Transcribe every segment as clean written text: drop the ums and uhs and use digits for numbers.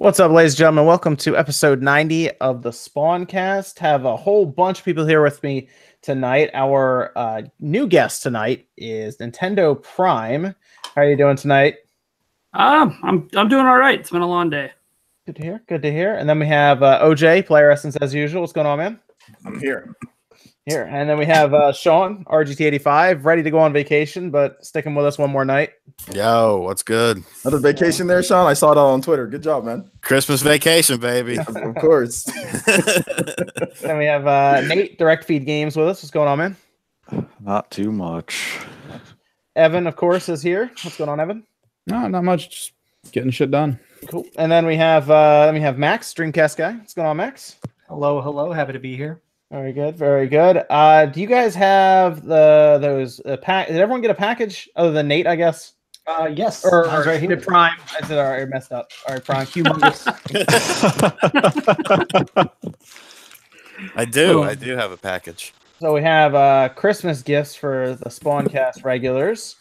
What's up, ladies and gentlemen? Welcome to episode 90 of the SpawnCast. Have a whole bunch of people here with me tonight. Our new guest tonight is Nintendo Prime. How are you doing tonight? I'm doing all right. It's been a long day. Good to hear. Good to hear. And then we have OJ, Player Essence as usual. What's going on, man? I'm here. Here. And then we have Sean, RGT85, ready to go on vacation, but sticking with us one more night. Yo, what's good? Another vacation there, Sean? I saw it all on Twitter. Good job, man. Christmas vacation, baby. Of course. Then we have Nate, Direct Feed Games with us. What's going on, man? Not too much. Evan, of course, is here. What's going on, Evan? No, not much. Just getting shit done. Cool. And then we have Max, Dreamcast guy. What's going on, Max? Hello. Happy to be here. Very good, very good. Do you guys have those pack? Did everyone get a package other than Nate? I guess. Yes. Or right here. Prime. I said, all right, messed up. All right, Prime. Humongous. I do have a package. So we have Christmas gifts for the SpawnCast regulars.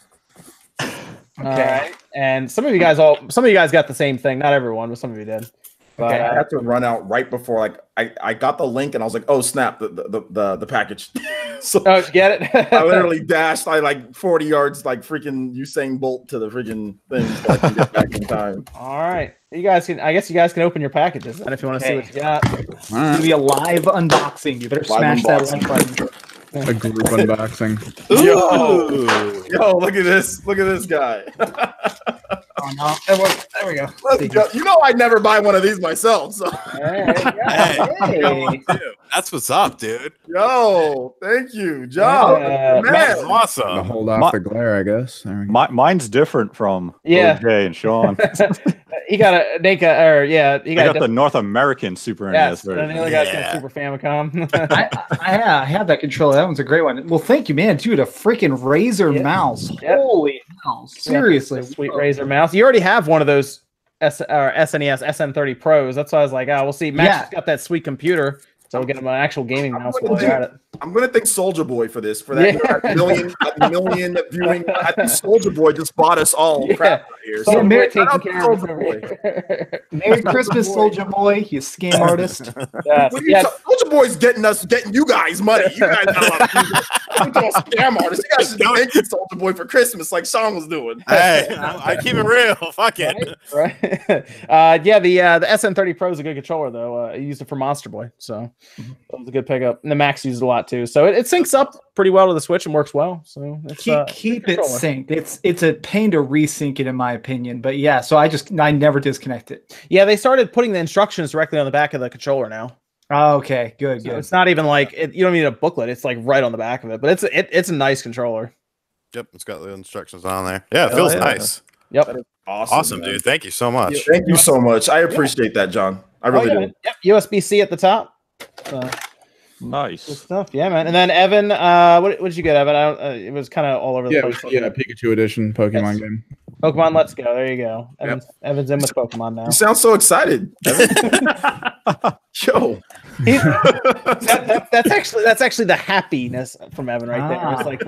Okay. All right. And some of you guys got the same thing. Not everyone, but some of you did. But, I had to run out right before, I got the link and I was like, oh snap, the package. So did you get it? I literally dashed 40 yards, like freaking Usain Bolt to the freaking thing so I can get back in time. All right, I guess you guys can open your packages then if you want to see what you got. It's gonna be a live unboxing. You better smash that like button. A group unboxing. Yo, look at this guy. Oh, no. There we go. Let's go. You know I'd never buy one of these myself. So. Hey. That's what's up, dude. Yo, thank you, John. That's Man. awesome. To hold off the glare, I guess. There we go. Mine's different from Yeah. OJ and Sean. He got a I got the North American Super Yes, NES and the version. other guy's got Super Famicom. I have that controller. That one's a great one. Well, thank you, man. Dude, a freaking Razer mouse. Yep. Holy hell. Seriously. Sweet Razer mouse. You already have one of those SNES SN30 Pros. That's why I was like, we'll see. Max has got that sweet computer, so we'll get him an actual gaming mouse while we're at it. I'm gonna thank Soulja Boy for that million viewing. I think Soulja Boy just bought us all crap out here. So Merry Christmas, Soulja Boy, you scam artist. Soulja Boy's getting you guys money. You guys got a lot of people. I'm a scam artist. You guys should be thanking Soulja Boy for Christmas, like Sean was doing. Hey, I keep it real. Fuck it. Right. The SN30 Pro is a good controller though. I used it for Monster Boy, so that was a good pickup. And the Max used it a lot too, so it syncs up pretty well to the Switch and works well. So it's, keep it synced. It's a pain to resync it in my opinion, but yeah. So I never disconnect it. Yeah, they started putting the instructions directly on the back of the controller now. Oh, okay, good. It's not even like you don't need a booklet. It's like right on the back of it, but it's a nice controller. Yep, it's got the instructions on there. Yeah, it feels nice. Yep, awesome, dude. Thank you so much. Yeah, thank you so much. I appreciate that, John. I really do. Yep, USB-C at the top. Nice. Good stuff, yeah, man. And then Evan, what did you get, Evan? it was kind of all over the place. Yeah, Pikachu edition Pokemon game. Pokemon Let's Go. There you go. Evan's in with Pokemon now. You sound so excited. Yo, that's actually the happiness from Evan right there. It's like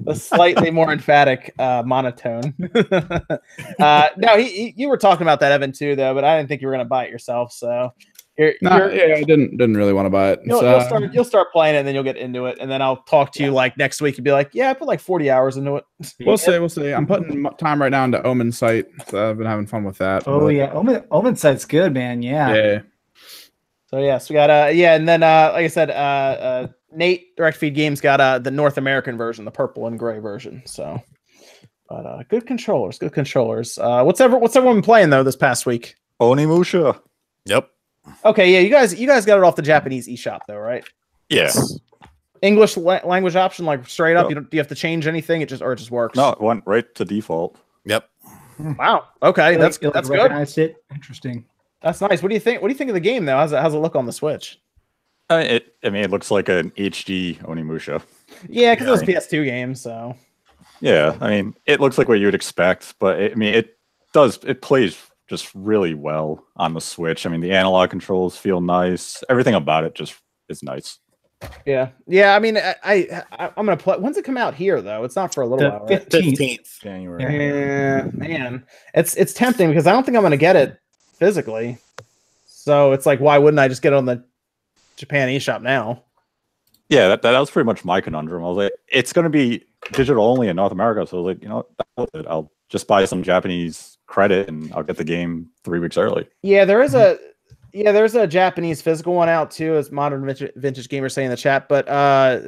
the slightly more emphatic monotone. No, you were talking about that, Evan, too, though, but I didn't think you were going to buy it yourself. So. I didn't really want to buy it. You'll start playing it, and then you'll get into it, and then I'll talk to you like next week and be like, "Yeah, I put like 40 hours into it." We'll see. I'm putting time right now into Omen Sight, so I've been having fun with that. Oh yeah, Omen Sight's good, man. Yeah. So yes, we got and then like I said, Nate Direct Feed Games got the North American version, the purple and gray version. So, but good controllers. What's everyone been playing though this past week? Onimusha. Yep. Okay, yeah, you guys got it off the Japanese eShop though, right? Yes. English language option, like straight up. Do you have to change anything? It just works. No, it went right to default. Yep. Wow. Okay, that's good. It. Interesting. That's nice. What do you think? What do you think of the game though? How's it look on the Switch? It looks like an HD Onimusha. Yeah, because it was a PS2 game, so. Yeah, I mean, it looks like what you'd expect, but it plays just really well on the Switch. I mean, the analog controls feel nice. Everything about it just is nice. Yeah. I mean, I'm gonna play. When's it come out here though? It's not for a little while, right? 15th January. Yeah, man, it's tempting because I don't think I'm gonna get it physically. So it's like, why wouldn't I just get on the Japan eShop now? Yeah, that was pretty much my conundrum. I was like, it's going to be digital only in North America. So I was like, I'll just buy some Japanese credit and I'll get the game 3 weeks early. Yeah, there's a Japanese physical one out too, as Modern Vintage Gamer saying in the chat. But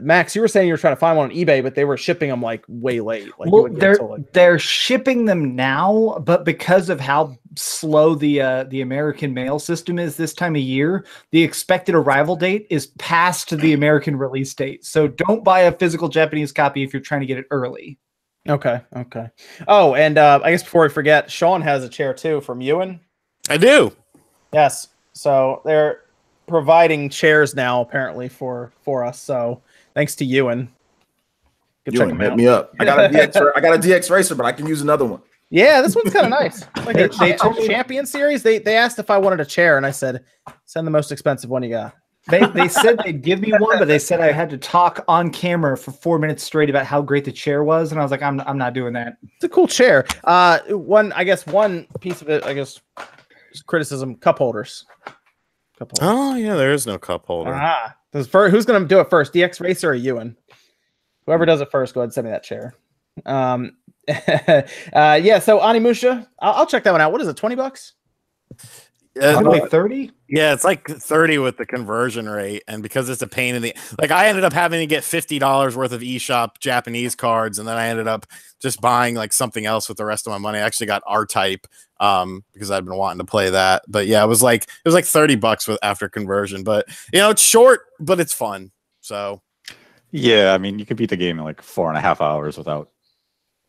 Max, you were saying you were trying to find one on eBay, but they were shipping them like way late. Like, well, they're shipping them now, but because of how slow the American mail system is this time of year, the expected arrival date is past the American release date. So don't buy a physical Japanese copy if you're trying to get it early. Okay. Oh, and I guess before we forget, Sean has a chair too from Ewan. I do. Yes. So they're providing chairs now apparently for us. So thanks to Ewan. Ewan, hit me up. I got a DX Racer, but I can use another one. Yeah, this one's kind of nice. Like they told Champion Series. They asked if I wanted a chair, and I said, send the most expensive one you got. They said they'd give me one, but they said I had to talk on camera for 4 minutes straight about how great the chair was, and I was like, I'm not doing that. It's a cool chair. One piece of it, criticism: cup holders. Oh yeah, there is no cup holder. Who's going to do it first? DX Racer or Ewan? Whoever does it first, go ahead and send me that chair. Yeah. So Onimusha, I'll check that one out. What is it? $20? Probably 30. Yeah, it's like 30 with the conversion rate, and because it's a pain in the I ended up having to get $50 worth of eShop Japanese cards, and then I ended up just buying like something else with the rest of my money. I actually got R-Type because I'd been wanting to play that, but yeah, it was like $30 after conversion. But it's short, but it's fun. So yeah, I mean, you could beat the game in like 4.5 hours without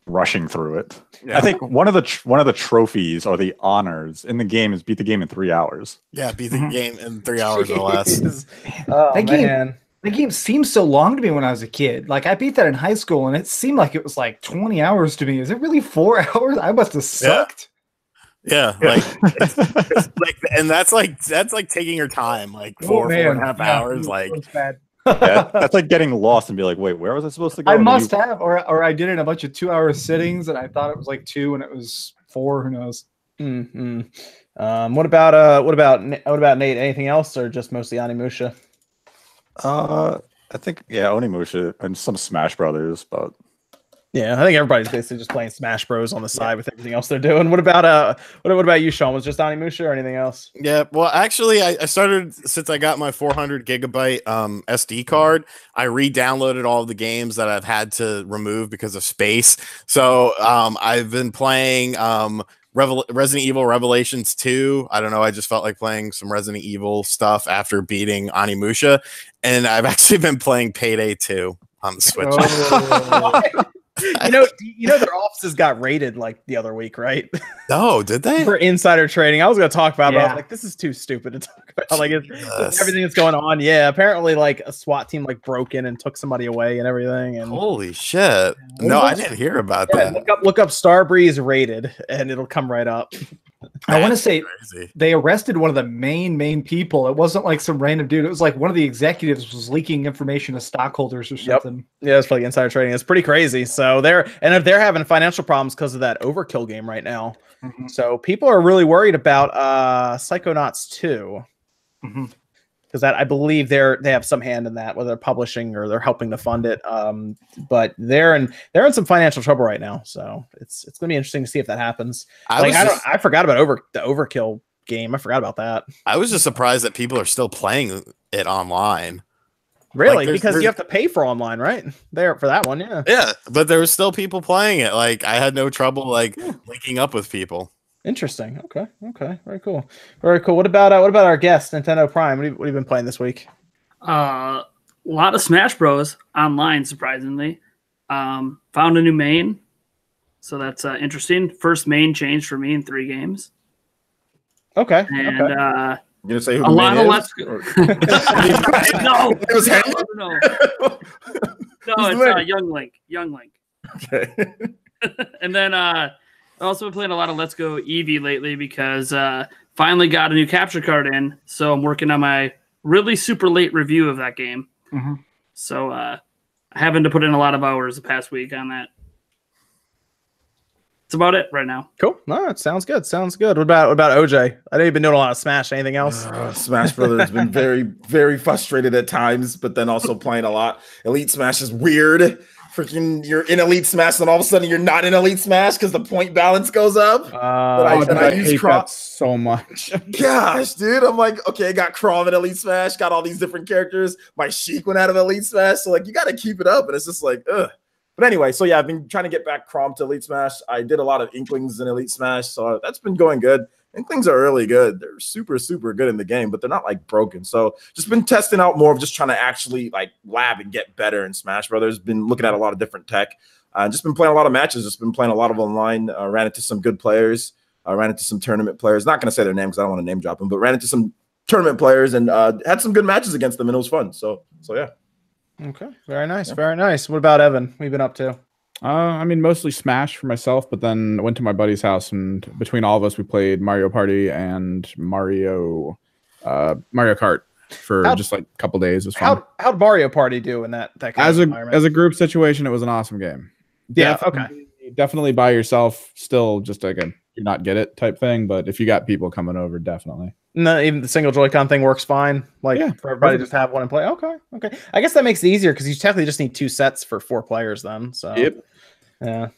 rushing through it. Yeah. I think one of the trophies or the honors in the game is beat the game in 3 hours. Yeah, beat the game in 3 hours or less. The game seems so long to me when I was a kid. Like I beat that in high school, and it seemed like it was like 20 hours to me. Is it really 4 hours? I must have sucked. Yeah, and that's like taking your time, like 4.5 hours. Like bad. Yeah, that's like getting lost and be like, wait, where was I supposed to go? I must have, or I did it in a bunch of 2-hour sittings, and I thought it was like 2, and it was 4. Who knows? Mm-hmm. What about Nate? Anything else, or just mostly Onimusha? I think Onimusha and some Smash Brothers, but yeah, I think everybody's basically just playing Smash Bros on the side with everything else they're doing. What about you, Sean? Was it just Onimusha or anything else? Yeah, well, actually, I started since I got my 400 gigabyte SD card. I re-downloaded all of the games that I've had to remove because of space. So I've been playing Resident Evil Revelations 2. I don't know. I just felt like playing some Resident Evil stuff after beating Onimusha, and I've actually been playing Payday 2 on the Switch. Oh. Their offices got raided like the other week, right? Oh, did they? For insider trading. I was going to talk about it, but I was like, this is too stupid to talk about. Like everything that's going on. Yeah, apparently like a SWAT team like broke in and took somebody away and everything. And holy shit! No, I didn't hear about that. Look up Starbreeze raided, and it'll come right up. I want to say they arrested one of the main people. It wasn't like some random dude. It was like one of the executives was leaking information to stockholders or something. Yeah, it's like insider trading. It's pretty crazy. So they're having financial problems because of that Overkill game right now. Mm-hmm. So people are really worried about Psychonauts 2. Mm-hmm. Because I believe they have some hand in that, whether they're publishing or they're helping to fund it. But they're in some financial trouble right now, so it's going to be interesting to see if that happens. I forgot about the Overkill game. I forgot about that. I was just surprised that people are still playing it online. Really? Like because you have to pay for online, right? There for that one, yeah. Yeah, but there were still people playing it. Like I had no trouble linking up with people. Interesting. Okay. Very cool. What about our guest, Nintendo Prime? What have you been playing this week? A lot of Smash Bros. Online, surprisingly. Found a new main, so that's interesting. First main change for me in 3 games. Okay. And you gonna say who a lot of Let's Go. No, it was no, it's Young Link. Okay. And then I've also been playing a lot of Let's Go Eevee lately because finally got a new capture card in. So I'm working on my really super late review of that game. Mm-hmm. So having to put in a lot of hours the past week on that. That's about it right now. Cool. No, it sounds good. Sounds good. What about OJ? I know you've been doing a lot of Smash. Anything else? Smash Brothers has been very, very frustrated at times, but then also playing a lot. Elite Smash is weird. Freaking, you're in Elite Smash, and all of a sudden you're not in Elite Smash because the point balance goes up. I hate that so much. Gosh, dude, I'm like, okay, I got Crom in Elite Smash, got all these different characters. My Sheik went out of Elite Smash, so like you got to keep it up, and it's just like, ugh. But anyway, so yeah, I've been trying to get back Crom to Elite Smash. I did a lot of Inklings in Elite Smash, so that's been going good. Inklings are really good. They're super, super good in the game, but they're not like broken. So just been testing out more of just trying to actually like lab and get better in Smash Brothers. Been looking at a lot of different tech. Just been playing a lot of matches. Just been playing a lot of online. Ran into some good players. Ran into some tournament players. Not going to say their names because I don't want to name drop them, but ran into some tournament players and had some good matches against them, and it was fun. So yeah. Okay, very nice, very nice. What about Evan? What have you been up to? I mean, mostly Smash for myself, but then went to my buddy's house, and between all of us, we played Mario Party and Mario Kart for just like a couple days. It was fun. How'd Mario Party do in that kind of environment? As a group situation, it was an awesome game. Yeah, definitely by yourself, still just like a do not get it type thing. But if you got people coming over, definitely. No, even the single Joy-Con thing works fine. Like for everybody, just have one and play. Okay. I guess that makes it easier because you technically just need 2 sets for 4 players then. So yeah.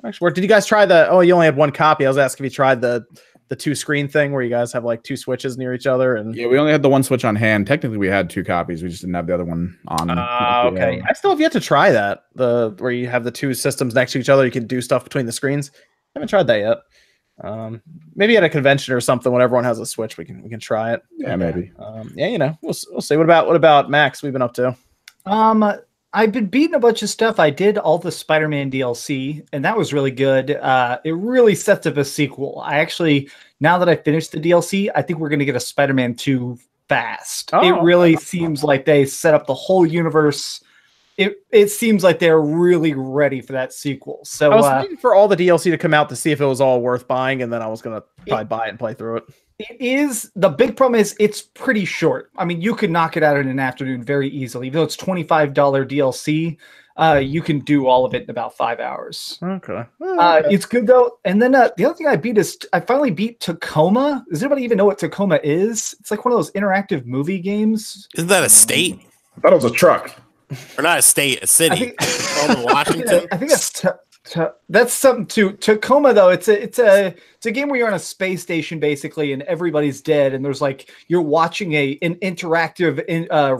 Actually, did you guys try the? Oh, you only had 1 copy. I was asking if you tried the 2-screen thing where you guys have like 2 switches near each other. And yeah, we only had the 1 switch on hand. Technically, we had 2 copies. We just didn't have the other one on. Okay. I still have yet to try that. Where you have the 2 systems next to each other. You can do stuff between the screens. I haven't tried that yet. Maybe at a convention or something when everyone has a Switch, we can try it. Yeah, maybe. We'll see. What about Max? We've been up to. I've been beating a bunch of stuff. I did all the Spider-Man DLC, and that was really good. It really sets up a sequel. I actually, now that I finished the DLC, I think we're going to get a Spider-Man 2 fast. It really seems like they set up the whole universe. It seems like they're really ready for that sequel. So I was waiting for all the DLC to come out to see if it was all worth buying, and then I was going to probably buy it and play through it. It is. The big problem is it's pretty short. I mean, you could knock it out in an afternoon very easily. Even though it's $25 DLC, you can do all of it in about 5 hours. Okay. It's good though. And then the other thing I beat is I finally beat Tacoma. Does anybody even know what Tacoma is? It's like one of those interactive movie games. Isn't that a state? I thought it was a truck. Or not a state, a city. Washington. I think that's something too. Tacoma though, it's a game where you're on a space station basically, and everybody's dead, and there's like you're watching an interactive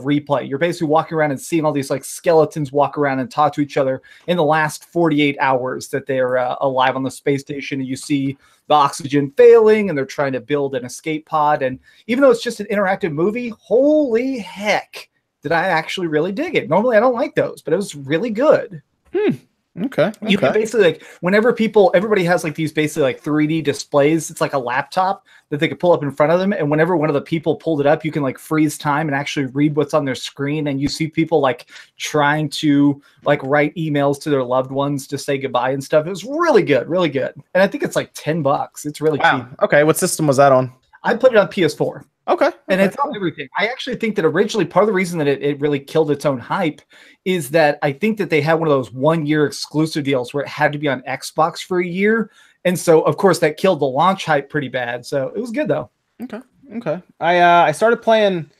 replay. You're basically walking around and seeing all these like skeletons walk around and talk to each other in the last 48 hours that they're alive on the space station, and you see the oxygen failing, and they're trying to build an escape pod. And even though it's just an interactive movie, holy heck, did I actually really dig it. Normally I don't like those, but it was really good. Okay. You can basically like whenever everybody has like these basically like 3D displays. It's like a laptop that they could pull up in front of them. And whenever one of the people pulled it up, you can like freeze time and actually read what's on their screen. And you see people like trying to like write emails to their loved ones to say goodbye and stuff. It was really good, really good. And I think it's like $10. It's really cheap. Okay. What system was that on? I put it on PS4. Okay. And it's on everything. I actually think that originally part of the reason that it really killed its own hype is that I think that they had one of those 1-year exclusive deals where it had to be on Xbox for a year. And so, of course, that killed the launch hype pretty bad. So it was good, though. Okay. I started playing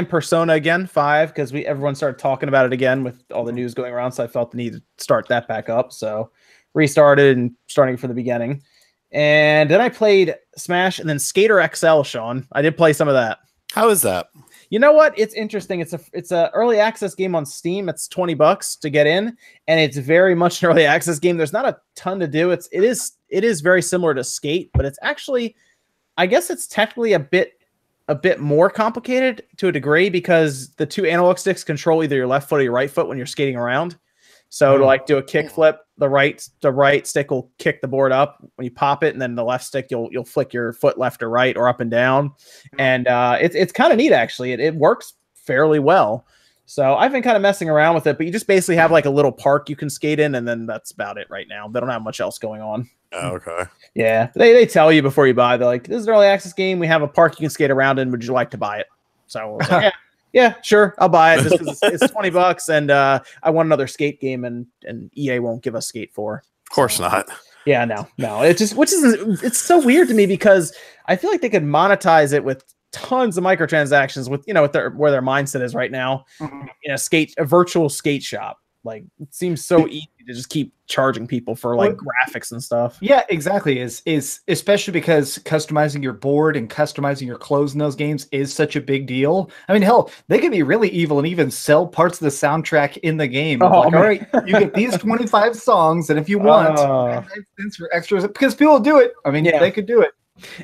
Persona again, 5, because everyone started talking about it again with all the news going around. So I felt the need to start that back up. So restarted and starting from the beginning. And then I played Smash and then Skater XL, Sean. I did play some of that. How is that? You know what? It's interesting. It's a early access game on Steam. It's $20 to get in, and it's very much an early access game. There's not a ton to do. It is very similar to Skate, but it's actually, I guess it's technically a bit more complicated to a degree because the 2 analog sticks control either your left foot or your right foot when you're skating around. So to like do a kick flip, the right stick will kick the board up when you pop it, and then the left stick you'll flick your foot left or right or up and down. And it's kind of neat actually. It works fairly well. So I've been kind of messing around with it, but you just basically have like a little park you can skate in, and then that's about it right now. They don't have much else going on. Oh, okay. Yeah, they tell you before you buy. They're like, "This is an early access game. We have a park you can skate around in. Would you like to buy it?" So I was like, yeah, sure, I'll buy it just because it's $20, and I want another Skate game, and EA won't give us Skate 4. Of course not. Yeah, no. It's so weird to me because I feel like they could monetize it with tons of microtransactions with where their mindset is right now. A virtual skate shop. Like, it seems so easy to just keep charging people for like graphics and stuff. Yeah, exactly. Is especially because customizing your board and customizing your clothes in those games is such a big deal. I mean, hell, they could be really evil and even sell parts of the soundtrack in the game. All right, you get these 25 songs, and if you want, cents for extras, because people do it. I mean, they could do it.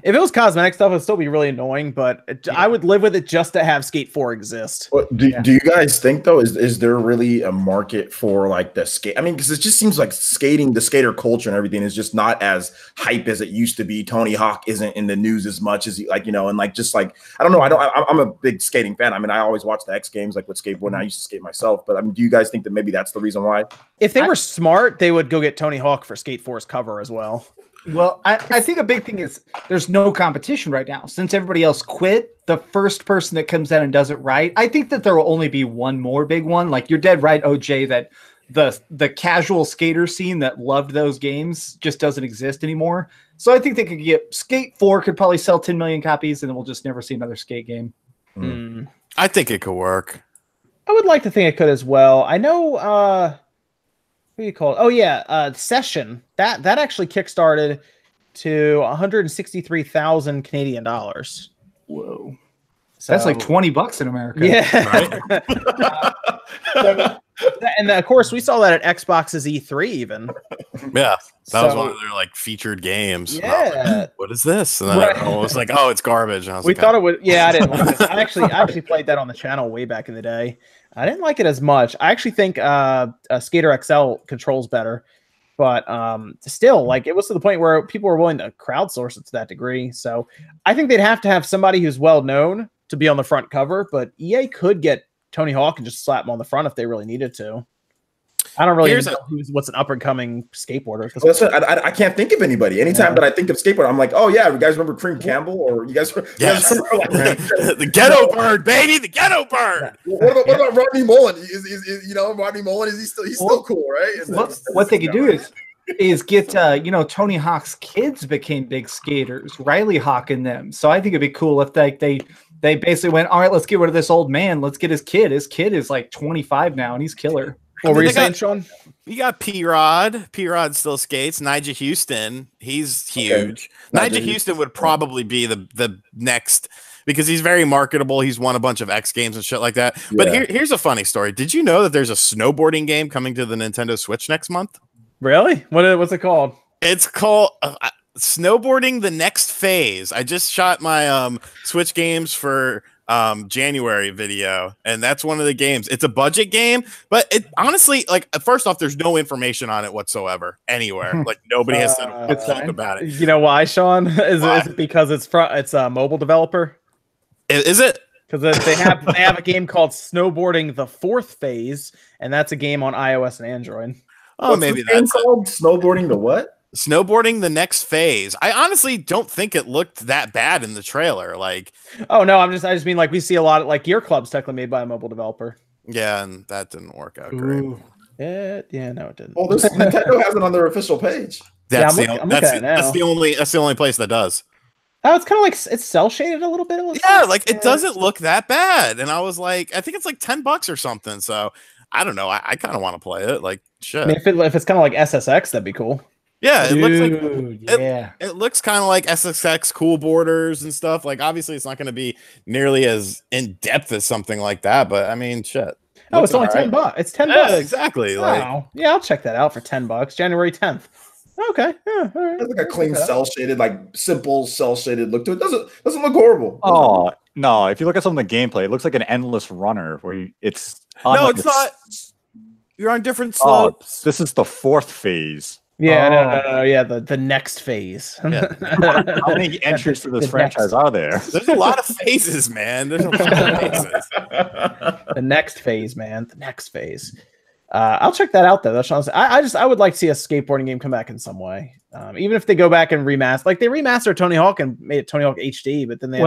If it was cosmetic stuff, it would still be really annoying, but I would live with it just to have Skate 4 exist. Well, do you guys think, though, is there really a market for like the skate? I mean, because it just seems like the skater culture and everything is just not as hype as it used to be. Tony Hawk isn't in the news as much as and like just like, I don't know. I'm a big skating fan. I mean, I always watch the X Games like with skateboarding. I used to skate myself, but I mean, do you guys think that maybe that's the reason why? If they were smart, they would go get Tony Hawk for Skate 4's cover as well. Well, I think a big thing is there's no competition right now. Since everybody else quit, the first person that comes out and does it right, I think that there will only be one more big one. Like, you're dead right, OJ, that the casual skater scene that loved those games just doesn't exist anymore. So I think they could get Skate 4 could probably sell 10 million copies, and then we'll just never see another skate game. I think it could work. I would like to think it could as well. I know what do you call it? Oh yeah, Session. That actually kickstarted to 163,000 Canadian dollars. Whoa. So, that's like $20 in America. Yeah. Right? And of course, we saw that at Xbox's E3 even. Yeah. That was one of their like featured games. Yeah. Like, what is this? And then I was like, oh, it's garbage. And I was we thought it was, I didn't like it. I actually played that on the channel way back in the day. I didn't like it as much. I actually think Skater XL controls better. But still, like, it was to the point where people were willing to crowdsource it to that degree. So I think they'd have to have somebody who's well known to be on the front cover, but EA could get Tony Hawk and just slap him on the front if they really needed to. I don't really know what's an up-and-coming skateboarder. Listen, I can't think of anybody. Anytime that I think of skateboard, I'm like, oh yeah, you guys remember Cream Campbell? Or you guys remember the Ghetto Bird, baby, the Ghetto Bird. What about Rodney Mullen? Rodney Mullen, he's still cool, right? What they could do is get Tony Hawk's kids became big skaters, Riley Hawk and them. So I think it'd be cool if they basically went, all right, let's get rid of this old man, let's get his kid. His kid is like 25 now and he's killer. What were you saying, Sean? You got P-Rod. P-Rod still skates. Nigel Houston, he's huge. Okay. Nigel Houston would probably be the next, because he's very marketable. He's won a bunch of X Games and shit like that. Yeah. But here's a funny story. Did you know that there's a snowboarding game coming to the Nintendo Switch next month? Really? What's it called? It's called Snowboarding the Next Phase. I just shot my Switch games for January video, and that's one of the games. It's a budget game, but it honestly, like, first off, there's no information on it whatsoever anywhere. Like, nobody has said a talk about it. You know why, Sean? Is it because it's a mobile developer? Is it? Because they have a game called Snowboarding the Fourth Phase, and that's a game on iOS and Android. Oh, maybe that's called Snowboarding the what? Snowboarding the Next Phase. I honestly don't think it looked that bad in the trailer. Like, oh no, I just mean, like, we see a lot of, like, Gear Club's technically made by a mobile developer. Yeah, and that didn't work out great. No, it didn't. Well, Nintendo has it on their official page. That's the only place that does. Oh, it's kind of like it's cell shaded a little bit. Yeah, like it doesn't look that bad. And I was like, I think it's like $10 or something. So I don't know. I kind of want to play it. Like, shit. I mean, if it's kind of like SSX, that'd be cool. Yeah, it looks like it looks kind of like SSX, cool borders and stuff. Like, obviously, it's not going to be nearly as in depth as something like that, but I mean, shit. Oh, it's only $10. It's $10. Yeah, exactly. Wow. Yeah, I'll check that out for $10. January 10th. Okay. Yeah, all right. It's like a clean cell shaded, like simple cell shaded look to it. Doesn't look horrible. Oh no! If you look at some of the gameplay, it looks like an endless runner where it's not. You're on different slopes. This is the fourth phase. Yeah, no. Yeah, the next phase. Yeah. How many entries for this franchise are there? There's a lot of phases, man. There's a lot of phases. The next phase, man. The next phase. I'll check that out though. That's honestly, I would like to see a skateboarding game come back in some way. Even if they go back and remaster, like they remastered Tony Hawk and made it Tony Hawk HD, but then they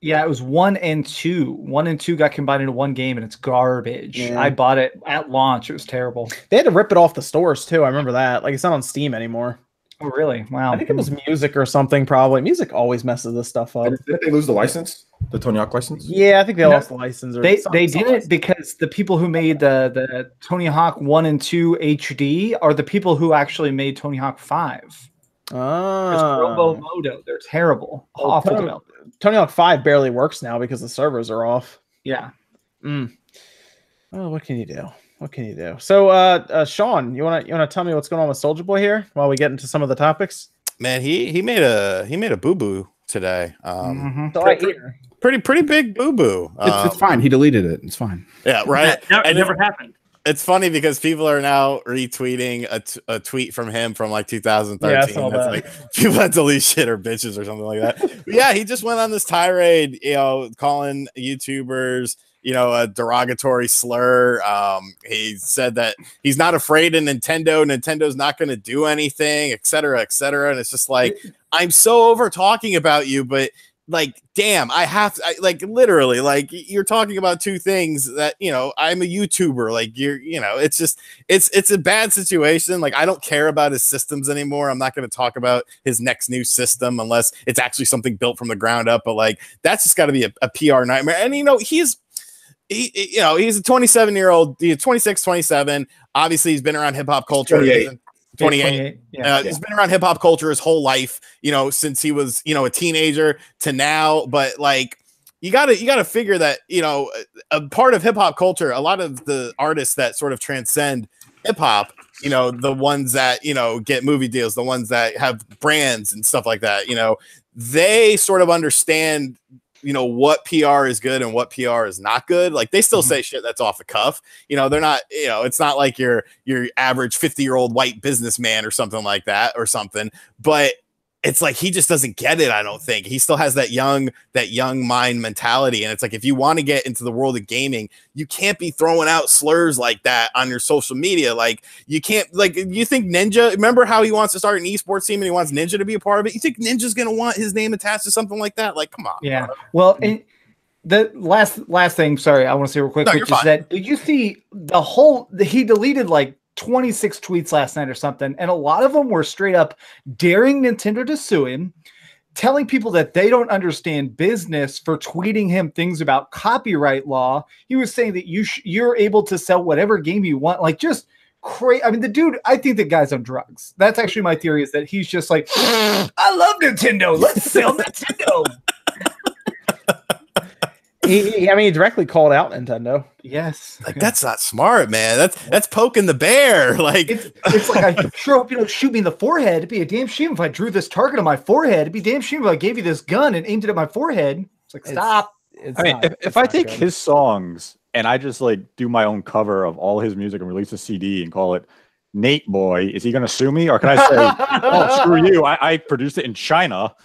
Yeah, it was 1 and 2. 1 and 2 got combined into one game, and it's garbage. Yeah. I bought it at launch. It was terrible. They had to rip it off the stores too. I remember that. Like, it's not on Steam anymore. Oh, really? Wow. I think it was Music or something. Probably Music always messes this stuff up. Did they lose the license? The Tony Hawk license? Yeah, I think they lost the license. Or They did it because the people who made the Tony Hawk 1 and 2 HD are the people who actually made Tony Hawk 5. Oh, Moto. They're terrible. Awful development. Tony Hawk 5 barely works now because the servers are off. Yeah. Oh, what can you do? What can you do? So, Sean, you wanna tell me what's going on with Soulja Boy here while we get into some of the topics? Man, he made a boo boo today. Pretty big boo boo. It's fine. He deleted it. It's fine. Yeah, right. It never happened. It's funny because people are now retweeting a tweet from him from like 2013. Yeah, I saw that. Like, people that delete shit or bitches or something like that. But yeah, he just went on this tirade, calling YouTubers, a derogatory slur. He said that he's not afraid of Nintendo. Nintendo's not going to do anything, et cetera, et cetera. And it's just like, I'm so over talking about you, but like, damn, literally, like, you're talking about two things that, I'm a YouTuber. Like, it's a bad situation. Like, I don't care about his systems anymore. I'm not going to talk about his next new system unless it's actually something built from the ground up. But like, that's just got to be a PR nightmare. And, he's a 27-year-old, 26, 27. Obviously, he's been around hip hop culture. 28. Yeah. He's been around hip hop culture his whole life, since he was, a teenager to now. But like, you gotta figure that, a part of hip hop culture, a lot of the artists that sort of transcend hip hop, the ones that, get movie deals, the ones that have brands and stuff like that, they sort of understand what PR is good and what PR is not good. Like, they still say shit that's off the cuff. They're not, it's not like your average 50-year-old white businessman or something like that or something. But it's like, he just doesn't get it. I don't think he still has that young mind mentality. And it's like, if you want to get into the world of gaming, you can't be throwing out slurs like that on your social media. Like, you can't, like, you think Ninja, remember how he wants to start an esports team and he wants Ninja to be a part of it? You think Ninja's going to want his name attached to something like that? Like, come on. Yeah. Well, and the last thing, sorry, I want to say real quick, which is that, did you see he deleted like 26 tweets last night or something, and a lot of them were straight up daring Nintendo to sue him, telling people that they don't understand business for tweeting him things about copyright law. He was saying that you're able to sell whatever game you want, like, just crazy. I mean, the dude, I think the guy's on drugs. That's actually my theory, is that he's just like, I love Nintendo, let's sell Nintendo. He directly called out Nintendo. Yes. Like, that's not smart, man. That's poking the bear. Like, it's like, I sure hope you don't shoot me in the forehead. It'd be a damn shame if I drew this target on my forehead. It'd be a damn shame if I gave you this gun and aimed it at my forehead. It's like, stop. If I take his songs and I just like do my own cover of all his music and release a CD and call it Nate Boy, is he going to sue me? Or can I say, oh, screw you, I produced it in China.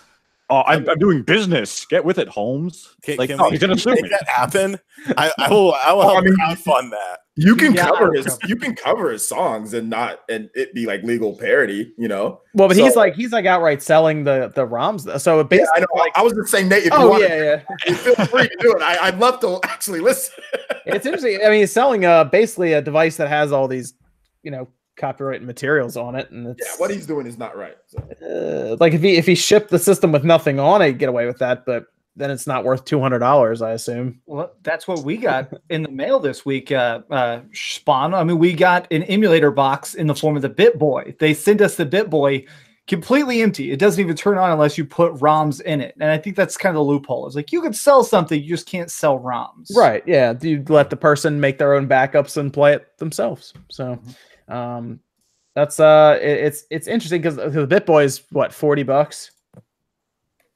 Oh, I'm doing business. Get with it, Holmes. He's going to sue me. That happen? I will help crowdfund that. You can cover his songs and it be like legal parody, Well, but he's like outright selling the ROMs. So basically, I know. I was just saying, Nate, if you want, feel free to do it. I'd love to actually listen. It's interesting. I mean, he's selling basically a device that has all these, copyright materials on it, and what he's doing is not right. So. Like, if he shipped the system with nothing on it, he'd get away with that, but then it's not worth $200, I assume. Well, that's what we got in the mail this week, Spawn. I mean, we got an emulator box in the form of the BitBoy. They sent us the BitBoy completely empty. It doesn't even turn on unless you put ROMs in it. And I think that's kind of the loophole. It's like, you could sell something, you just can't sell ROMs. Right, yeah. You let the person make their own backups and play it themselves. So... that's it's interesting because the BitBoy is what, $40,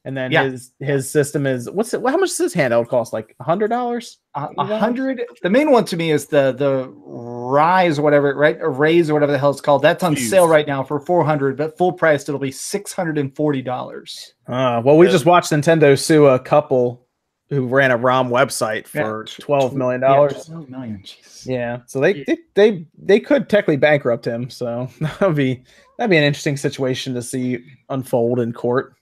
and then his system is how much does this handheld cost? Like $100? $100. The main one to me is the Rise, whatever, right? A Raise or whatever the hell it's called. That's on sale right now for $400, but full price it'll be $640. Well, we just watched Nintendo sue a couple who ran a ROM website for $12 million. $12 million. Jeez. Yeah, so they could technically bankrupt him. So that'd be an interesting situation to see unfold in court.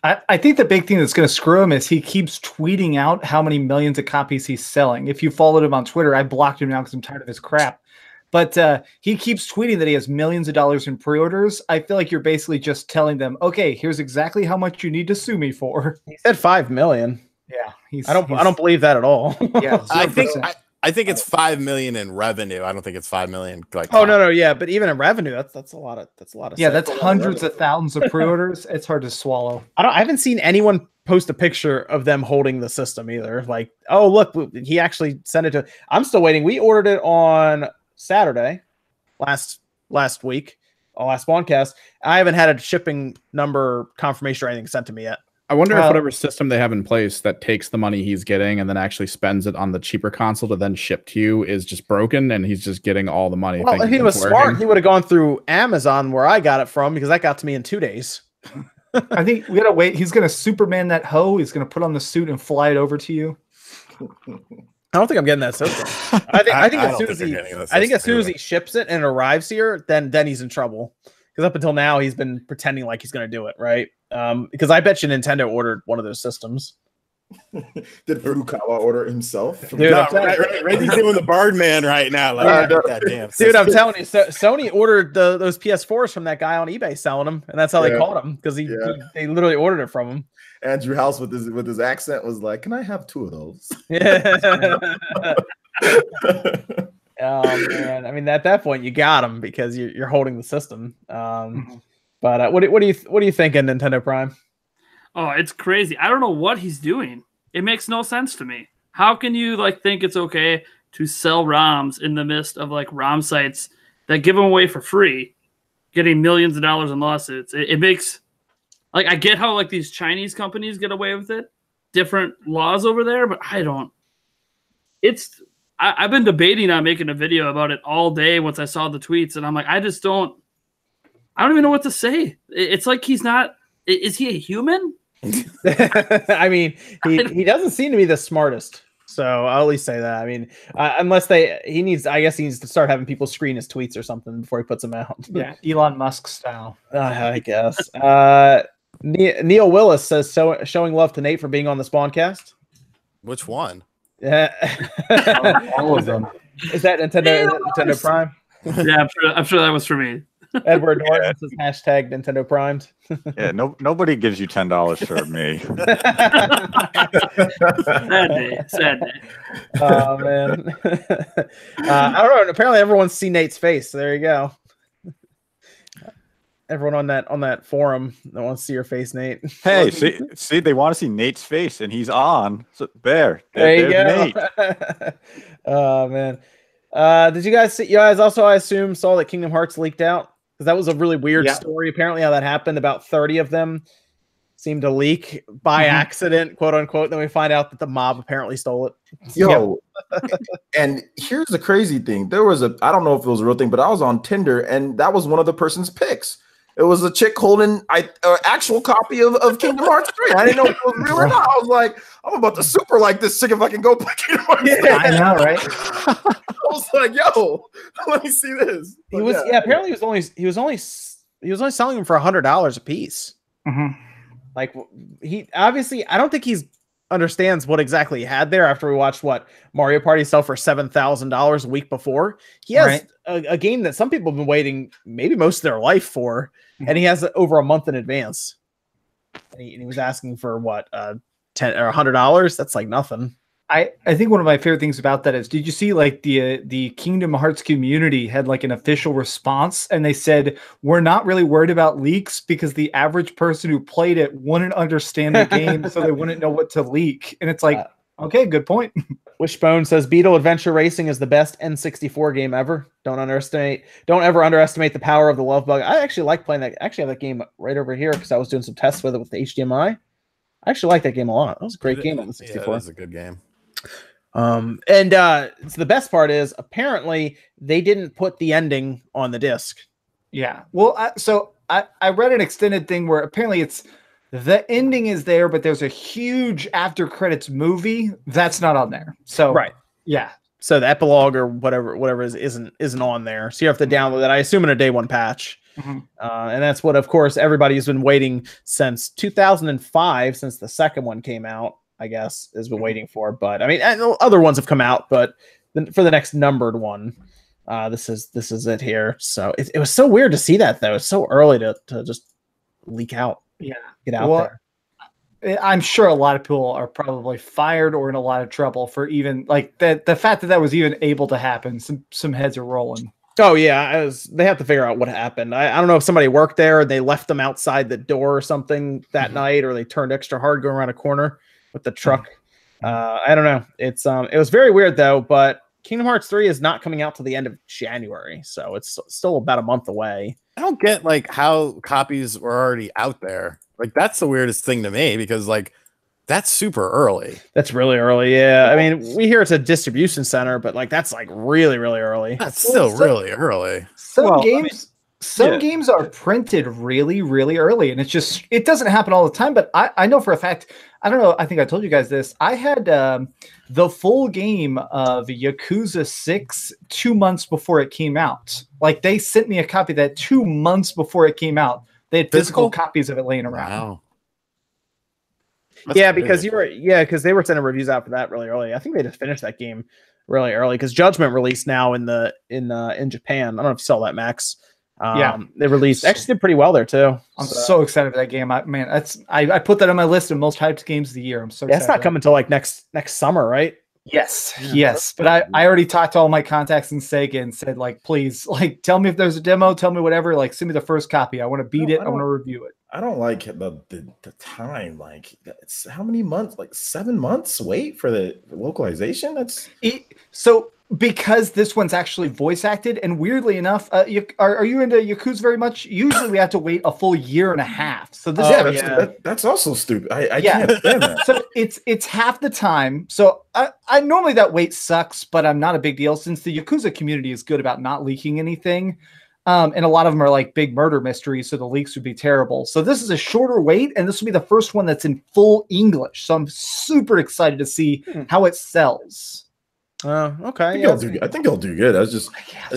I think the big thing that's going to screw him is he keeps tweeting out how many millions of copies he's selling. If you followed him on Twitter, I blocked him now because I'm tired of his crap. But he keeps tweeting that he has millions of dollars in pre-orders. I feel like you're basically just telling them, okay, here's exactly how much you need to sue me for. He said 5 million. Yeah, I don't believe that at all. Yeah, I think it's 5 million in revenue. I don't think it's 5 million. Like, no, yeah, but even in revenue, that's a lot of yeah, that's hundreds of thousands of pre-orders. It's hard to swallow. I haven't seen anyone post a picture of them holding the system either. Like, oh look, he actually sent it to. I'm still waiting. We ordered it on Saturday, last week, last SpawnCast. I haven't had a shipping number confirmation or anything sent to me yet. I wonder if whatever system they have in place that takes the money he's getting and then actually spends it on the cheaper console to then ship to you is just broken, and he's just getting all the money. Well, if he was smart, he would have gone through Amazon where I got it from, because that got to me in 2 days. I think we gotta wait. He's gonna Superman that hoe. He's gonna put on the suit and fly it over to you. I don't think I'm getting that system. I think as soon as he ships it and it arrives here, then he's in trouble. Because up until now, he's been pretending like he's going to do it, right? Because I bet you Nintendo ordered one of those systems. Did Furukawa order himself? Dude, Randy's doing the Birdman right now. Like, goddamn. Dude, I'm telling you, Sony ordered those PS4s from that guy on eBay selling them, and that's how they caught him, because they literally ordered it from him. Andrew House with his accent was like, "Can I have 2 of those?" Yeah. Oh man, I mean, at that point you got him because you're holding the system. But what do you think of Nintendo Prime? Oh, it's crazy. I don't know what he's doing. It makes no sense to me. How can you think it's okay to sell ROMs in the midst of ROM sites that give them away for free, getting millions of dollars in lawsuits? It makes I get how these Chinese companies get away with it, different laws over there, but I don't. I've been debating on making a video about it all day once I saw the tweets, and I'm like, I don't even know what to say. It's like he's not. Is he a human? I mean, he doesn't seem to be the smartest. So I'll at least say that. I mean, unless he needs to start having people screen his tweets or something before he puts them out. Yeah, Elon Musk style. I guess. Neil Willis says, showing love to Nate for being on the SpawnCast. Which one? Yeah, all of them. Is that Nintendo Prime? Yeah, I'm sure that was for me. Edward Norton says hashtag Nintendo Primed. Yeah, nobody gives you $10 for me. Sad day. Oh man. I don't know. Apparently everyone's seen Nate's face. So there you go. Everyone on that forum that wants to see your face, Nate. Hey, see, they want to see Nate's face, and he's on. So there you go. Nate. Oh man. Did you guys see? You guys also, I assume, saw that Kingdom Hearts leaked out, because that was a really weird story. Apparently, how that happened. About 30 of them seemed to leak by accident, quote unquote. Then we find out that the mob apparently stole it. Yo, and here's the crazy thing. There was I don't know if it was a real thing, but I was on Tinder, and that was one of the person's picks. It was a chick holding an actual copy of Kingdom Hearts 3. I didn't know if it was real or not. I was like, I'm about to super like this chick if I can go play Kingdom Hearts 3. Yeah, I know, right? I was like, yo, let me see this. But apparently he was only selling them for $100 a piece. Mm-hmm. Like, he obviously, I don't think he's understands what exactly he had there after we watched Mario Party sell for $7,000 a week before. He has a game that some people have been waiting maybe most of their life for, and he has it over a month in advance. And he was asking for what, $10 or $100? That's like nothing. I think one of my favorite things about that is, did you see the Kingdom Hearts community had an official response, and they said, we're not really worried about leaks because the average person who played it wouldn't understand the game, so they wouldn't know what to leak. And it's like, okay, good point. Wishbone says Beetle Adventure Racing is the best N64 game ever. Don't ever underestimate the power of the love bug. I actually like playing that. I actually have that game right over here because I was doing some tests with it with the HDMI. I actually like that game a lot. That was a great game on the 64. Yeah, that was a good game. So the best part is apparently they didn't put the ending on the disc. Yeah. Well, I read an extended thing where apparently the ending is there, but there's a huge after credits movie that's not on there. So yeah. So the epilogue or whatever isn't on there. So you have to download that. I assume in a day one patch. And that's what, of course, everybody's been waiting since 2005, since the second one came out, I guess, has been waiting for. But I mean, other ones have come out, but for the next numbered one, this is it here. So it was so weird to see that, though. It's so early to just leak out. Yeah, get out there. I'm sure a lot of people are probably fired or in a lot of trouble for even like that. The fact that was even able to happen. Some heads are rolling. Oh yeah, they have to figure out what happened. I don't know if somebody worked there and they left them outside the door or something that night, or they turned extra hard going around a corner with the truck. I don't know. It was very weird though. But Kingdom Hearts 3 is not coming out till the end of January, so it's still about a month away. I don't get like how copies were already out there. Like that's the weirdest thing to me, because like that's super early. That's really early. Yeah. I mean, we hear it's a distribution center, but like that's like really, really early. That's still really early. Some games are printed really, really early, and it doesn't happen all the time. But I know for a fact, I don't know, I think I told you guys this. I had the full game of Yakuza 6 2 months before it came out. Like they sent me a copy of that 2 months before it came out. They had physical copies of it laying around. Wow. Because they were sending reviews out for that really early. I think they just finished that game really early because Judgment released now in Japan. I don't know if you saw that, Max. They released actually did pretty well there too. I'm so excited for that game. I put that on my list of most hyped games of the year. I'm so excited. It's not coming till like next summer, right? Yes. But I already talked to all my contacts in Sega and said, like, please, like, tell me if there's a demo, tell me whatever, like, send me the first copy. I want to beat it. I want to review it. I don't like the time. Like, it's how many months? Like 7 months wait for the localization? So because this one's actually voice acted, and weirdly enough, are you into Yakuza very much? Usually we have to wait a full year and a half. So this that's also stupid. I can't stand that. So it's half the time. So I normally that wait sucks, but I'm not a big deal since the Yakuza community is good about not leaking anything. And a lot of them are like big murder mysteries, so the leaks would be terrible. So this is a shorter wait, and this will be the first one that's in full English. So I'm super excited to see how it sells. Okay. I think it'll do good.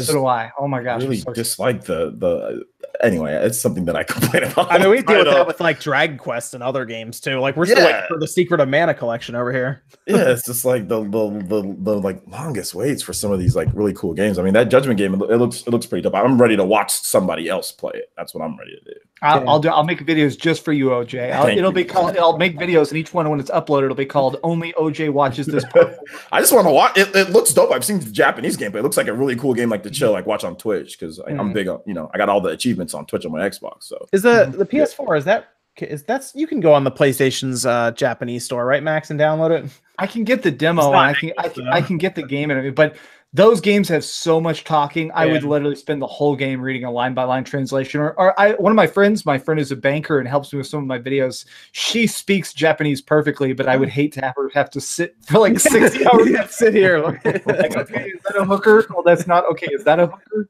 So do I. Oh my gosh. I really dislike the anyway, it's something that I complain about. I mean, we deal with that with like Dragon Quest and other games too. Like we're still waiting for the Secret of Mana collection over here. Yeah, it's just like the like longest waits for some of these like really cool games. I mean, that Judgment game, it looks pretty dope. I'm ready to watch somebody else play it. That's what I'm ready to do. I'll make videos just for you, OJ. I'll make videos, and each one when it's uploaded, it'll be called "Only OJ Watches This." I just want to watch it. It looks dope. I've seen the Japanese gameplay. It looks like a really cool game, like to chill, like watch on Twitch, because I'm big on, I got all the achievements on Twitch on my Xbox. So is the PS4 that's you can go on the PlayStation's Japanese store, right, Max, and download it? I can get the demo, and I can get the game and everything, but those games have so much talking. I would literally spend the whole game reading a line-by-line translation. One of my friend is a banker and helps me with some of my videos. She speaks Japanese perfectly, but I would hate to have to sit for like 60 hours. Sit here. Like, okay, is that a hooker? Oh, that's not okay. Is that a hooker?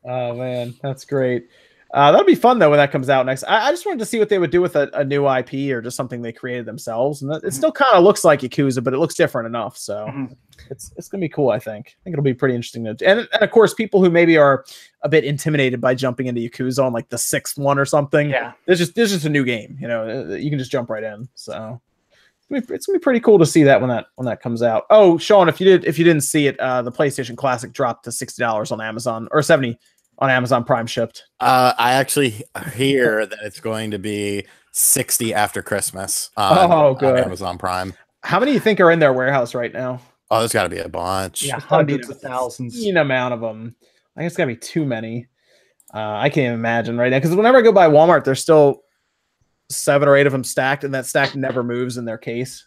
Oh man, that's great. That'll be fun though when that comes out next. I just wanted to see what they would do with a new IP or just something they created themselves, and it still kind of looks like Yakuza, but it looks different enough. So it's gonna be cool. I think it'll be pretty interesting and of course people who maybe are a bit intimidated by jumping into Yakuza on like the 6th one or something. Yeah, there's just a new game. You can just jump right in. So it's gonna be pretty cool to see that when that comes out. Oh, Sean, if you didn't see it, the PlayStation Classic dropped to $60 on Amazon, or $70 on Amazon Prime shipped. I actually hear that it's going to be $60 after Christmas on Amazon Prime. How many do you think are in their warehouse right now? Oh, there's got to be a bunch. Yeah, hundreds of thousands. Amount of them. I guess it's got to be too many. I can't even imagine right now, because whenever I go by Walmart, there's still 7 or 8 of them stacked, and that stack never moves in their case.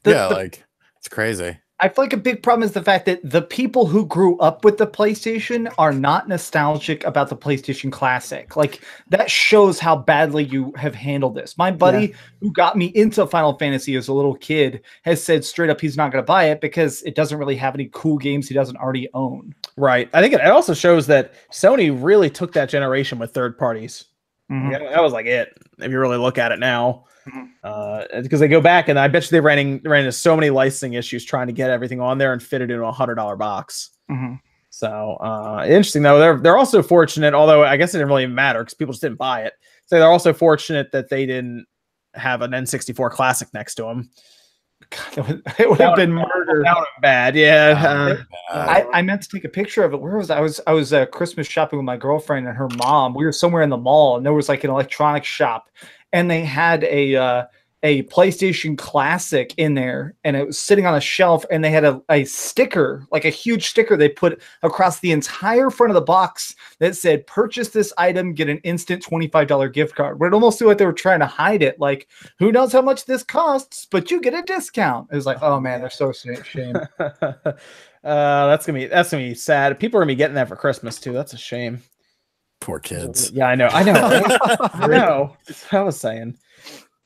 It's crazy. I feel like a big problem is the fact that the people who grew up with the PlayStation are not nostalgic about the PlayStation Classic. Like, that shows how badly you have handled this. My buddy who got me into Final Fantasy as a little kid has said straight up he's not going to buy it because it doesn't really have any cool games he doesn't already own. Right. I think it also shows that Sony really took that generation with third parties. That was like it, if you really look at it now. Because they go back, and I bet you they ran into so many licensing issues trying to get everything on there and fit it into a $100 box. So interesting though. They're also fortunate, although I guess it didn't really matter because people just didn't buy it. So they're also fortunate that they didn't have an N64 Classic next to them. God, it would have been murder. That would have been bad, yeah. I meant to take a picture of it. Where was I? I was Christmas shopping with my girlfriend and her mom. We were somewhere in the mall, and there was like an electronics shop, and they had a PlayStation Classic in there, and it was sitting on a shelf, and they had a sticker, like a huge sticker they put across the entire front of the box that said, "Purchase this item, get an instant $25 gift card." But it almost seemed like they were trying to hide it. Like, who knows how much this costs, but you get a discount. It was like, oh man, they're so shame. That's gonna be sad. People are gonna be getting that for Christmas too. That's a shame. Poor kids. Yeah, I know. I know. That's what I was saying.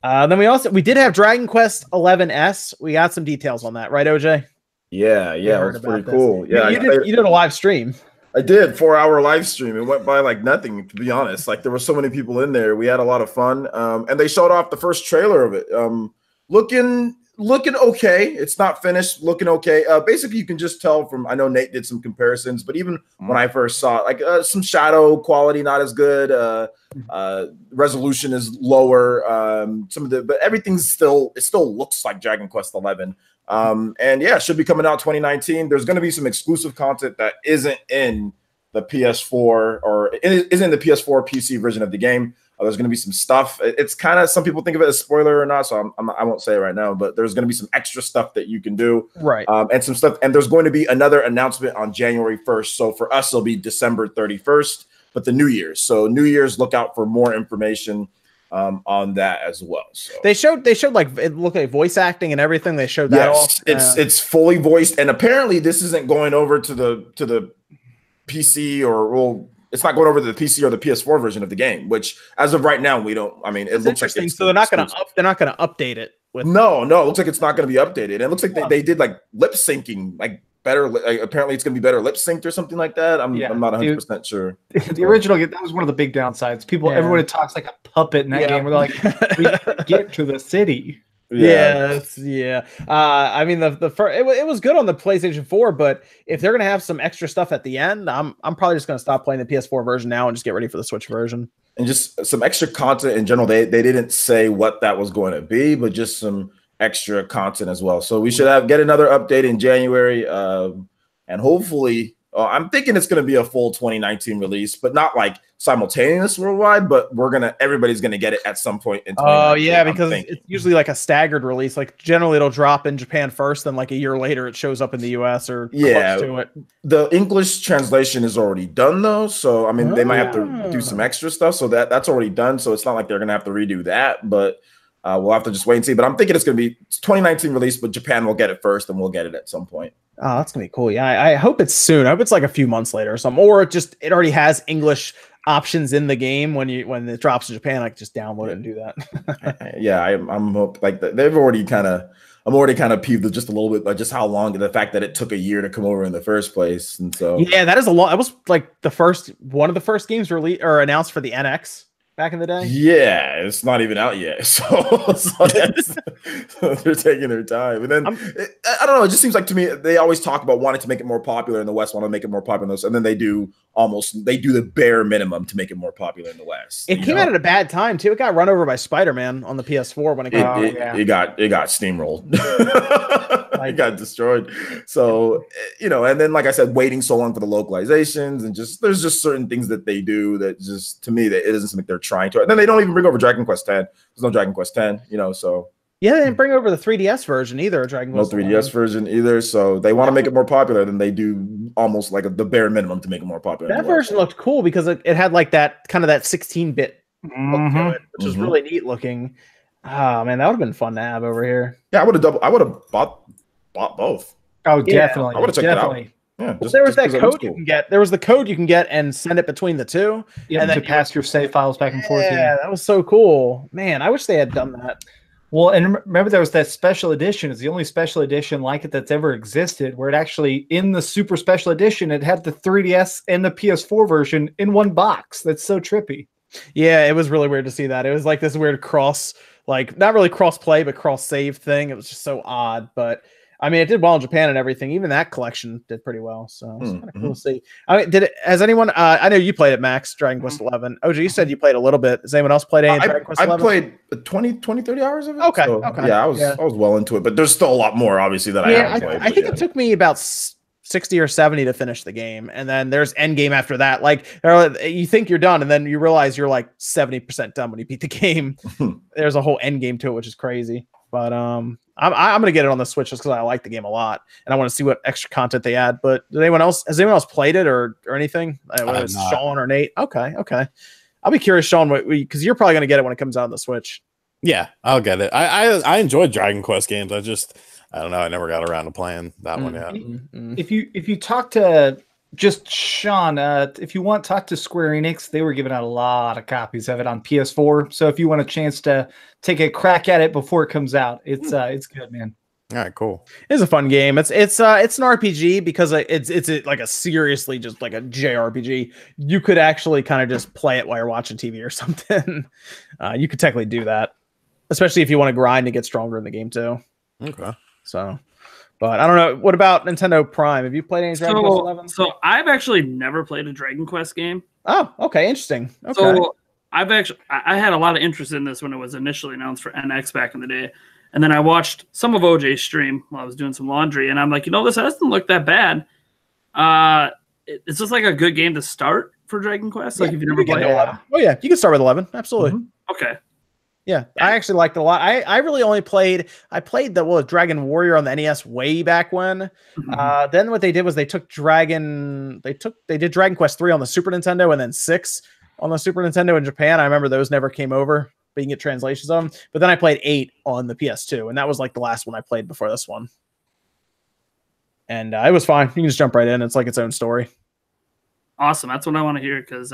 Then we did have Dragon Quest 11S. We got some details on that, right, OJ? Yeah, it was pretty cool. Yeah, you did a live stream. I did 4-hour live stream. It went by like nothing, to be honest. Like there were so many people in there. We had a lot of fun. And they showed off the first trailer of it. Looking okay. It's not finished. Looking okay. Basically, you can just tell from. I know Nate did some comparisons, but even when I first saw it, like some shadow quality not as good. Resolution is lower. But everything's still. It still looks like Dragon Quest 11. And yeah, it should be coming out 2019. There's going to be some exclusive content that isn't in the PS4 or isn't in the PS4 PC version of the game. There's going to be some stuff. It's kind of, some people think of it as spoiler or not, so I won't say it right now, but there's going to be some extra stuff that you can do. Right. And some stuff. And there's going to be another announcement on January 1st. So for us, it'll be December 31st, but the New Year's. So New Year's, look out for more information on that as well. So they showed like, it looked like voice acting and everything. They showed that off. It's fully voiced. And apparently this isn't going over to the PC or it's not going over to the PC or the PS4 version of the game, which as of right now, we don't. I mean, it looks like it's so they're not going to update it. No, it looks like it's not going to be updated. And it looks like they did like lip syncing, like better. Like, apparently, it's going to be better lip synced or something like that. I'm not 100% sure. The original game, that was one of the big downsides. Everybody talks like a puppet in that game. We're like, we get to the city. Yeah. I mean, it was good on the PlayStation 4, but if they're gonna have some extra stuff at the end, I'm probably just gonna stop playing the PS4 version now and just get ready for the Switch version. And just some extra content in general. They didn't say what that was going to be, but just some extra content as well. So we should get another update in January, and hopefully. I'm thinking it's going to be a full 2019 release, but not like simultaneous worldwide, but everybody's going to get it at some point in 2019. Oh yeah, because it's usually like a staggered release. Like generally it'll drop in Japan first, then like a year later it shows up in the US or close to it. The English translation is already done though, so I mean they might have to do some extra stuff, so that's already done, so it's not like they're going to have to redo that, but we'll have to just wait and see. But I'm thinking it's going to be 2019 release, but Japan will get it first and we'll get it at some point. Oh, that's gonna be cool. Yeah, I hope it's soon. I hope it's like a few months later or something, or it already has English options in the game when it drops in Japan. I can just download it and do that. Yeah, I'm like they've already kind of. I'm already kind of peeved just a little bit by just how long, the fact that it took a year to come over in the first place, and so yeah, that is a lot. That was like one of the first games released or announced for the NX. Back in the day? Yeah, it's not even out yet. So they're taking their time. And then I don't know, it just seems like to me they always talk about wanting to make it more popular in the West, want to make it more popular in the West, and then they do the bare minimum to make it more popular in the West. It came out at a bad time too. It got run over by Spider-Man on the PS4 when it got it got steamrolled. It got destroyed. So, and then like I said, waiting so long for the localizations and there's just certain things that they do that just, to me, that it doesn't seem like they're trying to. And then they don't even bring over Dragon Quest 10. There's no Dragon Quest 10, so. Yeah, they didn't bring over the 3DS version either. Dragon Quest. No 3DS version either. So they want to make it more popular than they do almost like the bare minimum to make it more popular. That version looked cool because it had like that kind of that 16-bit look to it, which was really neat looking. Oh man, that would have been fun to have over here. Yeah, I would have bought both. Oh, definitely. I would have checked it out. Yeah, there was that code you can get. There was the code you can get and send it between the two. Yeah, and then pass your save files back and forth. Yeah, that was so cool. Man, I wish they had done that. Well, and remember there was that special edition. It's the only special edition like it that's ever existed, where it actually, in the super special edition, it had the 3DS and the PS4 version in one box. That's so trippy. Yeah, it was really weird to see that. It was like this weird cross, like not really cross play, but cross save thing. It was just so odd, but I mean, it did well in Japan and everything. Even that collection did pretty well. So it's kind of cool to see. I mean, has anyone? I know you played it, Max. Dragon Quest 11. OG, you said you played a little bit. Has anyone else played any Dragon Quest 11? I played 20, 30 hours of it. Okay. So, Okay. Yeah, I was well into it, but there's still a lot more, obviously, that I haven't played. I think it took me about 60 or 70 to finish the game, and then there's end game after that. Like you think you're done, and then you realize you're like 70% done when you beat the game. There's a whole end game to it, which is crazy. But I'm gonna get it on the Switch just because I like the game a lot, and I want to see what extra content they add. But has anyone else played it or anything? Whether it's Sean or Nate? Okay. I'll be curious, Sean, because you're probably gonna get it when it comes out on the Switch. Yeah, I'll get it. I enjoyed Dragon Quest games. I don't know. I never got around to playing that one yet. If you talk to just Sean, if you want, talk to Square Enix. They were giving out a lot of copies of it on PS4. So if you want a chance to take a crack at it before it comes out, it's good, man. All right, cool. It's a fun game. It's an RPG because it's like a seriously just like a JRPG. You could actually kind of just play it while you're watching TV or something. You could technically do that, especially if you want to grind and get stronger in the game too. Okay. So, but I don't know. What about Nintendo Prime? Have you played any Dragon Quest 11? So I've actually never played a Dragon Quest game. Oh, okay, interesting. Okay. So I had a lot of interest in this when it was initially announced for NX back in the day, and then I watched some of OJ's stream while I was doing some laundry, and I'm like, this doesn't look that bad. It's just like a good game to start for Dragon Quest. Like if you never played it. Oh yeah, you can start with 11. Absolutely. Okay. Yeah, I actually liked it a lot. I really only played the Dragon Warrior on the NES way back when. Then what they did was they did Dragon Quest 3 on the Super Nintendo and then 6 on the Super Nintendo in Japan. I remember those never came over, but you can get translations of them. But then I played 8 on the PS2, and that was like the last one I played before this one. And it was fine. You can just jump right in. It's like its own story. Awesome. That's what I want to hear because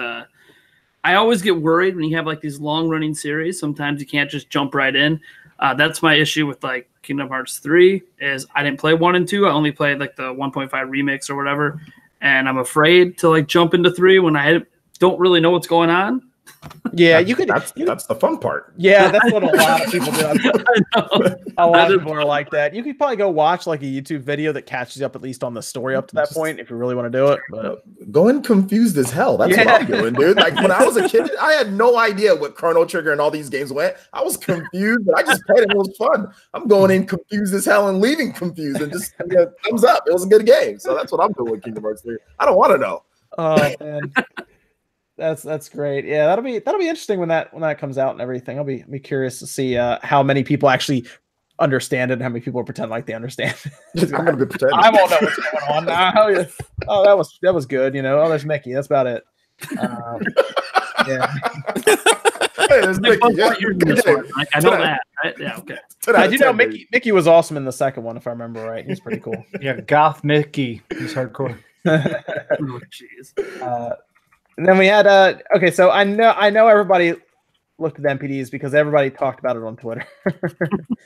I always get worried when you have like these long running series. Sometimes you can't just jump right in. That's my issue with like Kingdom Hearts 3 is I didn't play 1 and 2. I only played like the 1.5 remix or whatever. And I'm afraid to like jump into 3 when I don't really know what's going on. Yeah, that's the fun part. Yeah, that's what a lot of people do. A lot of people are like that. You could probably go watch like a YouTube video that catches you up at least on the story up to that point if you really want to do it. But going confused as hell. That's what I'm doing, dude. Like when I was a kid, I had no idea what Chrono Trigger and all these games went. I was confused, but I just played it. It was fun. I'm going in confused as hell and leaving confused and just thumbs up. It was a good game. So that's what I'm doing with Kingdom Hearts 3. I don't want to know. Oh man. That's great. Yeah, that'll be interesting when that comes out and everything. I'll be curious to see how many people actually understand it and how many people pretend like they understand it. I'm gonna be pretending. I won't know what's going on now. Oh, that was good. Oh, there's Mickey. That's about it. Yeah. Hey, there's Mickey. Yeah. I know that. Right? Yeah. Okay. I do know Mickey was awesome in the second one, if I remember right. He's pretty cool. Yeah, Goth Mickey. He's hardcore. Oh, jeez. And then we had okay, so I know everybody looked at the NPDs because everybody talked about it on Twitter.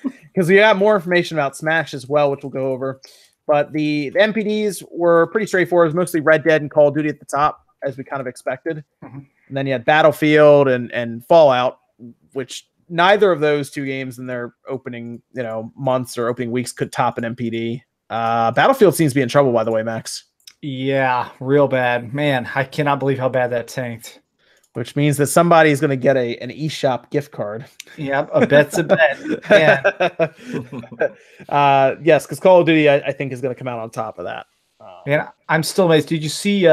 Because we got more information about Smash as well, which we'll go over. But the NPDs were pretty straightforward. It was mostly Red Dead and Call of Duty at the top, as we kind of expected. And then you had Battlefield and Fallout, which neither of those two games in their opening months or opening weeks could top an NPD. Battlefield seems to be in trouble, by the way, Max. Yeah, real bad. Man, I cannot believe how bad that tanked. Which means that somebody is going to get an eShop gift card. Yeah, a bet's a bet. Yeah. Yes, because Call of Duty, I think, is going to come out on top of that. Man, I'm still amazed. Did you see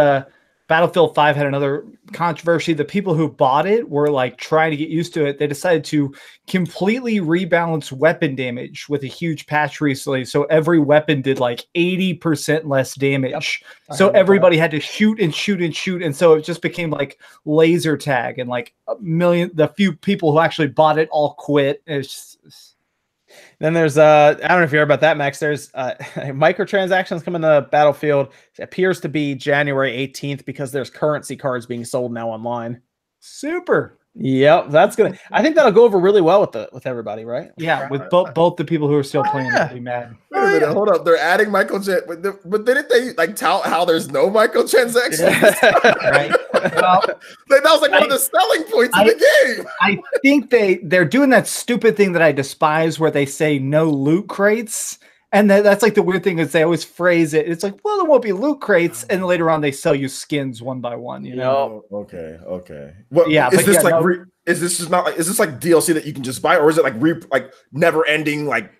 Battlefield 5 had another controversy? The people who bought it were like trying to get used to it. They decided to completely rebalance weapon damage with a huge patch recently. So every weapon did like 80% less damage. Yep. So everybody had to shoot and shoot and shoot. And so it just became like laser tag, and like the few people who actually bought it all quit. It's just, then there's I don't know if you heard about that, Max. There's microtransactions coming to Battlefield. It appears to be January 18th because there's currency cards being sold now online. Super. Yep, that's gonna. I think that'll go over really well with everybody, right? Yeah, with both the people who are still playing. Yeah. Will be mad. Wait a minute, hold up. They're adding but didn't they like tout how there's no microtransactions? Right. Well, that was like one of the selling points of the game. I think they're doing that stupid thing that I despise, where they say no loot crates, And that's like the weird thing is they always phrase it. It's like, well, there won't be loot crates, and later on they sell you skins one by one. You know? Okay. What, yeah, is this is this just not like? Is this like DLC that you can just buy, or is it like never ending like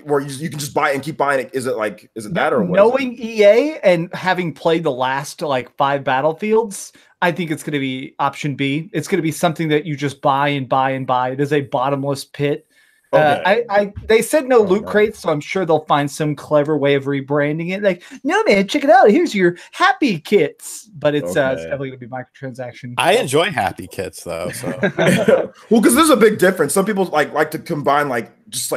where you can just buy it and keep buying it? Is it that or what? Knowing EA and having played the last like 5 Battlefields, I think it's going to be option B. It's going to be something that you just buy and buy and buy. It is a bottomless pit. Okay. They said no loot crates, so I'm sure they'll find some clever way of rebranding it. Like, no man, check it out. Here's your happy kits, but it's definitely gonna be microtransaction. I enjoy happy kits though. So well, because there's a big difference. Some people like to combine just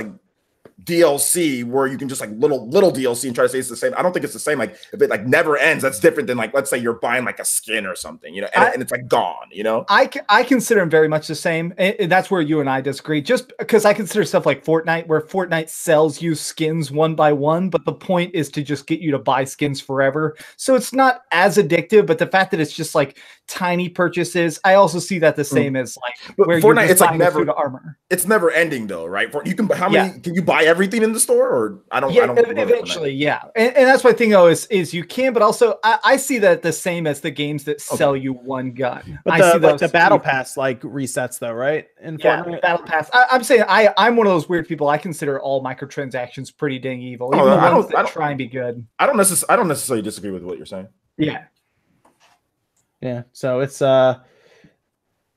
DLC where you can just like little DLC and try to say it's the same. I don't think it's the same. Like if it like never ends, that's different than like, let's say you're buying like a skin or something, you know, and it's like gone, you know. I consider them very much the same, and that's where you and I disagree. Just because I consider stuff like Fortnite, where Fortnite sells you skins one by one, but the point is to just get you to buy skins forever. So it's not as addictive, but the fact that it's just like tiny purchases, I also see that the same as like where Fortnite, you're it's like never the armor. It's never ending though, right? You can how many can you buy everything in the store, or I don't eventually, yeah. And that's my thing though, is you can, but also I see that the same as the games that sell you one gun. But I see those the battle pass like resets though, right? In Fortnite? Battle pass. I'm saying I'm one of those weird people. I consider all microtransactions pretty dang evil. Even the ones that try and be good. I don't necessarily disagree with what you're saying. Yeah. So it's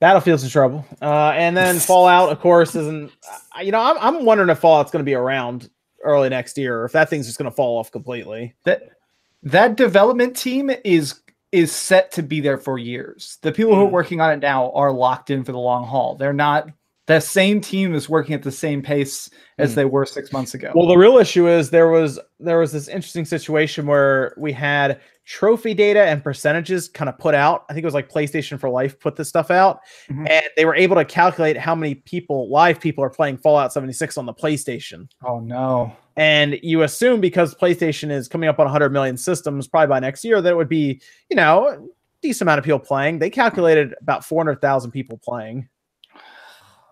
Battlefield's in trouble. And then Fallout, of course, isn't. I'm wondering if Fallout's going to be around early next year, or if that thing's just going to fall off completely. That development team is set to be there for years. The people who are working on it now are locked in for the long haul. They're not. The same team is working at the same pace as they were 6 months ago. Well, the real issue is there was this interesting situation where we had trophy data and percentages kind of put out. I think it was like PlayStation for Life put this stuff out, and they were able to calculate how many live people are playing Fallout 76 on the PlayStation. Oh no. And you assume because PlayStation is coming up on 100 million systems probably by next year, that it would be, a decent amount of people playing. They calculated about 400,000 people playing.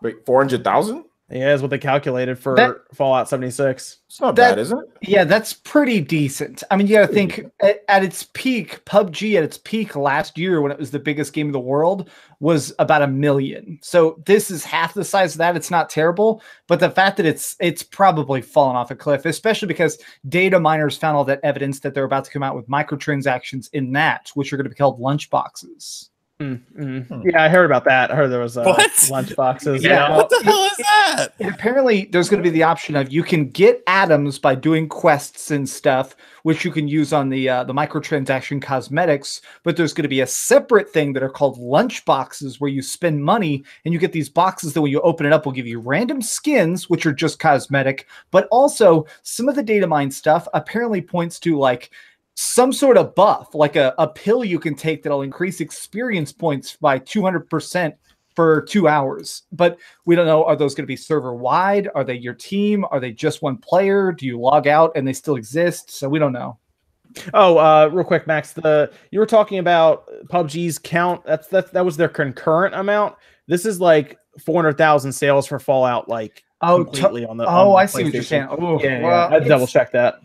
Wait, 400,000? Yeah, is what they calculated for Fallout 76. It's not bad, is it? Yeah, that's pretty decent. I mean, you got to think at its peak, PUBG at its peak last year when it was the biggest game in the world was about 1 million. So this is half the size of that. It's not terrible, but the fact that it's probably fallen off a cliff, especially because data miners found all that evidence that they're about to come out with microtransactions in that, which are going to be called lunchboxes. Yeah, I heard about that. I heard there was lunch boxes. Yeah, what the hell is that? And apparently, there's going to be the option of you can get atoms by doing quests and stuff, which you can use on the microtransaction cosmetics. But there's going to be a separate thing that are called lunch boxes, where you spend money and you get these boxes that when you open it up will give you random skins, which are just cosmetic. But also, some of the data mine stuff apparently points to like some sort of buff, like a pill you can take that'll increase experience points by 200% for 2 hours. But we don't know, are those going to be server wide? Are they your team? Are they just one player? Do you log out and they still exist? So we don't know. Oh, real quick, Max, you were talking about PUBG's count. That was their concurrent amount. This is like 400,000 sales for Fallout, like completely on the. I see what you're saying. Oh, yeah, well, I double check that.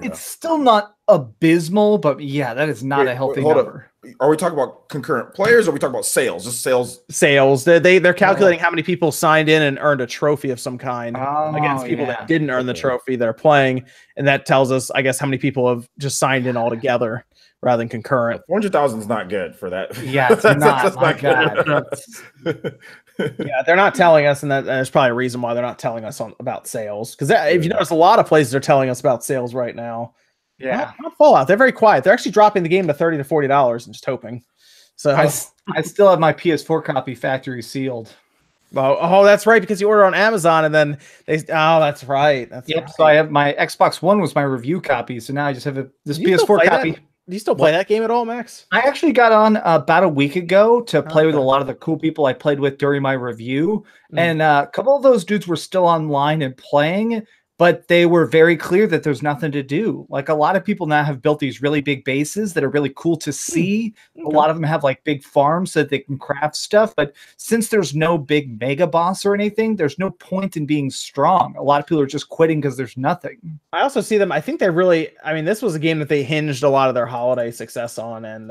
It's still not abysmal, but yeah, that is not a healthy number. Are we talking about concurrent players, or are we talking about sales? Just sales. Sales. They're calculating how many people signed in and earned a trophy of some kind against people that didn't earn the trophy that are playing, and that tells us, I guess, how many people have just signed in altogether rather than concurrent. 400,000 is not good for that. Yeah, it's not. My God. Yeah, they're not telling us, and there's probably a reason why they're not telling us about sales. Because if you notice, a lot of places are telling us about sales right now. Yeah, not Fallout. They're very quiet. They're actually dropping the game to $30 to $40 and just hoping. So I still have my PS4 copy factory sealed. Oh, that's right, because you order on Amazon and then that's right. Right. So I have my Xbox One was my review copy, so now I just have this PS4 copy. Do you still play that game at all, Max? I actually got on about a week ago to play with a lot of the cool people I played with during my review. And a couple of those dudes were still online and playing, but they were very clear that there's nothing to do. Like a lot of people now have built these really big bases that are really cool to see. A lot of them have like big farms so that they can craft stuff. But since there's no big mega boss or anything, there's no point in being strong. A lot of people are just quitting because there's nothing. I also see them. I think they really, I mean, this was a game that they hinged a lot of their holiday success on, and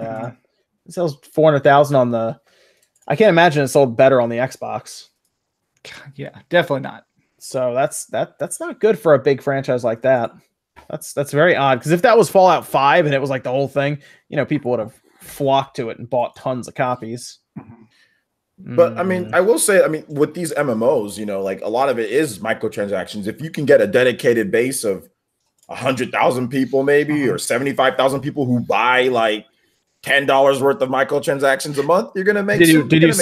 it sells 400,000 on the, I can't imagine it sold better on the Xbox. Yeah, definitely not. So that's not good for a big franchise like that. That's very odd, because if that was Fallout 5 and it was like the whole thing, you know, people would have flocked to it and bought tons of copies. But I mean, I will say, I mean, with these MMOs, you know, like a lot of it is microtransactions. If you can get a dedicated base of 100,000 people, maybe, or 75,000 people who buy like $10 worth of microtransactions a month, you're gonna make. Did you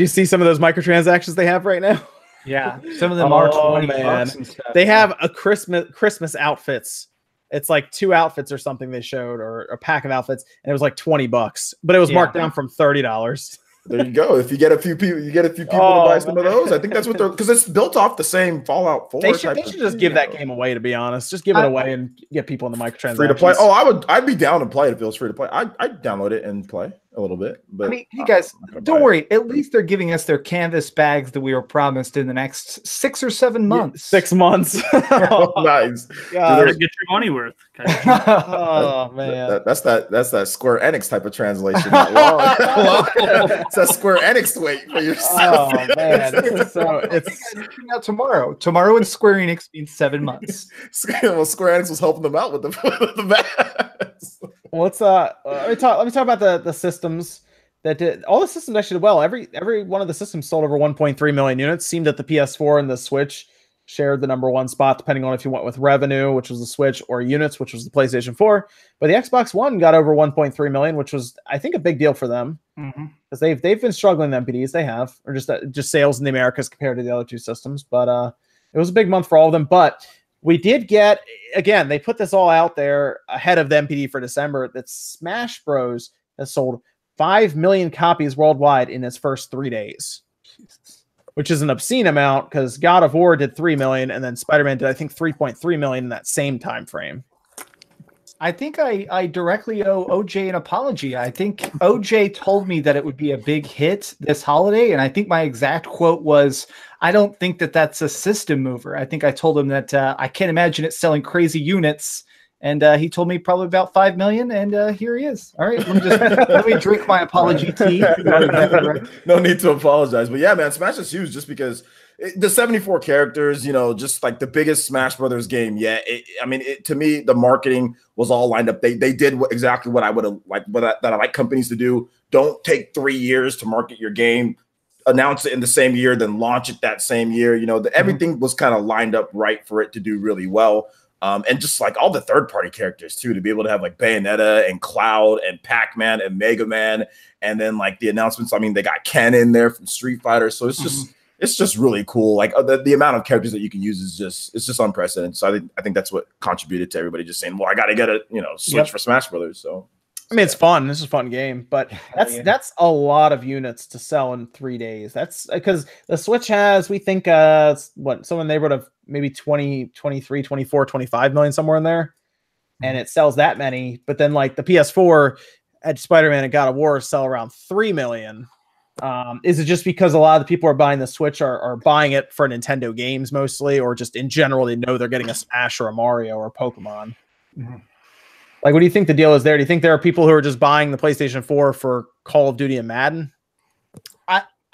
see some of those microtransactions they have right now? Yeah, some of them are 20 bucks and stuff. They have a Christmas outfits. It's like 2 outfits or something they showed, or a pack of outfits, and it was like $20, but it was marked down from $30. There you go. If you get a few people, to buy some of those. I think that's what they're, because it's built off the same Fallout 4. They should just give that game away, to be honest. Just give it away and get people in the microtransactions. Free to play. Oh, I'd be down to play it if it was free to play. I'd download it and play a little bit. But I mean, you guys, don't worry. At least they're giving us their canvas bags that we were promised in the next 6 or 7 months. 6 months. Nice. Get your money worth. Oh man, that's that Square Enix type of translation. It's that Square Enix weight for yourself. Oh man, it's out tomorrow. Tomorrow in Square Enix means 7 months. Well, Square Enix was helping them out with the bags. Well, let me talk about the systems that did. All the systems actually did well. Every one of the systems sold over 1.3 million units. Seemed that the PS4 and the Switch shared the number 1 spot, depending on if you went with revenue, which was the Switch, or units, which was the PlayStation 4. But the Xbox One got over 1.3 million, which was, I think, a big deal for them, because they've been struggling in MPDs. They have, or just sales in the Americas compared to the other 2 systems. But it was a big month for all of them. But we did get, again, they put this all out there ahead of the MPD for December, that Smash Bros. Has sold 5 million copies worldwide in its first 3 days. Jesus. Which is an obscene amount, because God of War did 3 million, and then Spider-Man did, I think, 3.3 million in that same time frame. I think I directly owe OJ an apology. I think OJ told me that it would be a big hit this holiday, and I think my exact quote was, I don't think that that's a system mover. I think I told him that I can't imagine it selling crazy units, and he told me probably about 5 million, and here he is. All right, let me drink my apology tea. No need to apologize, but yeah, man, Smash is huge just because the 74 characters, you know, just like the biggest Smash Brothers game yet. To me, the marketing was all lined up. They did exactly what I would have liked, that I like companies to do. Don't take 3 years to market your game. Announce it in the same year, then launch it that same year. You know, everything was kind of lined up right for it to do really well. And just like all the third-party characters too, to be able to have like Bayonetta and Cloud and Pac-Man and Mega Man, and then like the announcements. I mean, they got Ken in there from Street Fighter, so it's just really cool. Like the amount of characters that you can use is just unprecedented. So I think that's what contributed to everybody just saying, well, I got to get a Switch for Smash Brothers. So I mean, it's fun. This is a fun game, but that's a lot of units to sell in 3 days. That's because the Switch has, we think, some in the neighborhood of maybe 20, 23, 24, 25 million, somewhere in there. And it sells that many. But then like the PS4 at Spider-Man and God of War sell around 3 million. Is it just because a lot of the people who are buying the Switch are buying it for Nintendo games mostly, or just in general, they know they're getting a Smash or a Mario or a Pokemon? Like, what do you think the deal is there? Do you think there are people who are just buying the PlayStation 4 for Call of Duty and Madden?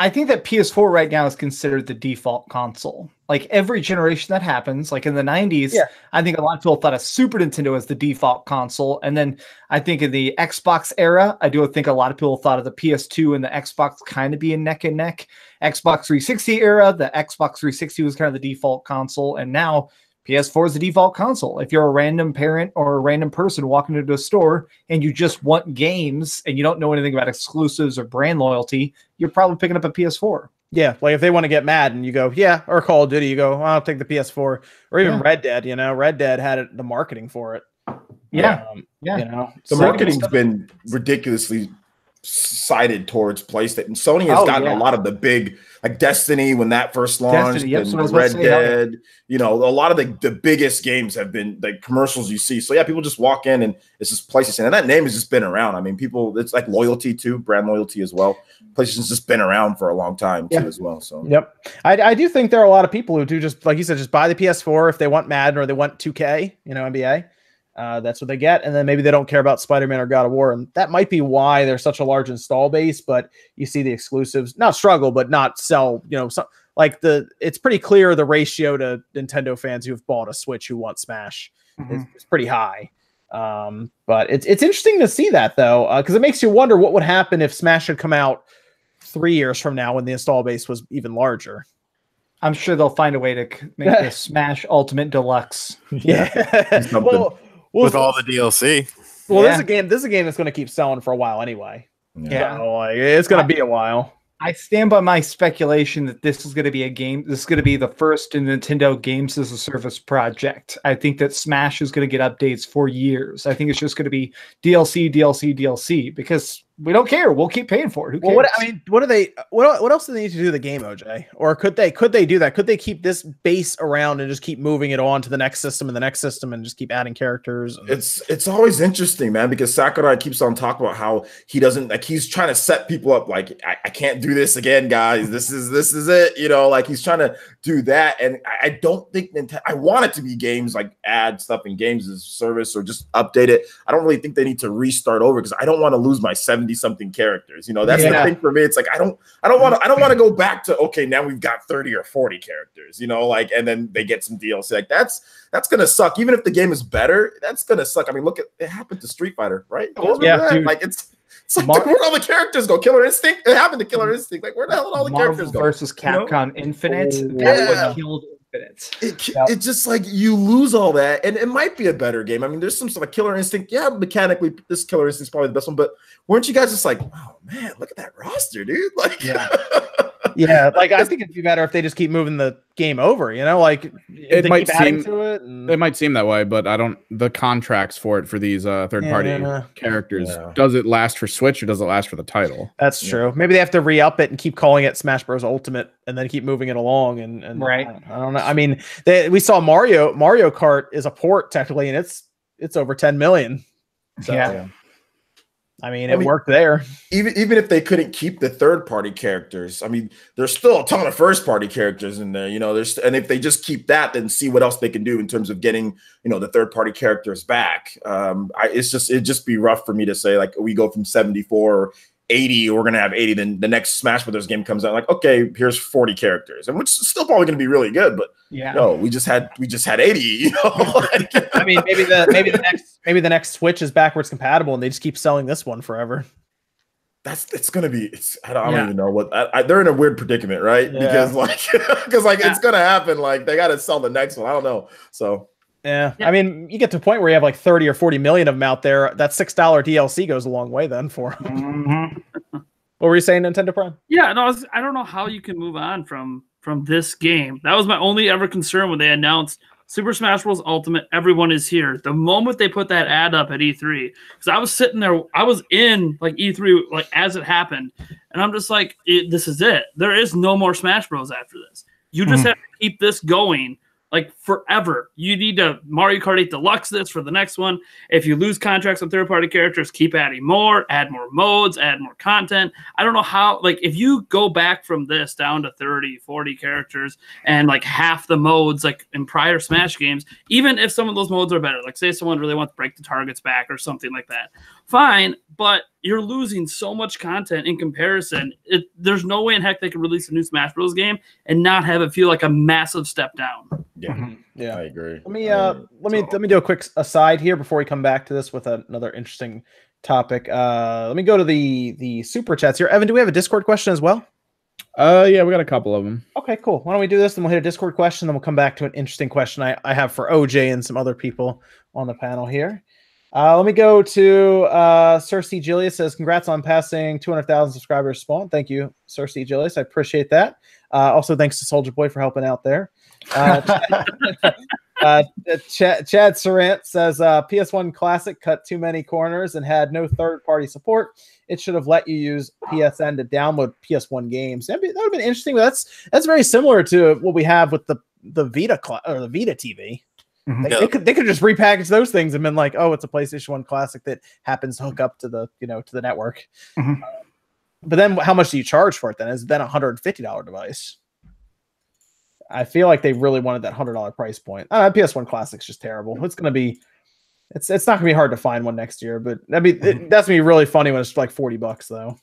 I think that PS4 right now is considered the default console. Like every generation that happens, like in the 90s, I think a lot of people thought of Super Nintendo as the default console. And then I think in the Xbox era, I do think a lot of people thought of the PS2 and the Xbox kind of being neck and neck. Xbox 360 era, the Xbox 360 was kind of the default console. And now PS4 is the default console. If you're a random parent or a random person walking into a store and you just want games and you don't know anything about exclusives or brand loyalty, you're probably picking up a PS4. Yeah, like if they want to get Madden, you go, yeah, or Call of Duty, you go, I'll take the PS4, or even Red Dead. You know, Red Dead had the marketing for it. Yeah, the marketing's been ridiculously sided towards PlayStation. Sony has gotten a lot of the big, like Destiny when that first launched, and Red Dead. You know, a lot of the biggest games have been the commercials you see. So yeah, people just walk in and it's just PlayStation, and that name has just been around. I mean, people, it's like loyalty too, brand loyalty as well. PlayStation's just been around for a long time too, as well. So I do think there are a lot of people who do just, like you said, just buy the PS4 if they want Madden or they want 2K, you know, NBA. That's what they get, and then maybe they don't care about Spider-Man or God of War, and that might be why there's such a large install base. But you see the exclusives not struggle, but not sell. You know, like it's pretty clear the ratio to Nintendo fans who have bought a Switch who want Smash is pretty high. But it's interesting to see that though, because it makes you wonder what would happen if Smash had come out 3 years from now when the install base was even larger. I'm sure they'll find a way to make the Smash Ultimate Deluxe. With all the DLC. Well, this is a game that's going to keep selling for a while anyway. So, like, it's going to be a while. I stand by my speculation that this is going to be a game. This is going to be the first Nintendo Games as a Service project. I think that Smash is going to get updates for years. I think it's just going to be DLC because we don't care. We'll keep paying for it. Who cares? What else do they need to do to the game, OJ? Or could they do that? Could they keep this base around and just keep moving it on to the next system and the next system and just keep adding characters? It's always interesting, man, because Sakurai keeps on talking about how he doesn't, like, he's trying to set people up like, I can't do this again, guys. This is it, you know, like he's trying to do that. And I don't think Nintendo, I want it to be games like add stuff in games as a service or just update it. I don't really think they need to restart over because I don't want to lose my 70-something characters. You know, that's the thing for me. It's like I don't want to go back to, okay, now we've got 30 or 40 characters, you know, like, and then they get some DLC. Like that's gonna suck. Even if the game is better, that's gonna suck. I mean, look at it happened to Street Fighter, right? Dude. Like it's like where'd all the characters go? Killer Instinct? It happened to Killer Instinct. Like where the hell did all the characters go? Versus Capcom Infinite. That would killed Infinite. It's just like you lose all that, and it might be a better game. I mean, there's some sort of Killer Instinct. Yeah, mechanically, this Killer Instinct is probably the best one. But weren't you guys just like, oh man, look at that roster, dude? Like, like I think it'd be better if they just keep moving the game over. You know, like it might seem to it. It might seem that way, but I don't. The contracts for these third-party characters, does it last for Switch or does it last for the title? That's true. Maybe they have to re-up it and keep calling it Smash Bros. Ultimate, and then keep moving it along. And right, I don't know. I mean, we saw Mario Kart is a port technically, and it's over 10 million. So, I mean, it worked there. Even if they couldn't keep the third-party characters, I mean, there's still a ton of first-party characters in there. You know, and if they just keep that, then see what else they can do in terms of getting, you know, the third-party characters back. It'd just be rough for me to say like we go from 74 or 80, or we're gonna have 80. Then the next Smash Brothers game comes out, like, okay, here's 40 characters, and which is still probably gonna be really good. But no, we just had 80. You know, I mean, maybe the next Switch is backwards compatible, and they just keep selling this one forever. It's gonna be. I don't even know what. They're in a weird predicament, right? Because it's gonna happen. Like they gotta sell the next one. I don't know. So. Yeah, I mean, you get to a point where you have like 30 or 40 million of them out there. That $6 DLC goes a long way then for them. What were you saying, Nintendo Prime? Yeah, no, I don't know how you can move on from this game. That was my only ever concern when they announced Super Smash Bros. Ultimate, everyone is here. The moment they put that ad up at E3, because I was sitting there, I was in like E3 like as it happened, and I'm just like, this is it. There is no more Smash Bros. After this. You just have to keep this going. Like forever. You need to Mario Kart 8 Deluxe this for the next one. If you lose contracts on third-party characters, keep adding more, add more modes, add more content. I don't know how, like if you go back from this down to 30, 40 characters and like half the modes like in prior Smash games, even if some of those modes are better, like say someone really wants to break the targets back or something like that, fine, but you're losing so much content in comparison. There's no way in heck they could release a new Smash Bros. Game and not have it feel like a massive step down. Yeah, I agree. Let me do a quick aside here before we come back to this with another interesting topic. Let me go to the super chats here. Evan, do we have a Discord question as well? Yeah, we got a couple of them. Okay, cool. Why don't we do this? Then we'll hit a Discord question. Then we'll come back to an interesting question I have for OJ and some other people on the panel here. Let me go to Cersei Julius says, congrats on passing 200,000 subscribers, Spawn. Thank you, Cersei Julius. I appreciate that. Also, thanks to Soulja Boy for helping out there. Chad Sarant says PS1 Classic cut too many corners and had no third-party support. It should have let you use PSN to download PS1 games. That would have been interesting. But that's very similar to what we have with the Vita or the Vita TV. Mm-hmm. They could just repackage those things and been like, oh, it's a PlayStation 1 Classic that happens to hook up to the to the network. Mm-hmm. But then how much do you charge for it then? Is it then a $150 device? I feel like they really wanted that $100 price point. PS1 Classic's just terrible. It's gonna be, it's not gonna be hard to find one next year, but that's gonna be really funny when it's like $40 though.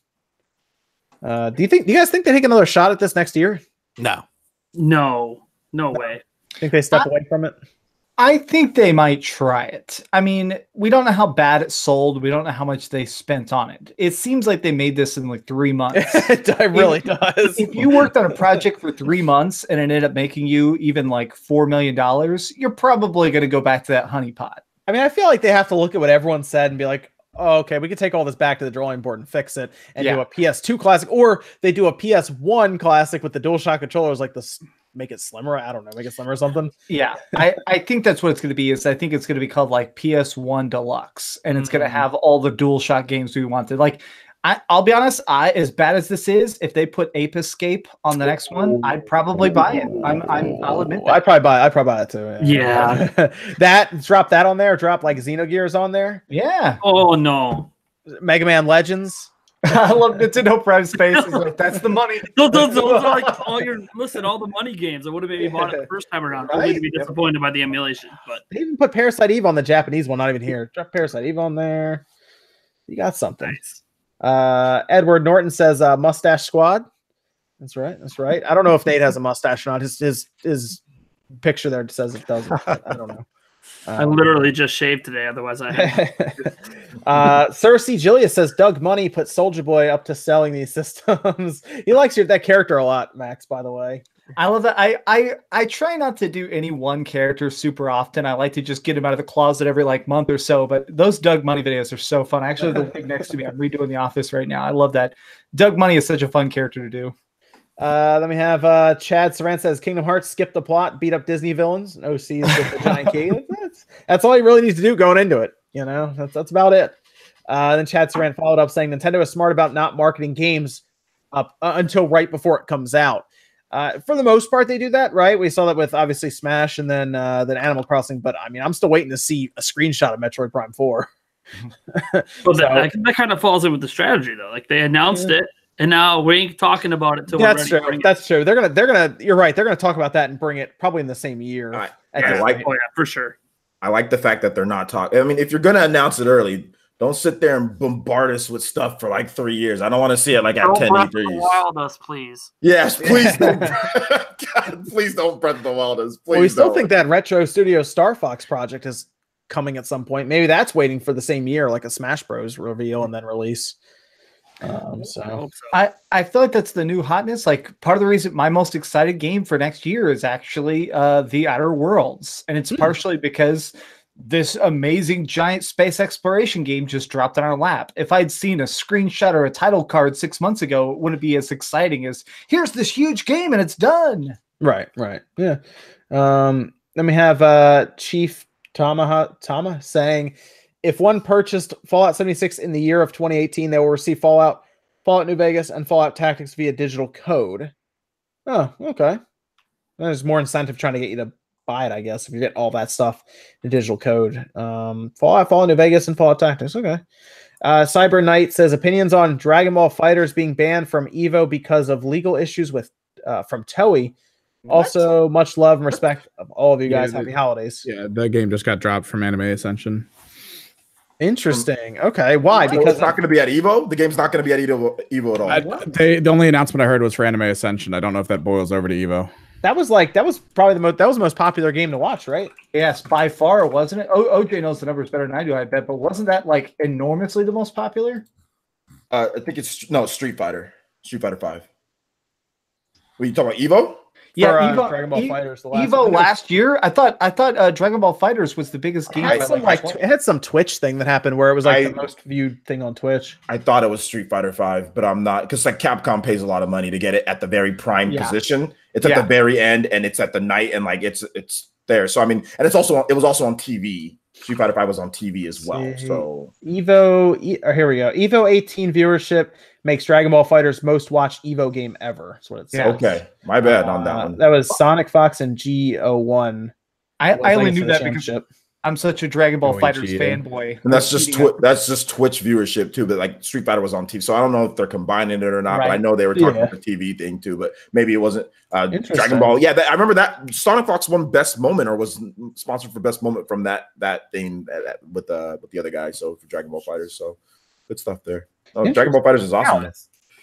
Do you guys think they take another shot at this next year? No way. Think they step away from it? I think they might try it. I mean, we don't know how bad it sold. We don't know how much they spent on it. It seems like they made this in like 3 months. It really does. If you worked on a project for 3 months and it ended up making you even like $4 million, you're probably going to go back to that honeypot. I mean, I feel like they have to look at what everyone said and be like, oh, okay, we can take all this back to the drawing board and fix it and do a PS2 Classic, or they do a PS1 Classic with the DualShock controllers, like this. Make it slimmer. I don't know. Make it slimmer or something. Yeah. I think that's what it's going to be. I think it's going to be called like PS1 Deluxe, and it's going to have all the DualShock games we wanted. Like, I'll be honest, as bad as this is, if they put Ape Escape on the next one, I'd probably buy it. I'll admit that. I'd probably buy it too. Yeah. Drop that on there. Drop like Xenogears on there. Yeah. Oh no. Mega Man Legends. I love Nintendo Prime Space. Like, that's the money. Those are like all the money games. I would have maybe bought it the first time around. Right? Only to be disappointed by the emulation. But they even put Parasite Eve on the Japanese one, not even here. Drop Parasite Eve on there. You got something. Nice. Edward Norton says Mustache Squad. That's right. I don't know if Nate has a mustache or not. His picture there says it doesn't. I don't know. I literally just shaved today. Otherwise, I had. Cersei Julia says Doug Money put Soulja Boy up to selling these systems. He likes that character a lot, Max. By the way, I love that. I try not to do any one character super often. I like to just get him out of the closet every like month or so. But those Doug Money videos are so fun. Actually, the thing next to me, I'm redoing The Office right now. I love that. Doug Money is such a fun character to do. Let me have Chad Sarant says Kingdom Hearts skip the plot, beat up Disney villains, OCs with the giant key. That's all he really needs to do going into it. That's about it. Then Chad Sarant followed up saying Nintendo is smart about not marketing games up until right before it comes out. For the most part, they do that, right? We saw that with obviously Smash and then Animal Crossing. But I mean, I'm still waiting to see a screenshot of Metroid Prime 4. Well, that kind of falls in with the strategy, though. Like they announced it. And now we ain't talking about it till that's true. That's true. They're gonna. You're right. They're gonna talk about that and bring it probably in the same year. For sure. I like the fact that they're not talking. I mean, if you're gonna announce it early, don't sit there and bombard us with stuff for like 3 years. I don't want to see it like at 10 E3s. Wild us, please. Yes, please. God, please don't Breath of the Wild us. Please. Well, we still think that Retro Studio Star Fox project is coming at some point. Maybe that's waiting for the same year, like a Smash Bros. Reveal and then release. I feel like that's the new hotness. Like part of the reason my most excited game for next year is actually The Outer Worlds, and it's partially because this amazing giant space exploration game just dropped on our lap. If I'd seen a screenshot or a title card 6 months ago, it wouldn't be as exciting as here's this huge game and it's done. Right. Yeah. Then we have Chief Tama saying, if one purchased Fallout 76 in the year of 2018, they will receive Fallout New Vegas, and Fallout Tactics via digital code. Oh, okay. There's more incentive trying to get you to buy it, I guess, if you get all that stuff in digital code. Fallout New Vegas and Fallout Tactics. Okay. Cyber Knight says opinions on Dragon Ball FighterZ being banned from Evo because of legal issues with from Toei. Also, much love and respect of all of you guys. Happy holidays. Yeah, that game just got dropped from Anime Ascension. Interesting. Okay, why? Because it's not going to be at Evo. The game's not going to be at Evo at all. The only announcement I heard was for Anime Ascension. I don't know if that boils over to Evo. That was probably the most popular game to watch, right? Yes, by far, wasn't it? OJ knows the numbers better than I do, I bet. But wasn't that like enormously the most popular? I think it's Street Fighter 5. Were you talking about Evo? Yeah, Dragon Ball FighterZ. Evo last year. I thought Dragon Ball FighterZ was the biggest game. It had some Twitch thing that happened where it was like the most viewed thing on Twitch. I thought it was Street Fighter 5, but I'm not, because like Capcom pays a lot of money to get it at the very prime position. It's at the very end, and it's at the night, and like it's there. So I mean, and it was also on TV. Street Fighter 5 was on TV as well. So here we go. Evo 18 viewership makes Dragon Ball FighterZ most watched Evo game ever. That's what it says. Okay, my bad on that one. That was Sonic Fox and G01. I only knew that because I'm such a Dragon Ball FighterZ fanboy. And that's just Twitch viewership too. But like Street Fighter was on TV, so I don't know if they're combining it or not. But I know they were talking about the TV thing too. But maybe it wasn't Dragon Ball. Yeah, I remember that Sonic Fox won Best Moment, or was sponsored for Best Moment from that thing with the other guy. So for Dragon Ball FighterZ, so good stuff there. Dragon Ball FighterZ is awesome.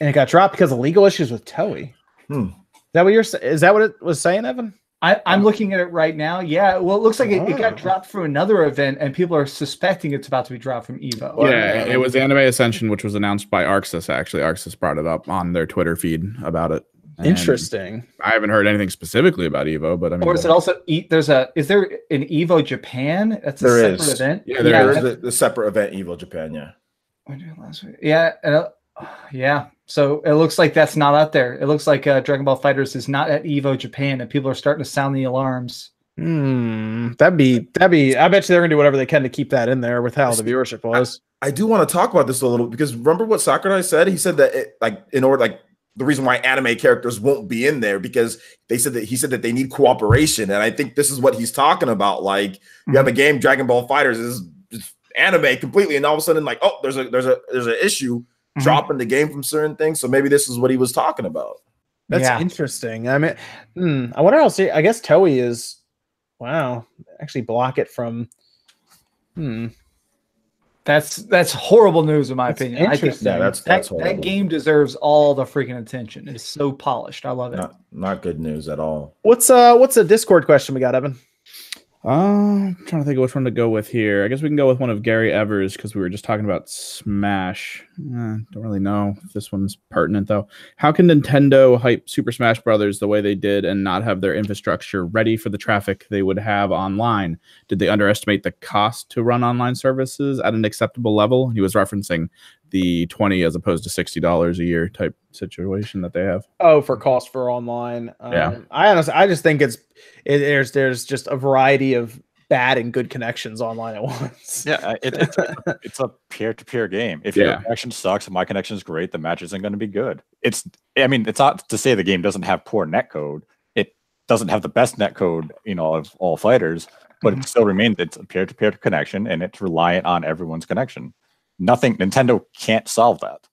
And it got dropped because of legal issues with Toei. Is that what you're saying? Is that what it was saying, Evan? I'm looking at it right now. Yeah, well, it looks like it got dropped from another event, and people are suspecting it's about to be dropped from Evo. Yeah, it was Anime Ascension, which was announced by Arxis. Actually, Arxis brought it up on their Twitter feed about it. And interesting. I haven't heard anything specifically about Evo, but I mean, or is it also is there an Evo Japan? That's a separate event. Yeah, there is a separate event, Evo Japan. Yeah. Yeah. So it looks like that's not out there. It looks like Dragon Ball FighterZ is not at Evo Japan, and people are starting to sound the alarms. That'd be. I bet you they're gonna do whatever they can to keep that in there with how the viewership was. I do want to talk about this a little because remember what Sakurai said? He said that the reason why anime characters won't be in there because he said that they need cooperation, and I think this is what he's talking about. Like you have a game, Dragon Ball FighterZ is just anime completely, and all of a sudden, like, oh, there's an issue. Dropping the game from certain things, so maybe this is what he was talking about. That's interesting. I mean, I wonder how. I guess Toei is. Wow, actually block it from. That's horrible news in my opinion. I think that game deserves all the freaking attention. It's so polished. I love it. Not good news at all. What's a Discord question we got, Evan? I'm trying to think of which one to go with here. I guess we can go with one of Gary Evers because we were just talking about Smash. Don't really know if this one's pertinent, though. How can Nintendo hype Super Smash Brothers the way they did and not have their infrastructure ready for the traffic they would have online? Did they underestimate the cost to run online services at an acceptable level? He was referencing the $20 as opposed to $60 a year type situation that they have. Oh, for cost for online. I just think there's just a variety of bad and good connections online at once. Yeah, it's a peer-to-peer game. If your connection sucks and my connection is great, the match isn't going to be good. It's not to say the game doesn't have poor netcode. It doesn't have the best netcode, of all fighters, but it still remains it's a peer-to-peer connection and it's reliant on everyone's connection. Nintendo can't solve that.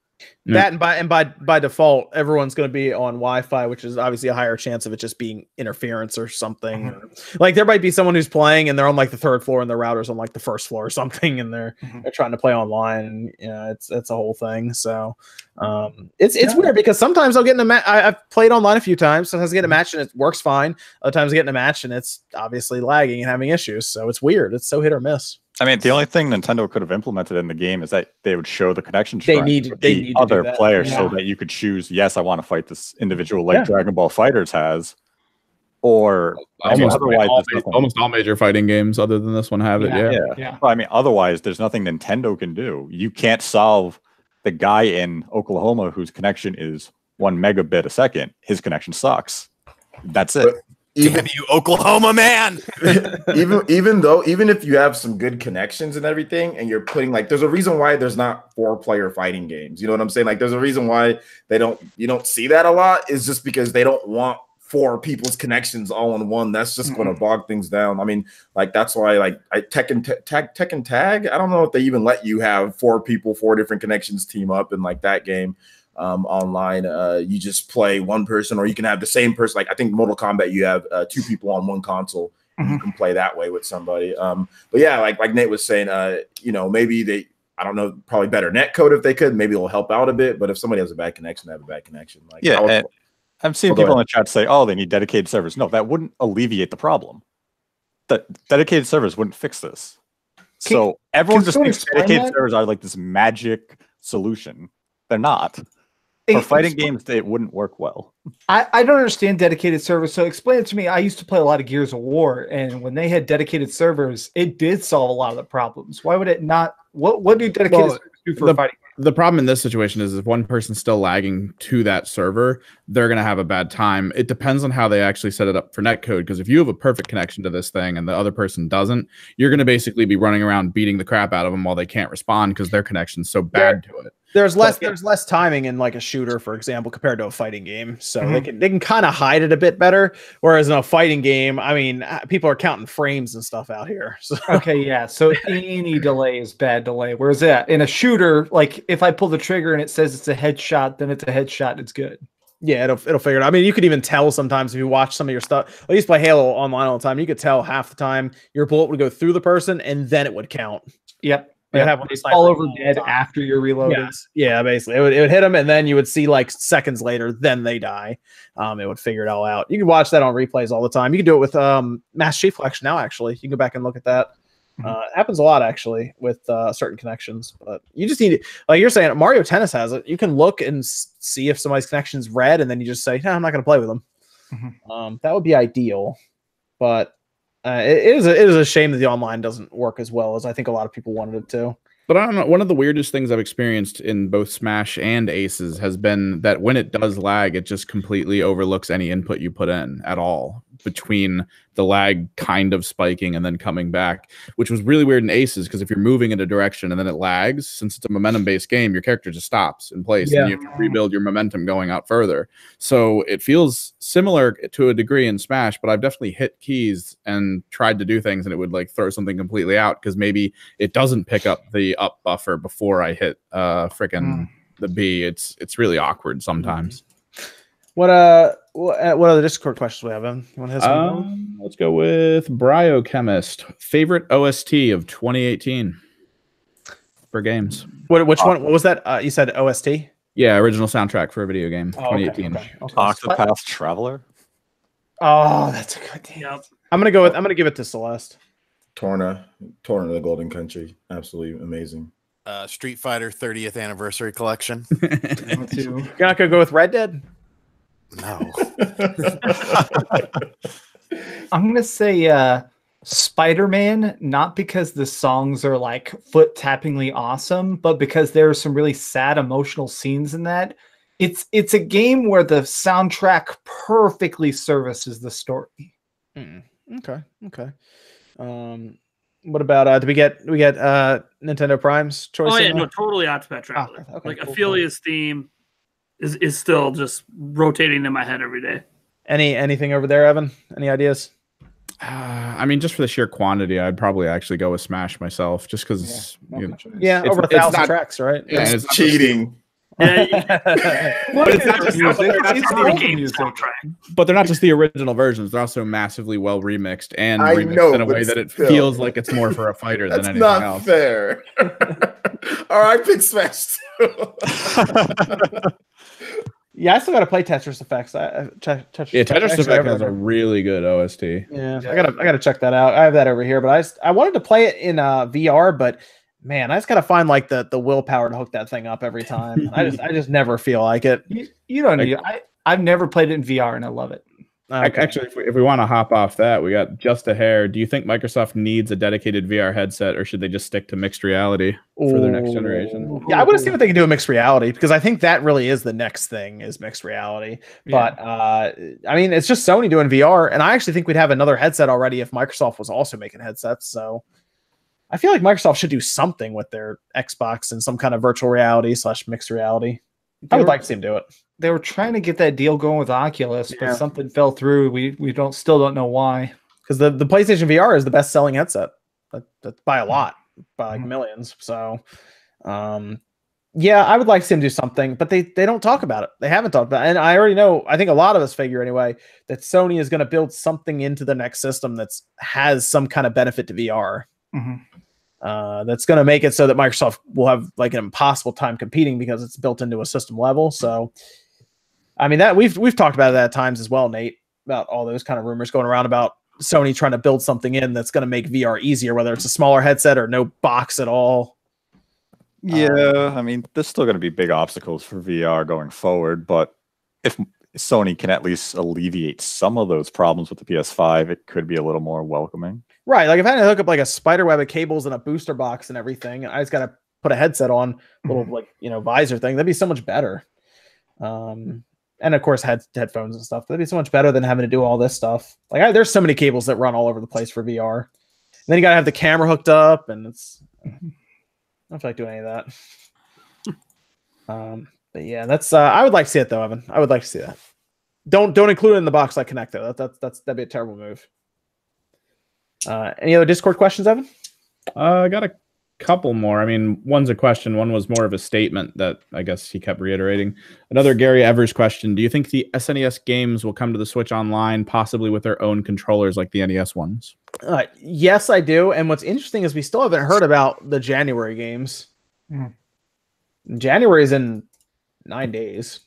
That and by default, everyone's going to be on Wi-Fi, which is obviously a higher chance of it just being interference or something. Like there might be someone who's playing and they're on like the third floor and the router's on like the first floor or something, and they're trying to play online. And it's a whole thing. So it's weird because sometimes I'll get in a match. I've played online a few times. Sometimes I get in a match and it works fine. Other times I get in a match and it's obviously lagging and having issues. So it's weird. It's so hit or miss. I mean, the only thing Nintendo could have implemented in the game is that they would show the connection they need other players so that you could choose, yes, I want to fight this individual like Dragon Ball FighterZ has, or almost all major fighting games other than this one have it. Yeah. Well, I mean, otherwise, there's nothing Nintendo can do. You can't solve the guy in Oklahoma whose connection is 1 megabit a second. His connection sucks. That's it. Damn you, Oklahoma man! even if you have some good connections and everything, and you're putting there's a reason why there's not 4-player fighting games. You know what I'm saying? Like, there's a reason why you don't see that a lot. Is just because they don't want 4 people's connections all in one. That's just going to bog things down. I mean, that's why Tekken Tag. I don't know if they even let you have 4 people, 4 different connections team up in that game. Online, you just play one person, or you can have the same person. Like I think Mortal Kombat, you have 2 people on one console. You can play that way with somebody. But yeah, like Nate was saying, maybe I don't know, probably better net code if they could. Maybe it'll help out a bit. But if somebody has a bad connection, they have a bad connection. I'm seeing people in the chat say, "Oh, they need dedicated servers." No, that wouldn't alleviate the problem. The dedicated servers wouldn't fix this. So everyone just thinks dedicated servers are like this magic solution. They're not. For fighting games, it wouldn't work well. I don't understand dedicated servers, so explain it to me. I used to play a lot of Gears of War, and when they had dedicated servers, it did solve a lot of the problems. Why would it not? What do dedicated servers do for fighting The problem in this situation is if one person's still lagging to that server, they're going to have a bad time. It depends on how they actually set it up for netcode, because if you have a perfect connection to this thing and the other person doesn't, you're going to basically be running around beating the crap out of them while they can't respond because their connection's so bad to it. There's less timing in like a shooter, for example, compared to a fighting game. So they can kind of hide it a bit better. Whereas in a fighting game, I mean, people are counting frames and stuff out here. So. Okay, yeah. So any delay is bad delay. Whereas in a shooter, like if I pull the trigger and it says it's a headshot, then it's a headshot. It's good. Yeah, it'll figure it out. I mean, you could even tell sometimes if you watch some of your stuff. I used to play Halo online all the time. You could tell half the time your bullet would go through the person and then it would count. Yep. Yeah, have all over dead after you're reloaded. Yes. Yeah, basically. It would hit them, and then you would see like seconds later, then they die. It would figure it all out. You can watch that on replays all the time. You can do it with Master Chief Collection now, actually. You can go back and look at that. It happens a lot, actually, with certain connections. But you just need, like you're saying, Mario Tennis has it. You can look and see if somebody's connection's red, and then you just say, no, I'm not going to play with them. That would be ideal. But it is a shame that the online doesn't work as well as I think a lot of people wanted it to. But I don't know. One of the weirdest things I've experienced in both Smash and Aces has been that when it does lag, it just completely overlooks any input you put in at all between the lag kind of spiking and then coming back, which was really weird in Aces because if you're moving in a direction and then it lags, since it's a momentum-based game, your character just stops in place and you have to rebuild your momentum going out further. So it feels similar to a degree in Smash, but I've definitely hit keys and tried to do things and it would like throw something completely out because maybe it doesn't pick up the up buffer before I hit frickin' the B. It's really awkward sometimes. What other Discord questions we have? You want to hit some? Let's go with Bryochemist. Favorite OST of 2018 for games. Which one? What was that? You said OST? Yeah, original soundtrack for a video game. 2018. Okay. Octopath Traveler. Oh, that's a good game. Yep. I'm gonna give it to Celeste. Torna, the Golden Country, absolutely amazing. Street Fighter 30th Anniversary Collection. You're not gonna go with Red Dead? No. I'm gonna say Spider-Man, not because the songs are like foot-tappingly awesome, but because there are some really sad emotional scenes in that. It's a game where the soundtrack perfectly services the story. Okay. What about do we get Nintendo Prime's choice? Oh yeah, no, totally Octopath Traveler. Okay, like cool, Ophelia's theme is still just rotating in my head every day. Anything over there, Evan? Any ideas? I mean, just for the sheer quantity, I'd probably actually go with Smash myself, just because. Yeah, over 1,000 tracks, right? Yeah, it's cheating. But they're not just the original versions; they're also massively well remixed and remixed in a way that it feels like it's more for a fighter than anything else. That's not fair. All right, pick Smash too. Yeah, I still got to play Tetris Effects. Tetris Effect has a really good OST. Yeah, I gotta check that out. I have that over here, but I wanted to play it in VR, but man, I just gotta find like the willpower to hook that thing up every time. I just never feel like it. You don't need. I've never played it in VR, and I love it. Okay. Actually, if we want to hop off that, we got just a hair. Do you think Microsoft needs a dedicated VR headset, or should they just stick to mixed reality for their next generation? Yeah, I want to see what they can do with mixed reality, because I think that really is the next thing is mixed reality. But I mean, it's just Sony doing VR, and I actually think we'd have another headset already if Microsoft was also making headsets. So I feel like Microsoft should do something with their Xbox and some kind of virtual reality / mixed reality. I would like to see them do it. They were trying to get that deal going with Oculus, but something fell through. We still don't know why. Because the PlayStation VR is the best selling headset, that's by a lot, by like millions. So, yeah, I would like to see them do something, but they don't talk about it. They haven't talked about it, and I already know. I think a lot of us figure anyway that Sony is going to build something into the next system that has some kind of benefit to VR. That's going to make it so that Microsoft will have like an impossible time competing because it's built into a system level. So, I mean, that we've talked about that at times as well, Nate, about all those kind of rumors going around about Sony trying to build something in that's going to make VR easier, whether it's a smaller headset or no box at all. Yeah, I mean, there's still going to be big obstacles for VR going forward, but if Sony can at least alleviate some of those problems with the PS5, it could be a little more welcoming. Right, like if I had to hook up like a spider web of cables and a booster box and everything, I just got to put a headset on, little like visor thing. That'd be so much better. And of course headphones and stuff. That'd be so much better than having to do all this stuff. Like there's so many cables that run all over the place for VR. And then you gotta have the camera hooked up, and I don't feel like doing any of that. But yeah, that's I would like to see it though, Evan. I would like to see that. Don't include it in the box like Connect though. That'd be a terrible move. Any other Discord questions, Evan? I got a couple more. I mean, one's a question. One was more of a statement that I guess he kept reiterating. Another Gary Evers question. Do you think the SNES games will come to the Switch Online, possibly with their own controllers like the NES ones? Yes, I do. And what's interesting is we still haven't heard about the January games. January is in 9 days.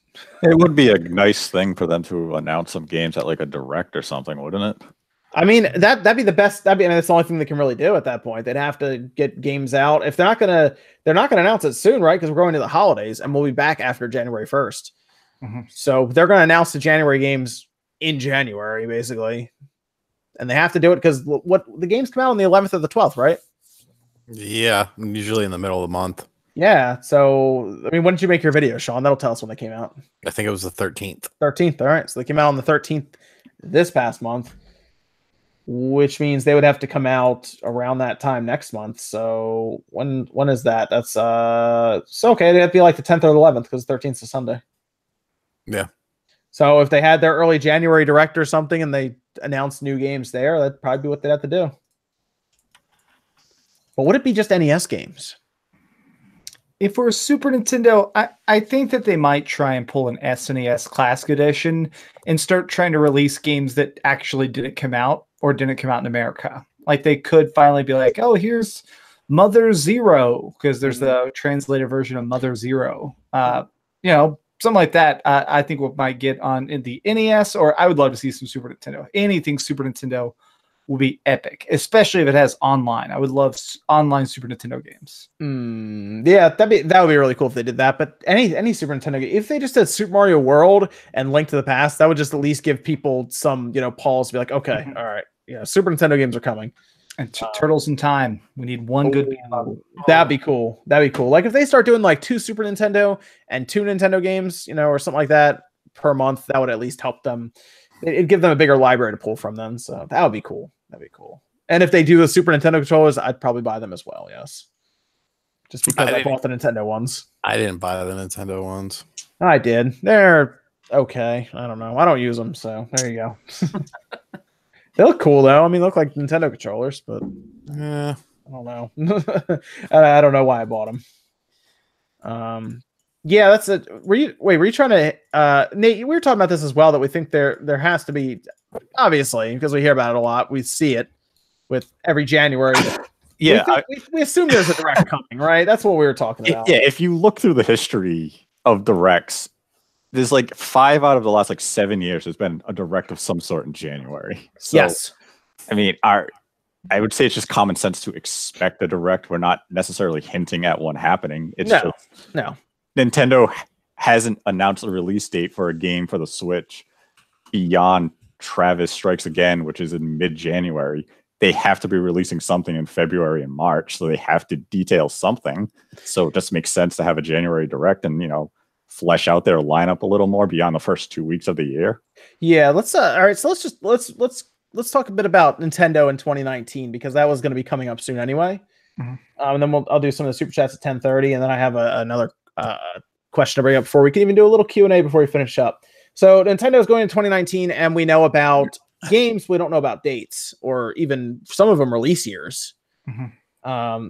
It would be a nice thing for them to announce some games at like a direct or something, wouldn't it? I mean, that'd be the best. That's the only thing they can really do at that point. They'd have to get games out. If they're not gonna announce it soon, right? Because we're going to the holidays, and we'll be back after January 1st. So they're gonna announce the January games in January, basically, and they have to do it because the games come out on the 11th or the 12th, right? Yeah, usually in the middle of the month. Yeah. So I mean, when did you make your video, Sean? That'll tell us when they came out. I think it was the 13th. 13th. All right. So they came out on the 13th this past month, which means they would have to come out around that time next month. So when is that? That's so okay. It'd be like the 10th or the 11th because 13th is a Sunday. Yeah. So if they had their early January direct or something and they announced new games there, that'd probably be what they'd have to do. But would it be just NES games? If we're Super Nintendo, I think that they might try and pull an SNES Classic Edition and start trying to release games that actually didn't come out or didn't come out in America. Like they could finally be like, oh, here's Mother Zero, because there's the translated version of Mother Zero. Something like that. I think we might get on in the NES, or I would love to see some Super Nintendo. Anything Super Nintendo will be epic, especially if it has online. I would love online Super Nintendo games. Yeah, that would be really cool if they did that. But any Super Nintendo game, if they just did Super Mario World and Link to the Past, that would just at least give people some, pause to be like, okay, all right, Super Nintendo games are coming. And Turtles in Time. We need one good game. That'd be cool. That'd be cool. Like if they start doing like 2 Super Nintendo and 2 Nintendo games, or something like that per month, that would at least help them. It'd give them a bigger library to pull from then. So that would be cool. That'd be cool. And if they do the Super Nintendo controllers, I'd probably buy them as well. Yes. Just because I bought the Nintendo ones. I didn't buy the Nintendo ones. I did. They're okay. I don't know. I don't use them. So there you go. They look cool though. I mean, they look like Nintendo controllers, but I don't know. I don't know why I bought them. Yeah, that's it. Were you trying to Nate, we were talking about this as well, that we think there has to be, obviously, because we hear about it a lot, we see it with every January. Yeah, we assume there's a direct coming, right? That's what we were talking about. Yeah, if you look through the history of directs, there's like 5 out of the last 7 years there's been a direct of some sort in January. So, yes. I mean, I would say it's just common sense to expect a direct. We're not necessarily hinting at one happening. It's no. Nintendo hasn't announced a release date for a game for the Switch beyond Travis Strikes Again, which is in mid-January. They have to be releasing something in February and March, so they have to detail something. So it just makes sense to have a January direct and, flesh out their lineup a little more beyond the first 2 weeks of the year. Yeah, let's all right, so let's talk a bit about Nintendo in 2019, because that was going to be coming up soon anyway. And then I'll do some of the super chats at 10:30, and then I have another question to bring up before we can even do a little Q&A before we finish up. So Nintendo is going in 2019, and we know about games. We don't know about dates or even some of them release years.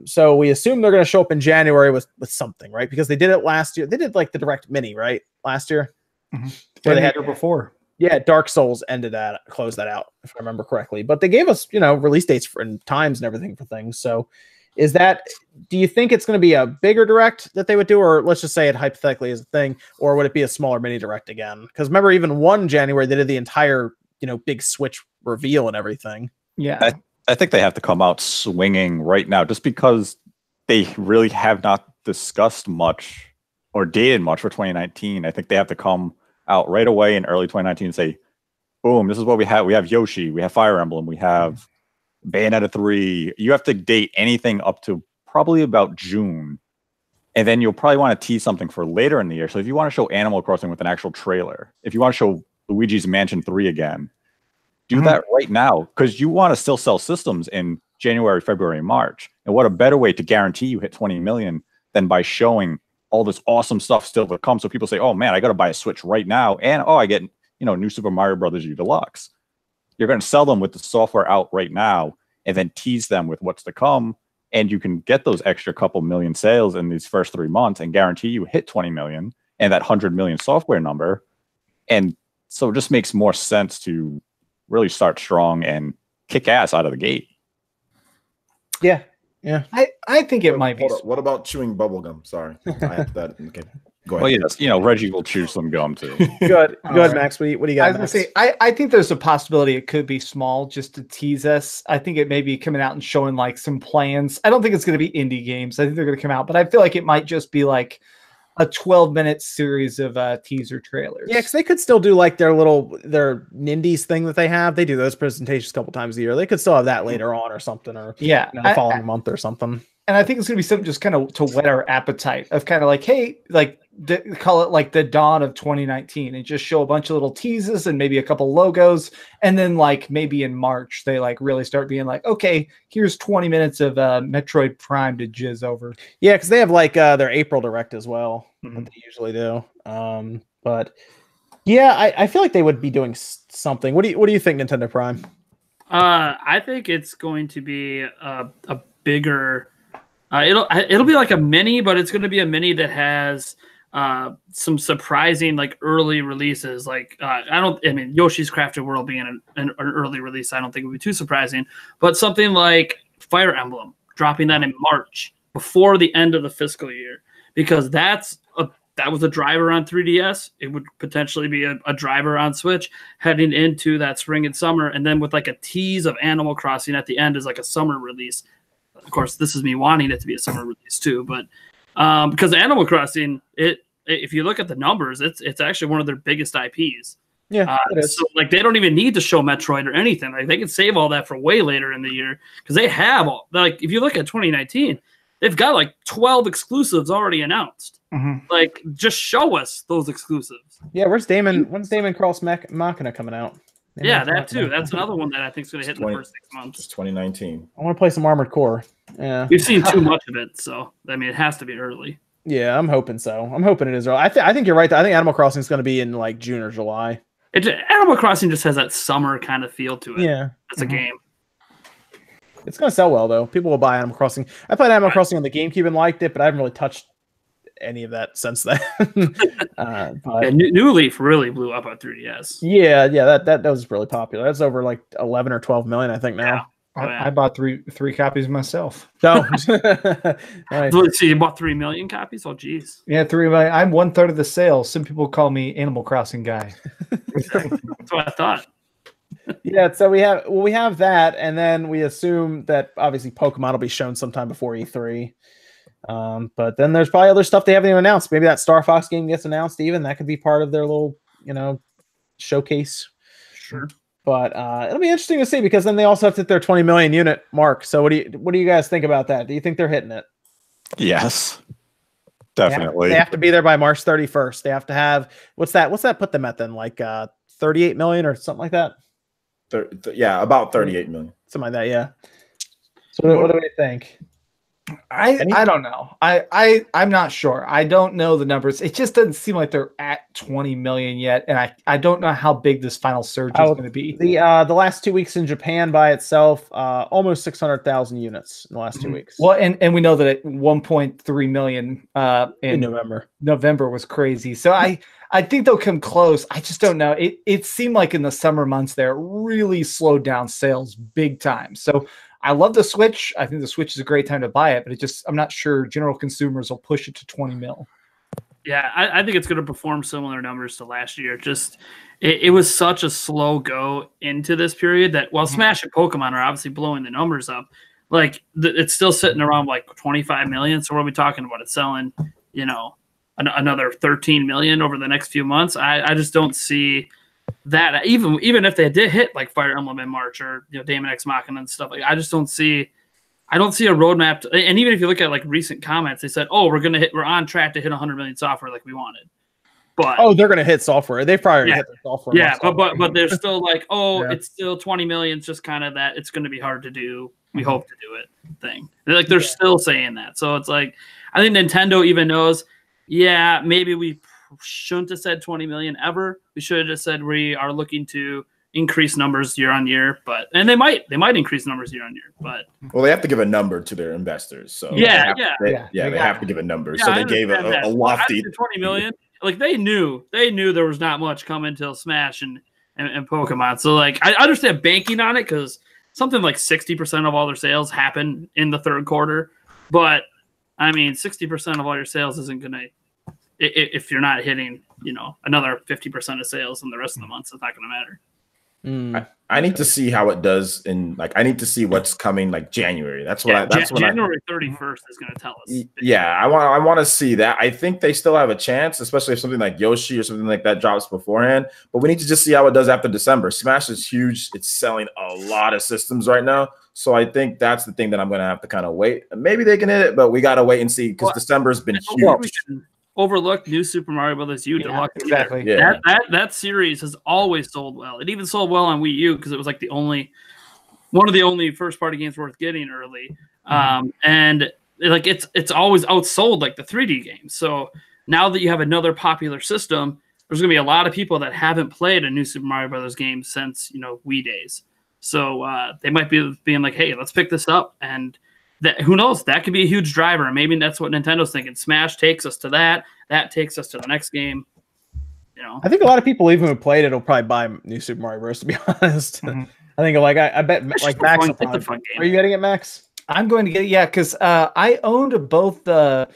So we assume they're going to show up in January with something, right? Because they did it last year. They did like the Direct Mini, right? Last year. Where they had it before. Yeah, Dark Souls closed that out, if I remember correctly. But they gave us, release dates and times and everything for things. So do you think it's going to be a bigger direct that they would do, or let's just say it hypothetically is a thing, or would it be a smaller mini direct again? Because remember, even 1 January, they did the entire, big Switch reveal and everything. Yeah. I think they have to come out swinging right now, just because they really have not discussed much or dated much for 2019. I think they have to come out right away in early 2019 and say, boom, this is what we have. We have Yoshi, we have Fire Emblem, we have Bayonetta 3. You have to date anything up to probably about June And then you'll probably want to tease something for later in the year. So if you want to show Animal Crossing with an actual trailer, if you want to show Luigi's Mansion 3 again, do that right now, because you want to still sell systems in January, February, and March. And what a better way to guarantee you hit 20 million than by showing all this awesome stuff still to come. So people say, oh man, I got to buy a Switch right now. And I get, new Super Mario Brothers U Deluxe. You're going to sell them with the software out right now and then tease them with what's to come. And you can get those extra couple million sales in these first 3 months and guarantee you hit 20 million and that 100 million software number. And so it just makes more sense to really start strong and kick ass out of the gate. Yeah. I think it might be. What about chewing bubble gum? Sorry, I have that. Okay, go ahead. Well, yes, Reggie will chew some gum too. Good, Max. What do you got? I was gonna say, I think there's a possibility it could be small just to tease us. I think it may be coming out and showing like some plans. I don't think it's going to be indie games. I think they're going to come out, but I feel like it might just be like a 12-minute series of teaser trailers. Yeah, because they could still do like their Nindies thing that they have. They do those presentations a couple times a year. They could still have that later on or something, or the following month or something. And I think it's going to be something just kind of to whet our appetite of kind of like, hey, like call it like the dawn of 2019 and just show a bunch of little teases and maybe a couple logos. And then like maybe in March, they like really start being like, okay, here's 20 minutes of Metroid Prime to jizz over. Yeah, because they have like their April Direct as well. That they usually do. But yeah, I feel like they would be doing something. What do you think, Nintendo Prime? I think it's going to be a bigger. It'll be like a mini, but it's going to be a mini that has some surprising like early releases. Like Yoshi's Crafted World being an early release, I don't think it would be too surprising. But something like Fire Emblem dropping that in March before the end of the fiscal year, because that was a driver on 3DS. It would potentially be a driver on Switch heading into that spring and summer, and then with like a tease of Animal Crossing at the end is like a summer release. Of course, this is me wanting it to be a summer release too, but because Animal Crossing, if you look at the numbers, it's actually one of their biggest IPs. Yeah, so like they don't even need to show Metroid or anything. Like they can save all that for way later in the year because they have if you look at 2019, they've got like 12 exclusives already announced. Like just show us those exclusives. Yeah, when's Damon Cross Machina coming out? Yeah, that too. That's another one that I think is going to hit in the first 6 months. It's 2019. I want to play some Armored Core. Yeah, we've seen too much of it, so I mean, it has to be early. Yeah, I'm hoping so. I'm hoping it is early. I think you're right. I think Animal Crossing is going to be in like June or July. Animal Crossing just has that summer kind of feel to it. Yeah, it's a game. It's going to sell well though. People will buy Animal Crossing. I played Animal Crossing on the GameCube and liked it, but I haven't really touched any of that since then. New Leaf really blew up on 3DS. Yeah, that was really popular. That's over like 11 or 12 million, I think now. I bought three copies myself. No, Let's see, you bought 3 million copies. Oh, geez. Yeah, 3 million. I'm 1/3 of the sales. Some people call me Animal Crossing guy. That's what I thought. Yeah, so we have that, and then we assume that obviously Pokemon will be shown sometime before E3. But then there's probably other stuff they haven't even announced. Maybe that Star Fox game gets announced. Even that could be part of their little, showcase. Sure. But it'll be interesting to see because then they also have to hit their 20 million unit mark. So what do you guys think about that? Do you think they're hitting it? Yes, definitely. They have to be there by March 31st. They have to have what's that put them at then? Like 38 million or something like that. Yeah, about 38 million. Something like that. Yeah. So what do we think? I don't know. I'm not sure. I don't know the numbers. It just doesn't seem like they're at 20 million yet, and I don't know how big this final surge is going to be. The last 2 weeks in Japan by itself, almost 600,000 units in the last 2 weeks. Well, and we know that at 1.3 million in November. November was crazy. So I think they'll come close. I just don't know. It seemed like in the summer months there really slowed down sales big time. So I love the Switch. I think the Switch is a great time to buy it, but I'm not sure general consumers will push it to 20 mil. Yeah, I think it's going to perform similar numbers to last year. Just it was such a slow go into this period that while Smash and Pokemon are obviously blowing the numbers up, like it's still sitting around like 25 million. So what are we talking about? It's selling, another 13 million over the next few months. I just don't see that even if they did hit like Fire Emblem in March or Daemon X Machina and stuff, like I I don't see a roadmap. And even if you look at like recent comments, they said, "Oh, we're on track to hit 100 million software like we wanted." But they're gonna hit software. They've probably hit the software. Yeah, but they're still like, it's still 20 million. It's just kind of that it's going to be hard to do. We hope to do it thing. They're still saying that. So it's like, I think Nintendo even knows. Yeah, maybe we shouldn't have said 20 million ever. We should have just said we are looking to increase numbers year on year, and they might increase numbers year on year, but they have to give a number to their investors. So they have to give a number. So they gave a lofty 20 million. Like they knew there was not much coming till Smash and Pokemon. So like I understand banking on it because something like 60% of all their sales happen in the third quarter. But I mean, 60% of all your sales isn't gonna if you're not hitting, another 50% of sales in the rest of the months, it's not gonna matter. I need to see how it does I need to see what's coming like January. That's what January 31st is going to tell us. Yeah, I want to see that. I think they still have a chance, especially if something like Yoshi or something like that drops beforehand. But we need to just see how it does after December. Smash is huge. It's selling a lot of systems right now. So I think that's the thing that I'm going to have to kind of wait. Maybe they can hit it, but we got to wait and see because December's been huge. Overlooked New Super Mario Brothers U Deluxe. Exactly. Yeah. That series has always sold well. It even sold well on Wii U because it was like one of the only first party games worth getting early. And like it's always outsold like the 3D games. So now that you have another popular system, there's gonna be a lot of people that haven't played a New Super Mario Brothers game since Wii days. So they might be being like, hey, let's pick this up, and who knows? That could be a huge driver. And maybe that's what Nintendo's thinking. Smash takes us to that. That takes us to the next game. I think a lot of people, even who played it, will probably buy New Super Mario Bros. To be honest, I think I bet like Max. Are you getting it, Max? I'm going to get it, because I owned both the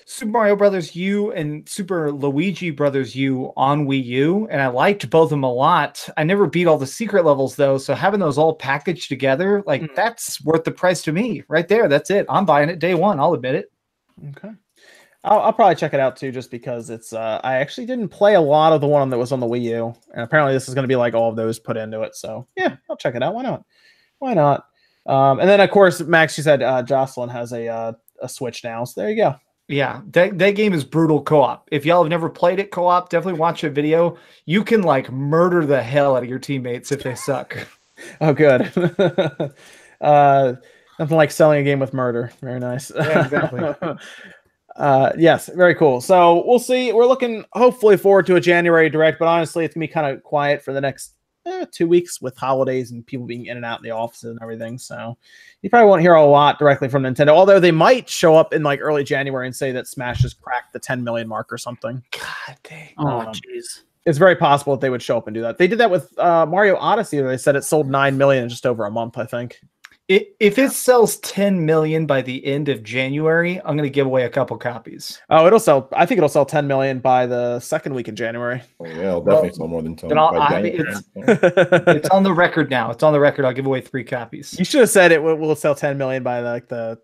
Super Mario Brothers U and Super Luigi Brothers U on Wii U, and I liked both of them a lot. I never beat all the secret levels though, so having those all packaged together, that's worth the price to me right there. That's it. I'm buying it day one. I'll admit it. Okay. I'll probably check it out too, just because it's. I actually didn't play a lot of the one that was on the Wii U, and apparently this is going to be like all of those put into it. So yeah, I'll check it out. Why not? Why not? And then of course, Max, you said Jocelyn has a Switch now, so there you go. Yeah, that game is brutal co-op. If y'all have never played it co-op, definitely watch a video. You can murder the hell out of your teammates if they suck. Oh, good. Nothing like selling a game with murder. Very nice. Yeah, exactly. Yes, very cool. So we'll see. We're looking hopefully forward to a January Direct, but honestly, it's gonna be kind of quiet for the next 2 weeks with holidays and people being in and out in the offices and everything. So you probably won't hear a lot directly from Nintendo, although they might show up in early January and say that Smash has cracked the 10 million mark or something. God dang. Oh, jeez. It's very possible that they would show up and do that. They did that with Mario Odyssey. They said it sold 9 million in just over a month, I think. If it sells 10 million by the end of January, I'm going to give away a couple copies. Oh, it'll sell. I think it'll sell 10 million by the second week in January. Oh, yeah, it'll definitely sell more than 10. It's on the record now. It's on the record. I'll give away 3 copies. You should have said it will sell 10 million by the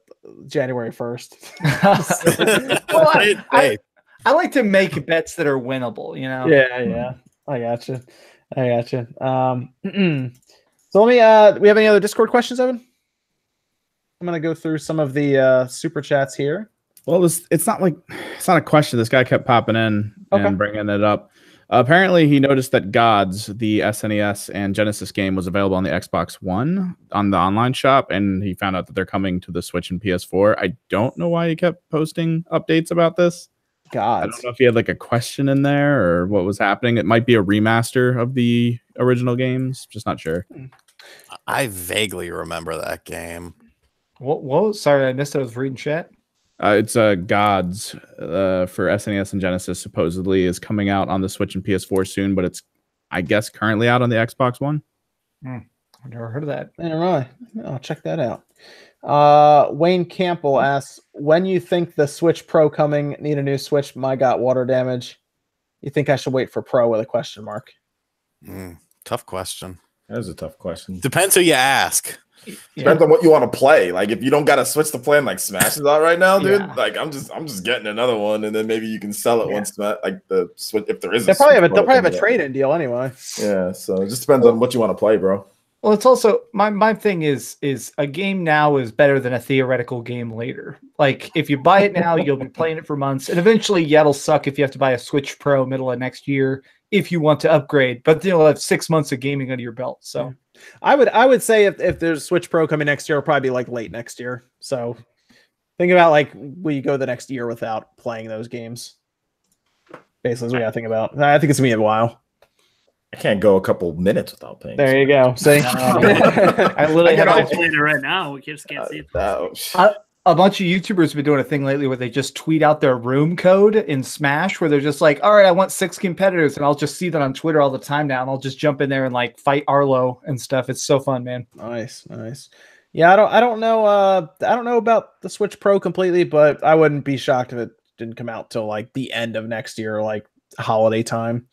January 1st. Well, I like to make bets that are winnable. Yeah. I gotcha. So let me. We have any other Discord questions, Evan? I'm gonna go through some of the super chats here. Well, it's not a question. This guy kept popping in and bringing it up. Apparently, he noticed that Gods, the SNES and Genesis game, was available on the Xbox One on the online shop, and he found out that they're coming to the Switch and PS4. I don't know why he kept posting updates about this. Gods. I don't know if he had a question in there or what was happening. It might be a remaster of the original games. Just not sure. I vaguely remember that game. Whoa, sorry, I missed it. I was reading chat. It's Gods for SNES and Genesis supposedly is coming out on the Switch and PS4 soon, but it's, I guess, currently out on the Xbox One. I've never heard of that. Right. I'll check that out. Wayne Campbell asks, when you think the Switch Pro coming, need a new Switch, my God, water damage. You think I should wait for Pro with a question mark? Tough question. That is a tough question. Depends who you ask. Depends on what you want to play. If you don't got a Switch to play, and Smash is out right now, dude. I'm just getting another one, and then maybe you can sell it once the Switch, if there is. They'll probably have a trade-in deal anyway. Yeah, so it just depends on what you want to play, bro. Well, it's also my thing is a game now is better than a theoretical game later. Like if you buy it now, you'll be playing it for months, and eventually, yeah, it'll suck if you have to buy a Switch Pro middle of next year if you want to upgrade. But you'll have 6 months of gaming under your belt. So, I would say if there's Switch Pro coming next year, it'll probably be like late next year. So think about like will you go the next year without playing those games? Basically, is what I think about. I think it's gonna be a while. I can't go a couple minutes without playing. There you go. See, I literally have playing it right now. We just can't see it. A bunch of YouTubers have been doing a thing lately where they just tweet out their room code in Smash, where they're just like, "All right, I want 6 competitors," and I'll just see that on Twitter all the time now, and I'll just jump in there and like fight Arlo and stuff. It's so fun, man. Nice. Yeah, I don't know about the Switch Pro completely, but I wouldn't be shocked if it didn't come out till like the end of next year, like holiday time.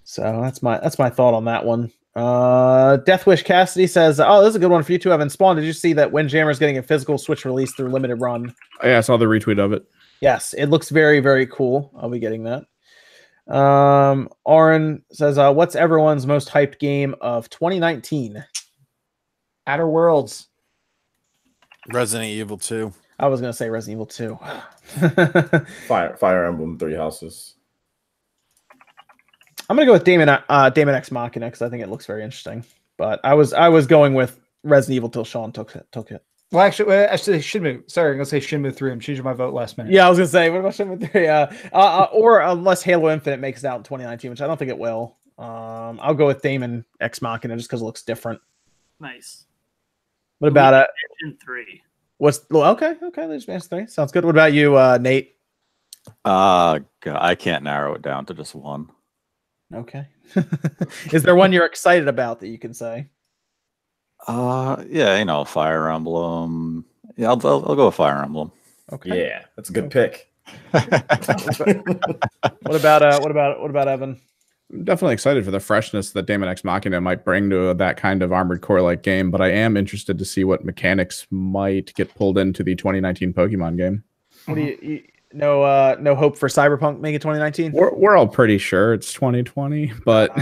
So that's my thought on that one. Deathwish Cassidy says, "Oh, this is a good one for you two, Evan. Spawn, did you see that Windjammer is getting a physical Switch release through limited run?" Yeah, I saw the retweet of it. Yes, it looks very, very cool. I'll be getting that. Aaron says, "What's everyone's most hyped game of 2019?" Outer Worlds. Resident Evil 2. I was gonna say Resident Evil 2. Fire Emblem 3 Houses. I'm gonna go with Damon X Machina because I think it looks very interesting. But I was going with Resident Evil till Sean took it. Well, actually, Shenmue. Sorry, I'm gonna say Shenmue 3. I'm changing my vote last minute. Yeah, I was gonna say, what about Shenmue 3? Or unless Halo Infinite makes it out in 2019, which I don't think it will. I'll go with Damon X Machina just because it looks different. Nice. What about it? 3. Okay? There's Mansion 3. Sounds good. What about you, Nate? God, I can't narrow it down to just one. Okay. Is there one you're excited about that you can say? Yeah, Fire Emblem. Yeah, I'll go with Fire Emblem. Okay. Yeah, that's a good pick. What about Evan? I'm definitely excited for the freshness that Damon X Machina might bring to that kind of Armored Core like game, but I am interested to see what mechanics might get pulled into the 2019 Pokemon game. What do you no hope for Cyberpunk making 2019? We're all pretty sure it's 2020, but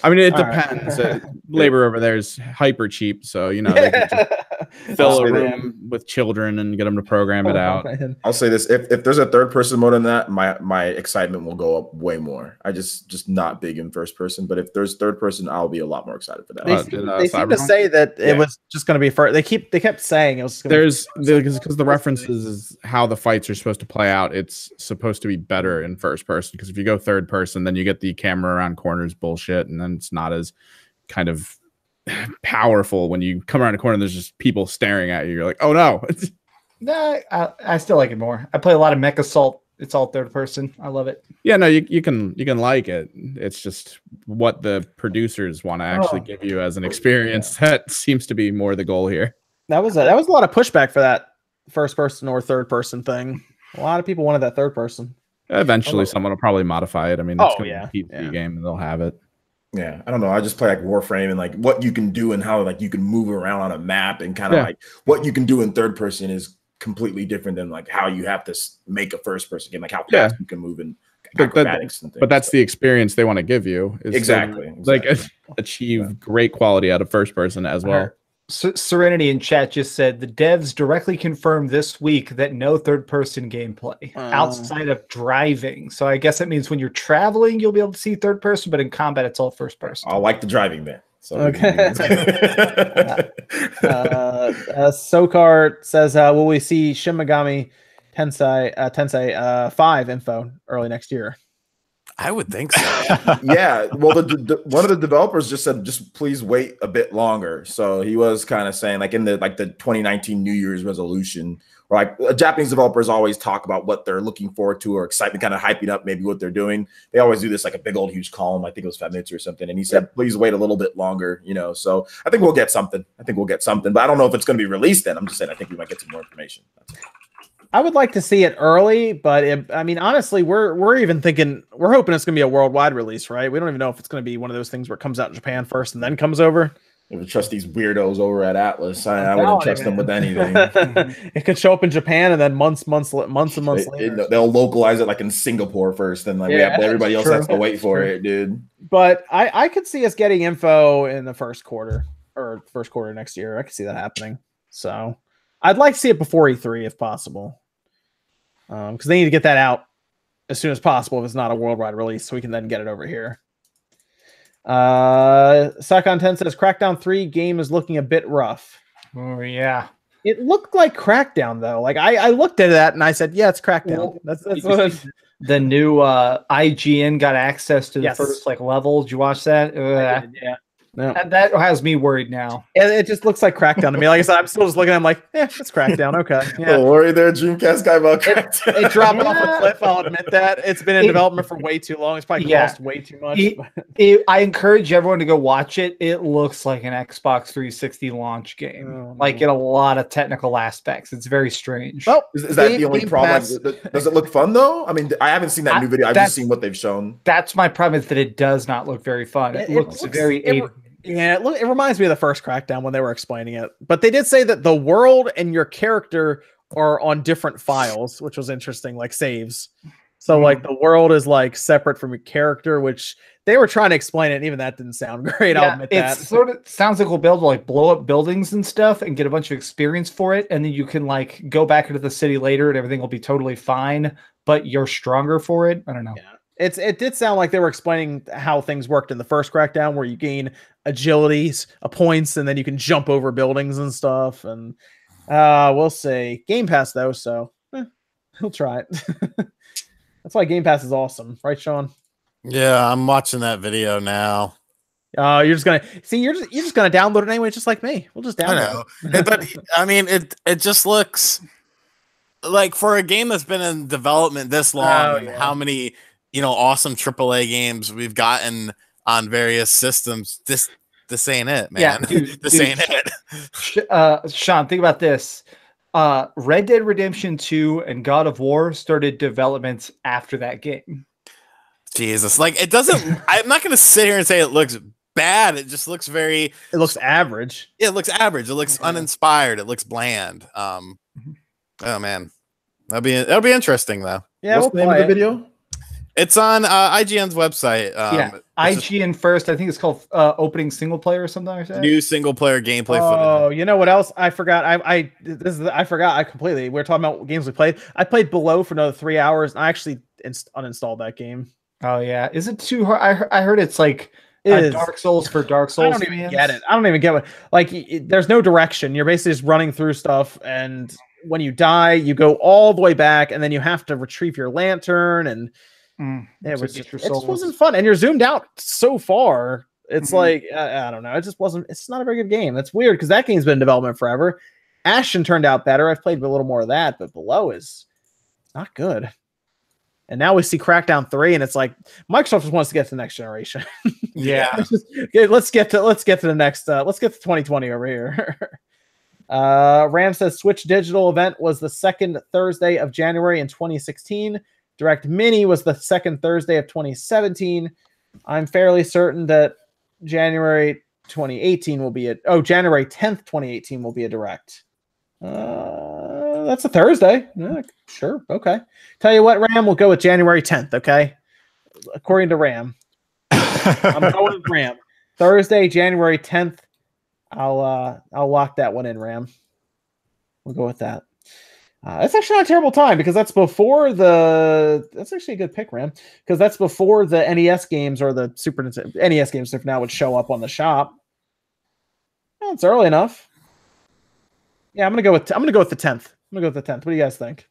I mean it depends. Right. Labor over there is hyper cheap, so they can just fill a room with children and get them to program it out. I'll say this: if there's a third person mode in that, my excitement will go up way more. I just not big in first person, but if there's third person, I'll be a lot more excited for that. They seem to say that it was just going to be first. They kept saying it was. Because the references is how the fights are supposed to play out. It's supposed to be better in first person because if you go third person, then you get the camera around corners bullshit, and then it's not as kind of powerful when you come around a corner and there's just people staring at you. You're like, oh no. Nah, I still like it more. I play a lot of Mech Assault. It's all third person. I love it. Yeah, no, you can like it. It's just what the producers want to actually give you as an experience. That seems to be more the goal here. That was a lot of pushback for that first person or third person thing. A lot of people wanted that third person. Eventually, someone will probably modify it. I mean, it's going to be a PvP game, and they'll have it. Yeah, I don't know. I just play like Warframe and like what you can do and how like you can move around on a map and kind of like what you can do in third person is completely different than like how you have to make a first person game, like how fast you can move and acrobatics and things. But that's the experience they want to give you. Is exactly. Like achieve great quality out of first person as well. Serenity in chat just said the devs directly confirmed this week that no third-person gameplay outside of driving. So I guess that means when you're traveling, you'll be able to see third person, but in combat, it's all first person. I like the driving bit. So okay. Sokar says, "Will we see Shin Megami Tensei 5 info early next year?" I would think so. Yeah. Well, one of the developers just said, just please wait a bit longer. So he was kind of saying like in the 2019 New Year's resolution, or like Japanese developers always talk about what they're looking forward to or excitement, kind of hyping up maybe what they're doing. They always do this like a big old huge column. I think it was 5 minutes or something. And he said, please wait a little bit longer, So I think we'll get something. But I don't know if it's going to be released then. I'm just saying I think we might get some more information. I would like to see it early, but I mean, honestly, we're even thinking we're hoping it's going to be a worldwide release, right? We don't even know if it's going to be one of those things where it comes out in Japan first and then comes over. Never trust these weirdos over at Atlas. I wouldn't trust them with anything. It could show up in Japan and then months and months later. They'll localize it like in Singapore first, and like everybody else has to wait for it, dude. But I could see us getting info in the first quarter next year. I could see that happening. So I'd like to see it before E3 if possible, because they need to get that out as soon as possible if it's not a worldwide release, so we can then get it over here. Sakon 10 says Crackdown 3 game is looking a bit rough. Oh yeah, it looked like Crackdown though. Like I looked at that and I said, yeah, it's Crackdown. Well, that's what the new IGN got access to the first like level. Did you watch that? Yeah. No. That has me worried now. It just looks like Crackdown to me. Like I said, I'm still just looking at it, I'm like, it's Crackdown. Okay. Yeah. Don't worry there, Dreamcast guy, about Crackdown. It dropped off a cliff, I'll admit that. It's been in development for way too long. It's probably cost way too much. I encourage everyone to go watch it. It looks like an Xbox 360 launch game. Like in a lot of technical aspects. It's very strange. Well, is that the only problem? Does it look fun though? I mean, I haven't seen that new video. I've just seen what they've shown. That's my problem, is that it does not look very fun. It looks very Yeah, it reminds me of the first Crackdown when they were explaining it. But they did say that the world and your character are on different files, which was interesting, like saves. So like the world is like separate from your character, which they were trying to explain it, and even that didn't sound great. Yeah, I'll admit that. It sort of sounds like we'll be able to like blow up buildings and stuff and get a bunch of experience for it, and then you can like go back into the city later and everything will be totally fine, but you're stronger for it. I don't know. Yeah. It did sound like they were explaining how things worked in the first Crackdown, where you gain agilities, points, and then you can jump over buildings and stuff. And we'll see. Game Pass though, so we'll try it. That's why Game Pass is awesome, right, Sean? Yeah, I'm watching that video now. You're just gonna see. You're just gonna download it anyway, just like me. We'll just download it. But I mean, it just looks like, for a game that's been in development this long, how many awesome AAA games we've gotten on various systems. This ain't it, man. Yeah, dude, this ain't it. Sean, think about this. Red Dead Redemption 2 and God of War started developments after that game. Jesus, like it doesn't. I'm not gonna sit here and say it looks bad. It just looks It looks average. It looks average. It looks uninspired. It looks bland. Oh man, that'll be interesting though. Yeah, what's the name of the video? It's on IGN's website. IGN first. I think it's called opening single player or something like that. New single player gameplay footage. Oh, you know what else? I forgot. I forgot. I completely. We were talking about games we played. I played Below for another 3 hours, and I actually uninstalled that game. Oh yeah, is it too hard? I heard it's like Dark Souls for Dark Souls. I don't even get it. I don't even get what. Like, there's no direction. You're basically just running through stuff, and when you die, you go all the way back, and then you have to retrieve your lantern and. It just wasn't fun, and you're zoomed out so far. It's like I don't know. It just wasn't. It's not a very good game. That's weird because that game's been in development forever. Ashen turned out better. I've played a little more of that, but Below is not good. And now we see Crackdown 3, and it's like Microsoft just wants to get to the next generation. Yeah, let's get to the next. Let's get to 2020 over here. Ram says Switch Digital event was the second Thursday of January in 2016. Direct Mini was the second Thursday of 2017. I'm fairly certain that January 2018 will be January 10th, 2018 will be a Direct. That's a Thursday. Sure. Okay. Tell you what, Ram, we'll go with January 10th. Okay. According to Ram. I'm going with Ram. Thursday, January 10th. I'll lock that one in, Ram. We'll go with that. That's actually not a terrible time because that's before that's actually a good pick, Ram, because that's before the NES games or the Super Nintendo NES games if now would show up on the shop. Well, it's early enough. Yeah, I'm gonna go with the 10th. What do you guys think?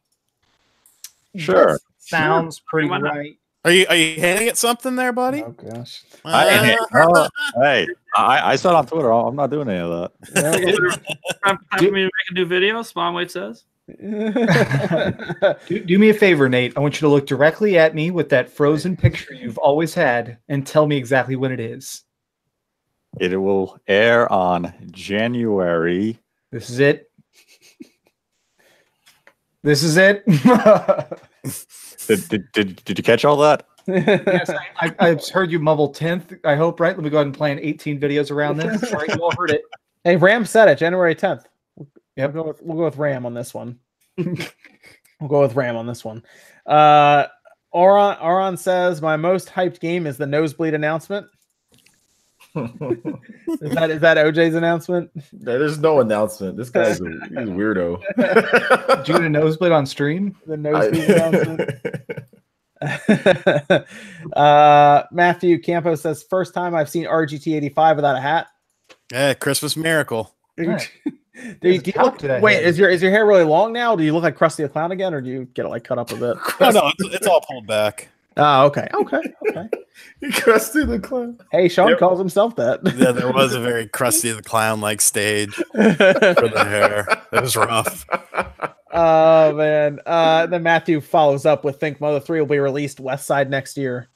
Sure. Sounds pretty right. Are you hitting at something there, buddy? Oh gosh. Hey, I saw it on Twitter. I'm not doing any of that. Time for me to make a new video, SpawnWait says. Do me a favor, Nate. I want you to look directly at me with that frozen picture you've always had and tell me exactly when it is. It will air on January. This is it. This is it. Did you catch all that? Yes, I've heard you mumble 10th. I hope, right? Let me go ahead and plan 18 videos around this. All right, you all heard it. Hey, Ram said it, January 10th. Yep. We'll go with Ram on this one. We'll go with Ram on this one. Oron says my most hyped game is the Nosebleed announcement. Is that OJ's announcement? There's no announcement. This guy's he's a weirdo. Did you get a Nosebleed on stream? The Nosebleed announcement. Matthew Campos says first time I've seen RGT 85 without a hat. Yeah, Christmas miracle. Wait, is your hair really long now? Do you look like Krusty the Clown again, or do you get it like cut up a bit? No, it's all pulled back. Oh, okay. Krusty the Clown. Hey, Sean calls himself that. Yeah, there was a very Krusty the Clown like stage for the hair. It was rough. Oh man. Then Matthew follows up with Think Mother 3 will be released West Side next year.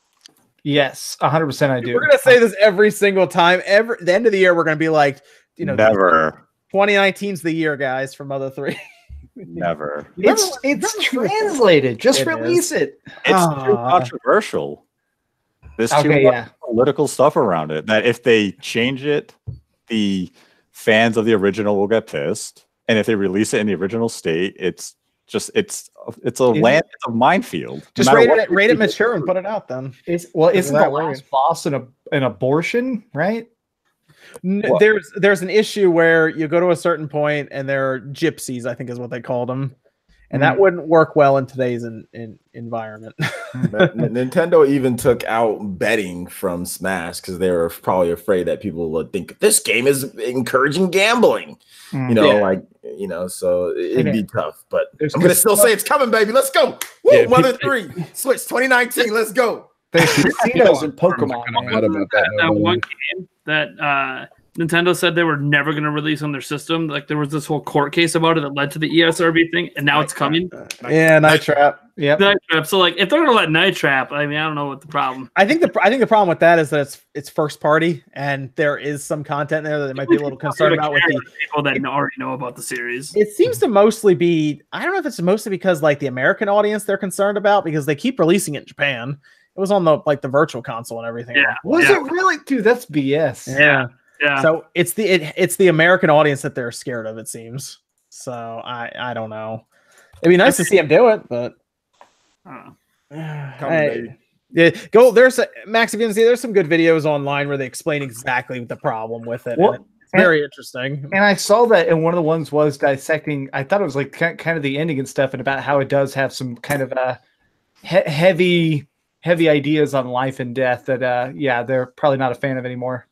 Yes, 100% I do. We're gonna say this every single time. The end of the year, we're gonna be like, never. 2019's the year, guys, for Mother 3. Never. It's translated. Just release it. It's too controversial. There's too much political stuff around it that if they change it, the fans of the original will get pissed. And if they release it in the original state, it's a minefield. Just rate it mature and put it out then. Isn't the last boss an abortion, right? There's an issue where you go to a certain point and there are gypsies, I think is what they called them, and that wouldn't work well in today's environment. Nintendo even took out betting from Smash because they were probably afraid that people would think this game is encouraging gambling. So it'd be tough. But I'm gonna still say it's coming, baby. Let's go. Woo, Mother 3 Switch 2019. Let's go. There's casinos and Pokemon. That one game that Nintendo said they were never going to release on their system. Like there was this whole court case about it that led to the ESRB thing, and now it's coming. Night Trap. Yeah, Night Trap. So like, if they're going to let Night Trap, I mean, I don't know what the problem. I think the problem with that is that it's first party, and there is some content there that they might be a little concerned about with the people that already know about the series. It seems to mostly be. I don't know if it's mostly because like the American audience they're concerned about because they keep releasing it in Japan. It was on the virtual console and everything. Yeah. Was it really? Dude, that's BS. Yeah. So it's the American audience that they're scared of, it seems. So I don't know. It'd be nice to see him do it, but there's Max, if you can see, there's some good videos online where they explain exactly the problem with it. Well, it's very interesting. And I saw that, and one of the ones was dissecting. I thought it was like kind of the ending and stuff, and about how it does have some kind of heavy ideas on life and death that they're probably not a fan of anymore.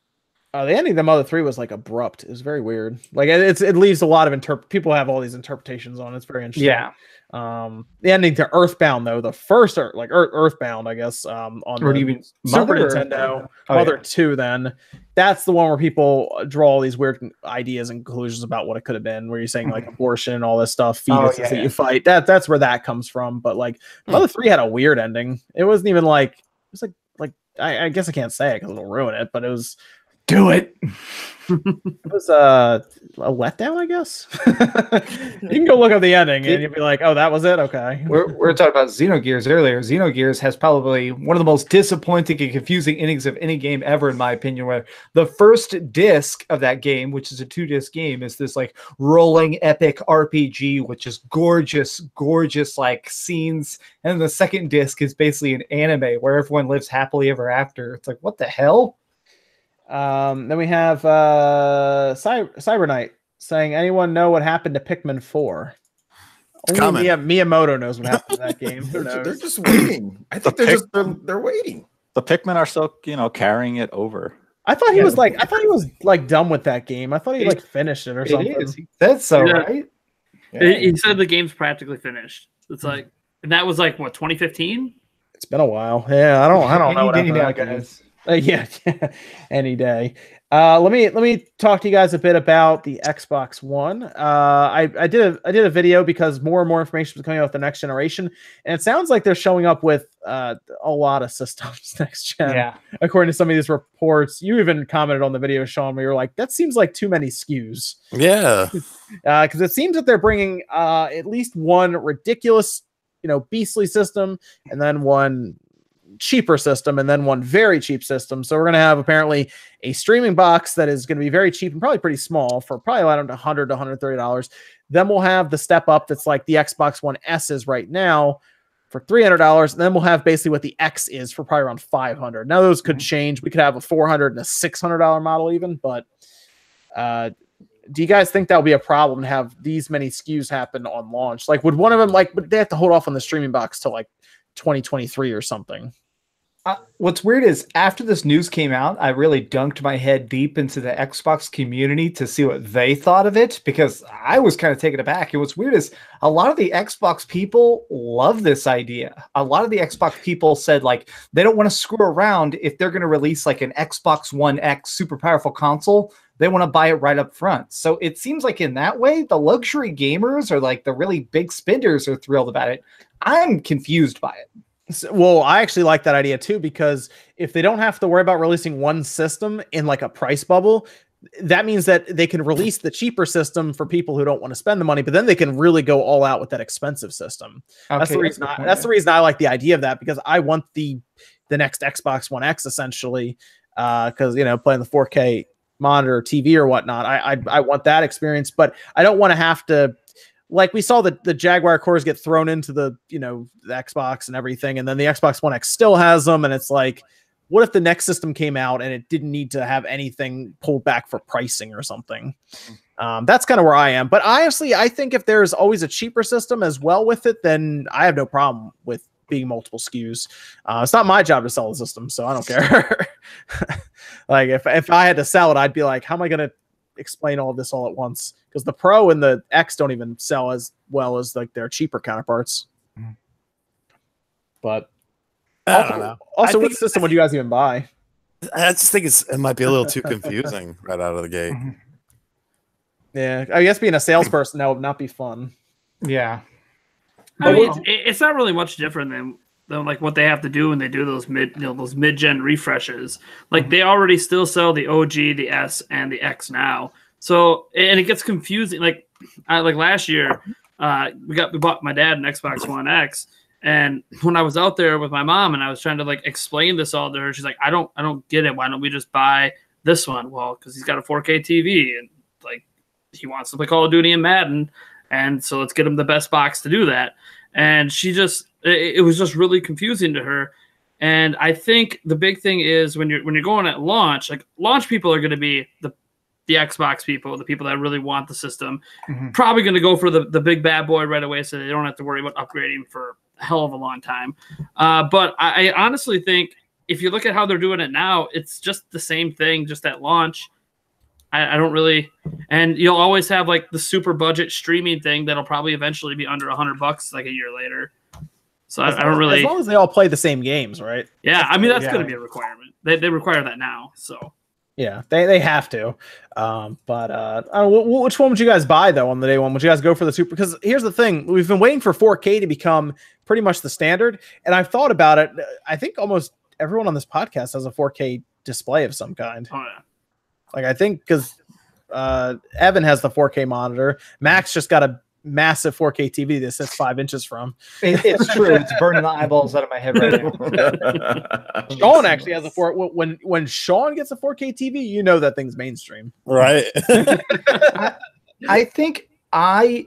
The ending of the Mother 3 was like abrupt. It was very weird. Like it leaves a lot of people have all these interpretations on it. It's very interesting. Yeah. The ending to Earthbound though, the first Earthbound, I guess, on the Super Nintendo, Mother 2, then that's the one where people draw all these weird ideas and conclusions about what it could have been, where you're saying like abortion and all this stuff, fetuses that you fight. That's where that comes from. But like Mother 3 had a weird ending. It wasn't even like, it was like I guess I can't say it because it'll ruin it, but it was. Do it. It was a letdown, I guess. You can go look up the ending and you'll be like, "Oh, that was it." Okay. We're talking about Xenogears earlier. Xenogears has probably one of the most disappointing and confusing endings of any game ever, in my opinion. Where the first disc of that game, which is a 2-disc game, is this like rolling epic RPG, which is gorgeous like scenes, and then the second disc is basically an anime where everyone lives happily ever after. It's like, what the hell? Then we have Cyber Knight saying, anyone know what happened to Pikmin 4? Only Miyamoto knows what happened to that game. They're just waiting. I think they're waiting. The Pikmin are still, carrying it over. I thought he was done with that game. I thought he finished it or something. That's so right. Yeah. He said the game's practically finished. It's like, and that was like what, 2015? It's been a while. Yeah, I don't know what happened, guys. Yeah, any day. Let me talk to you guys a bit about the Xbox One. I did a video because more and more information was coming out with the next generation, and it sounds like they're showing up with a lot of systems next gen. Yeah, according to some of these reports. You even commented on the video, Sean, where you're like, "That seems like too many SKUs." Yeah, because it seems that they're bringing at least one ridiculous, beastly system, and then one cheaper system and then one very cheap system. So we're going to have apparently a streaming box that is going to be very cheap and probably pretty small for probably around $100 to $130. Then we'll have the step up that's like the Xbox One S is right now for $300. And then we'll have basically what the X is for probably around $500. Now those could change. We could have a $400 and a $600 model even, but do you guys think that would be a problem to have these many SKUs happen on launch? Like, would one of them, like, would they have to hold off on the streaming box till like 2023 or something? What's weird is after this news came out, I really dunked my head deep into the Xbox community to see what they thought of it, because I was kind of taken aback. And what's weird is a lot of the Xbox people love this idea. A lot of the Xbox people said, like, they don't want to screw around if they're going to release like an Xbox One X super powerful console. They want to buy it right up front. So it seems like in that way, the luxury gamers or like the really big spenders are thrilled about it. I'm confused by it. Well, I actually like that idea too, because if they don't have to worry about releasing one system in like a price bubble, that means that they can release the cheaper system for people who don't want to spend the money, but then they can really go all out with that expensive system. Okay, that's the reason I like the idea of that, because I want the next Xbox One X essentially, because, you know, playing the 4K monitor, TV or whatnot, I want that experience, but I don't want to have to, like we saw the Jaguar cores get thrown into the, you know, the Xbox and everything, and then the Xbox One X still has them, and it's like, what if the next system came out and it didn't need to have anything pulled back for pricing or something? That's kind of where I am. But honestly, I think if there's always a cheaper system as well with it, then I have no problem with being multiple SKUs. It's not my job to sell the system, so I don't care. Like if I had to sell it, I'd be like, how am I going to explain all of this all at once? Because the Pro and the X don't even sell as well as like their cheaper counterparts. But I don't know. Also, what system would you guys even buy? I just think it might be a little too confusing right out of the gate. Yeah, I guess being a salesperson, that would not be fun. Yeah. I mean, it's not really much different than like what they have to do when they do those mid-gen refreshes. Like they already still sell the OG, the S, and the X now. So, and it gets confusing. Like last year, we bought my dad an Xbox One X, and when I was out there with my mom and I was trying to like explain this all to her, she's like, I don't get it. Why don't we just buy this one? Well, because he's got a 4K TV and like he wants to play Call of Duty and Madden, and so let's get him the best box to do that. And it was just really confusing to her. And I think the big thing is when you're going at launch, like launch people are going to be the Xbox people, the people that really want the system, probably going to go for the big bad boy right away, so they don't have to worry about upgrading for a hell of a long time. But I honestly think if you look at how they're doing it now, it's just the same thing, just at launch. I don't really, and you'll always have like the super budget streaming thing that'll probably eventually be under $100 like a year later. So I don't really, as long as they all play the same games, right? Yeah, I mean that's going to be a requirement. They require that now, so. Yeah, they have to. Which one would you guys buy though on the day one? Would you guys go for the super? Because here's the thing: we've been waiting for 4K to become pretty much the standard, and I've thought about it. I think almost everyone on this podcast has a 4K display of some kind. Oh yeah. Like I think because Evan has the 4K monitor, Max just got a massive 4K TV that sits 5 inches from. It's true. It's burning the eyeballs out of my head right now. Sean actually has a when Sean gets a 4K TV, you know that thing's mainstream, right? I think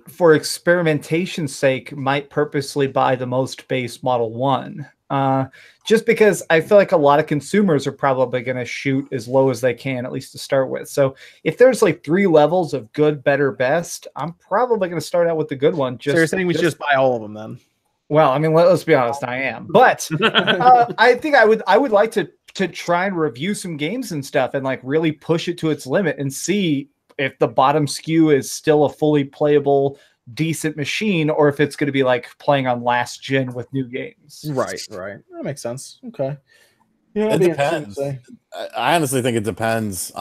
for experimentation's sake, might purposely buy the most base Model 1. Just because I feel like a lot of consumers are probably going to shoot as low as they can, at least to start with. So if there's like 3 levels of good, better, best, I'm probably going to start out with the good one. So you're saying we should just buy all of them then? Well, I mean, let's be honest, I am. But I think I would like to try and review some games and stuff and like really push it to its limit and see if the bottom SKU is still a fully playable decent machine or if it's going to be like playing on last gen with new games. Right. That makes sense. Okay. Yeah, it depends. I honestly think it depends.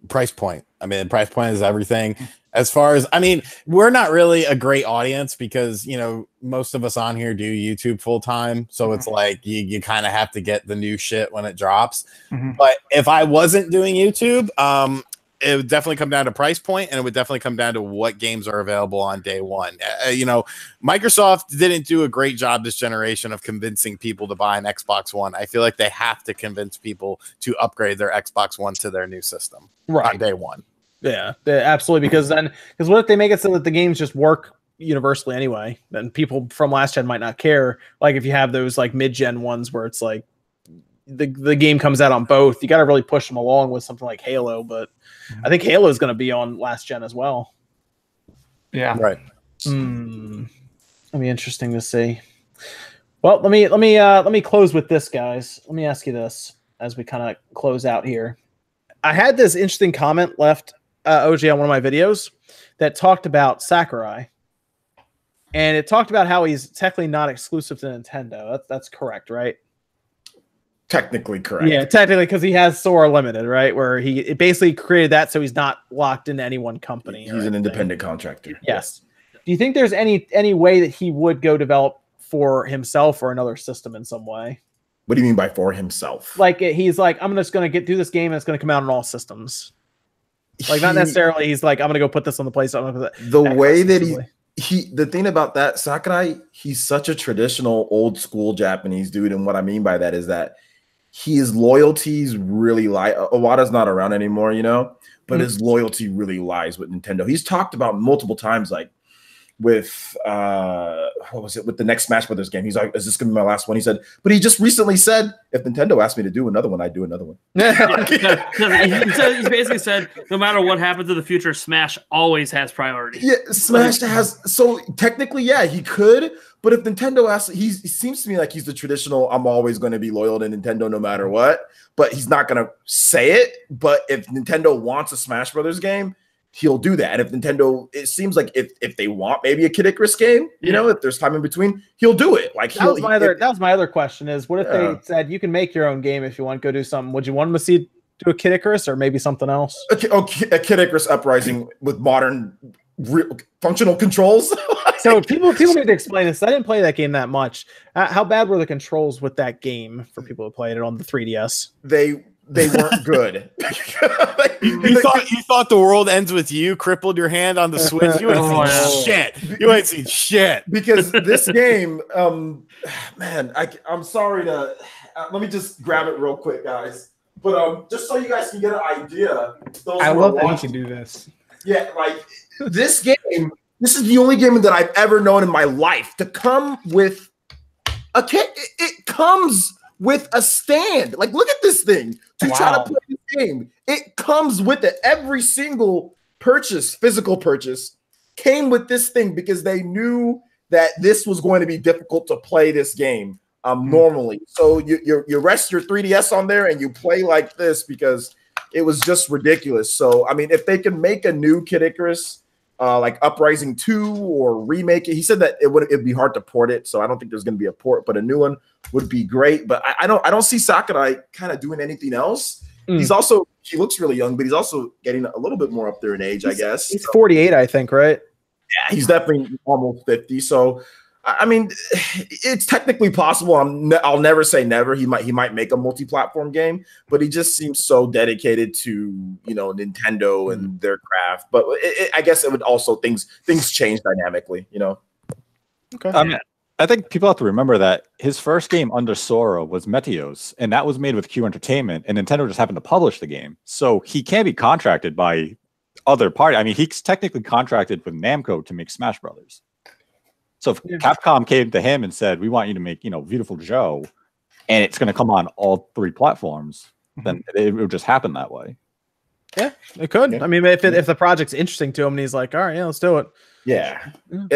Price point. I mean, price point is everything. As far as, I mean, we're not really a great audience because, you know, most of us on here do YouTube full time. So it's like you kind of have to get the new shit when it drops. But if I wasn't doing YouTube, it would definitely come down to price point, and it would definitely come down to what games are available on day one. Microsoft didn't do a great job this generation of convincing people to buy an Xbox One. I feel like they have to convince people to upgrade their Xbox One to their new system on day one. Yeah, absolutely. Because what if they make it so that the games just work universally anyway? Then people from last gen might not care. Like if you have those like mid-gen ones where it's like the game comes out on both, you got to really push them along with something like Halo. But I think Halo is going to be on last gen as well. Yeah, right. It'll be interesting to see. Well, let me close with this, guys. Let me ask you this as we kind of close out here. I had this interesting comment left, OG, on one of my videos that talked about Sakurai, and it talked about how he's technically not exclusive to Nintendo. That's correct, right? Technically correct. Yeah, technically, because he has Sora Limited, right? Where it basically created that so he's not locked into any one company. He's an independent contractor. Yes. Do you think there's any way that he would go develop for himself or another system in some way? What do you mean by for himself? Like he's like, I'm just going to do this game and it's going to come out on all systems. Like not necessarily he's like, I'm going to go put this on the PlayStation. The way that the thing about that, Sakurai, he's such a traditional old school Japanese dude. And what I mean by that is that his loyalties really lie. Iwata's not around anymore, but his loyalty really lies with Nintendo. He's talked about multiple times, like with what was it, with the next Smash Brothers game. He's like, is this gonna be my last one? He said, but he just recently said, if Nintendo asked me to do another one, I'd do another one. He basically said, no matter what happens in the future, Smash always has priority. Yeah, Smash has. So technically, yeah, he could. But if Nintendo asks, he seems to me like he's the traditional, I'm always going to be loyal to Nintendo no matter what. But he's not going to say it. But if Nintendo wants a Smash Brothers game, he'll do that. And if Nintendo, it seems like if they want maybe a Kid Icarus game, if there's time in between, he'll do it. Like that was my other question is, what if they said you can make your own game if you want, go do something? Would you want them to do a Kid Icarus or maybe something else? A Kid Icarus Uprising with modern functional controls. So people need to explain this. I didn't play that game that much. How bad were the controls with that game for people who played it on the 3DS? They weren't good. You thought the world ends with you crippled your hand on the Switch? You ain't seen shit. You ain't seen shit. Because this game, man, I'm sorry to. Let me just grab it real quick, guys. But just so you guys can get an idea. I love that you can do this. Yeah, like this game. This is the only game that I've ever known in my life to come with a kit. It comes with a stand. Like, look at this thing to try to play this game. It comes with it. Every single physical purchase, came with this thing because they knew that this was going to be difficult to play this game normally. So you rest your 3DS on there and you play like this because it was just ridiculous. So, I mean, if they can make a new Kid Icarus, like Uprising 2 or remake it. He said that it'd be hard to port it, so I don't think there's going to be a port, but a new one would be great. But I don't see Sakurai kind of doing anything else. He looks really young, but he's also getting a little bit more up there in age, I guess. He's 48, I think, right? Yeah, he's definitely almost 50. So, I mean, it's technically possible. I'll never say never. He might make a multi-platform game, but he just seems so dedicated to Nintendo and their craft. But I guess it would also things change dynamically. Okay. I think people have to remember that his first game under Sora was Meteos, and that was made with Q Entertainment, and Nintendo just happened to publish the game, so he can't be contracted by other party. I mean, he's technically contracted with Namco to make Smash Brothers. So if Capcom came to him and said, we want you to make, Beautiful Joe, and it's going to come on all 3 platforms, then it would just happen that way. Yeah, it could. Yeah. I mean, if the project's interesting to him and he's like, all right, let's do it. Yeah.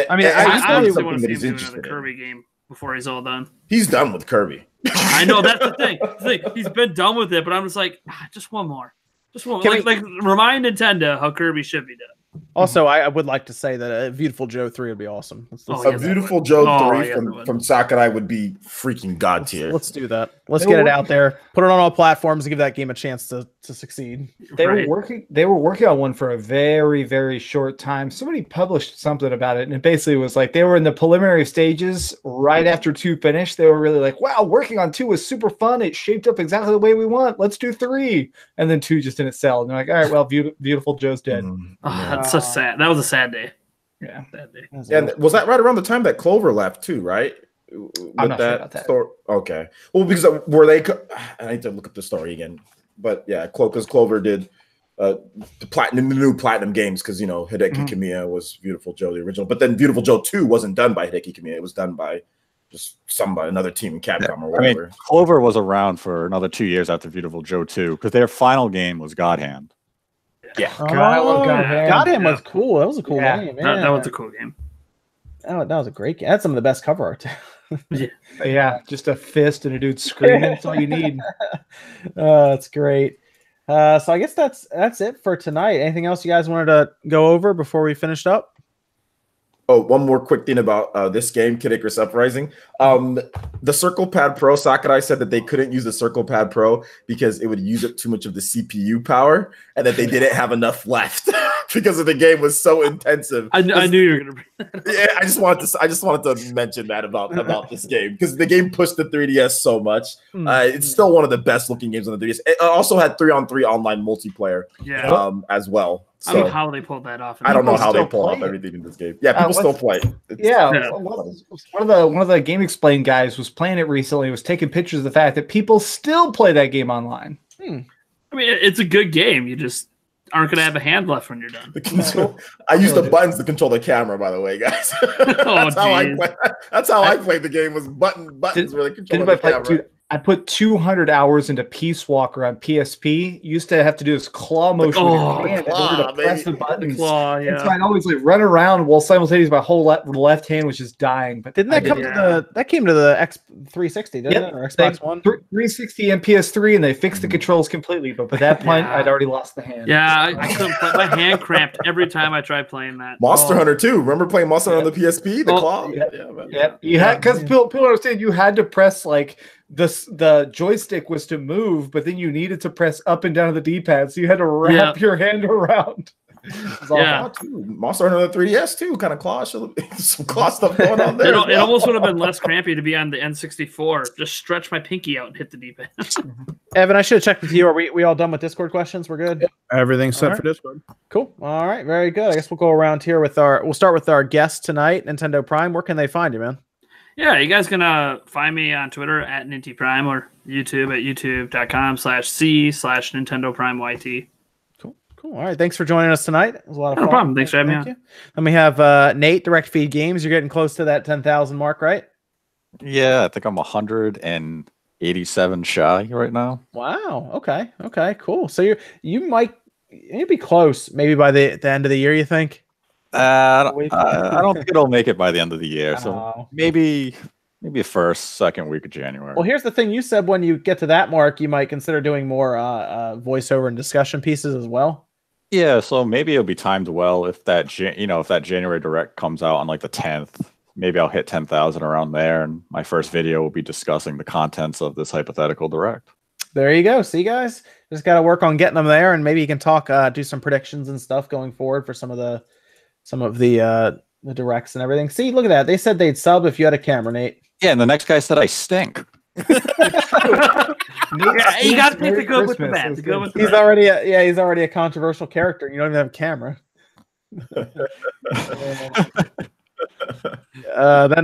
I mean, I honestly want to see him do another Kirby game before he's all done. He's done with Kirby. I know, that's the thing. He's been done with it, but I'm just like, just one more. Just one more. Like remind Nintendo how Kirby should be done. Also, I would like to say that a Beautiful Joe 3 would be awesome. A Beautiful Joe 3 from Sakurai would be freaking god tier. Let's do that. Let's get it out there. Put it on all platforms and give that game a chance to succeed. They were working on one for a very, very short time. Somebody published something about it, and it basically was like they were in the preliminary stages right after 2 finished. They were really like, wow, working on 2 was super fun. It shaped up exactly the way we want. Let's do 3. And then 2 just didn't sell. And they're like, all right, well, Beautiful Joe's dead. That's so sad. That was a sad day. Yeah. Sad day. And was that right around the time that Clover left too, right? I'm not sure about that. Story? Okay. Well, because were they? I need to look up the story again. But yeah, because Clover did the new platinum games because Hideki Kamiya was Beautiful Joe, the original. But then Beautiful Joe 2 wasn't done by Hideki Kamiya. It was done by just another team in Capcom or whatever. I mean, Clover was around for another 2 years after Beautiful Joe 2 because their final game was God Hand. Yeah. God, I love God Hand. God Hand was cool. That was a cool game. That was a cool game. Oh, that was a great game. That's some of the best cover art. Yeah, just a fist and a dude screaming. That's all you need. That's great. So I guess that's it for tonight. Anything else you guys wanted to go over before we finished up? Oh, one more quick thing about this game, Kid Icarus Uprising. The Circle Pad Pro, Sakurai said that they couldn't use the Circle Pad Pro because it would use up too much of the CPU power and that they didn't have enough left because the game was so intensive. I knew you were going to bring that up. Yeah, I just wanted to mention that about this game because the game pushed the 3DS so much. It's still one of the best looking games on the 3DS. It also had 3-on-3 online multiplayer as well. So, I don't know how they pulled that off. I don't know how they pull off everything in this game. Yeah, people still play. One of the Game Explain guys was playing it recently. Was taking pictures of the fact that people still play that game online. I mean, it's a good game. You just aren't going to have a hand left when you're done. I use the buttons to control the camera, by the way, guys. That's how I played the game. Was buttons really controlling the camera. Dude, I put 200 hours into Peace Walker on PSP. Used to have to do this claw motion with your hand in order to press the buttons. And so I'd always run around while simultaneously my whole left hand was just dying. But didn't that come to that came to the X360, didn't it? Or Xbox One? 360 and PS3, and they fixed the controls completely. But by that point, I'd already lost the hand. Yeah, I couldn't play. My hand cramped every time I tried playing that. Monster Hunter 2. Remember playing Monster Hunter on the PSP? The claw? Yeah. You had, because people understand you had to press the joystick was to move, but then you needed to press up and down the D-pad, so you had to wrap your hand around. Monster Hunter 3DS too, kind of claw, some claw stuff going on there. It almost would have been less crampy to be on the N64. Just stretch my pinky out and hit the D-pad. Evan, I should have checked with you. Are we all done with Discord questions? We're good. Everything's set for Discord. Cool. All right, very good. I guess we'll go around here we'll start with our guest tonight, Nintendo Prime. Where can they find you, man? Yeah, you guys can find me on Twitter at NintyPrime or YouTube at youtube.com/C/Nintendo Prime YT. Cool. All right. Thanks for joining us tonight. It was a lot of fun. No problem. Thanks for having me on. Then we have Nate, Direct Feed Games. You're getting close to that 10,000 mark, right? Yeah, I think I'm 187 shy right now. Wow. Okay. Cool. So you might be close, maybe by the end of the year. You think? I don't think it'll make it by the end of the year. So maybe first, second week of January. Well, here's the thing. You said when you get to that mark, you might consider doing more voiceover and discussion pieces as well. Yeah, so maybe it'll be timed well if that January Direct comes out on the 10th. Maybe I'll hit 10,000 around there, and my first video will be discussing the contents of this hypothetical Direct. There you go. See, guys, just got to work on getting them there, and maybe you can do some predictions and stuff going forward for some of the directs and everything. See, look at that. They said they'd sub if you had a camera, Nate. Yeah, and the next guy said I stink. You got to pick the good with the bad. He's already a controversial character. You don't even have a camera. Then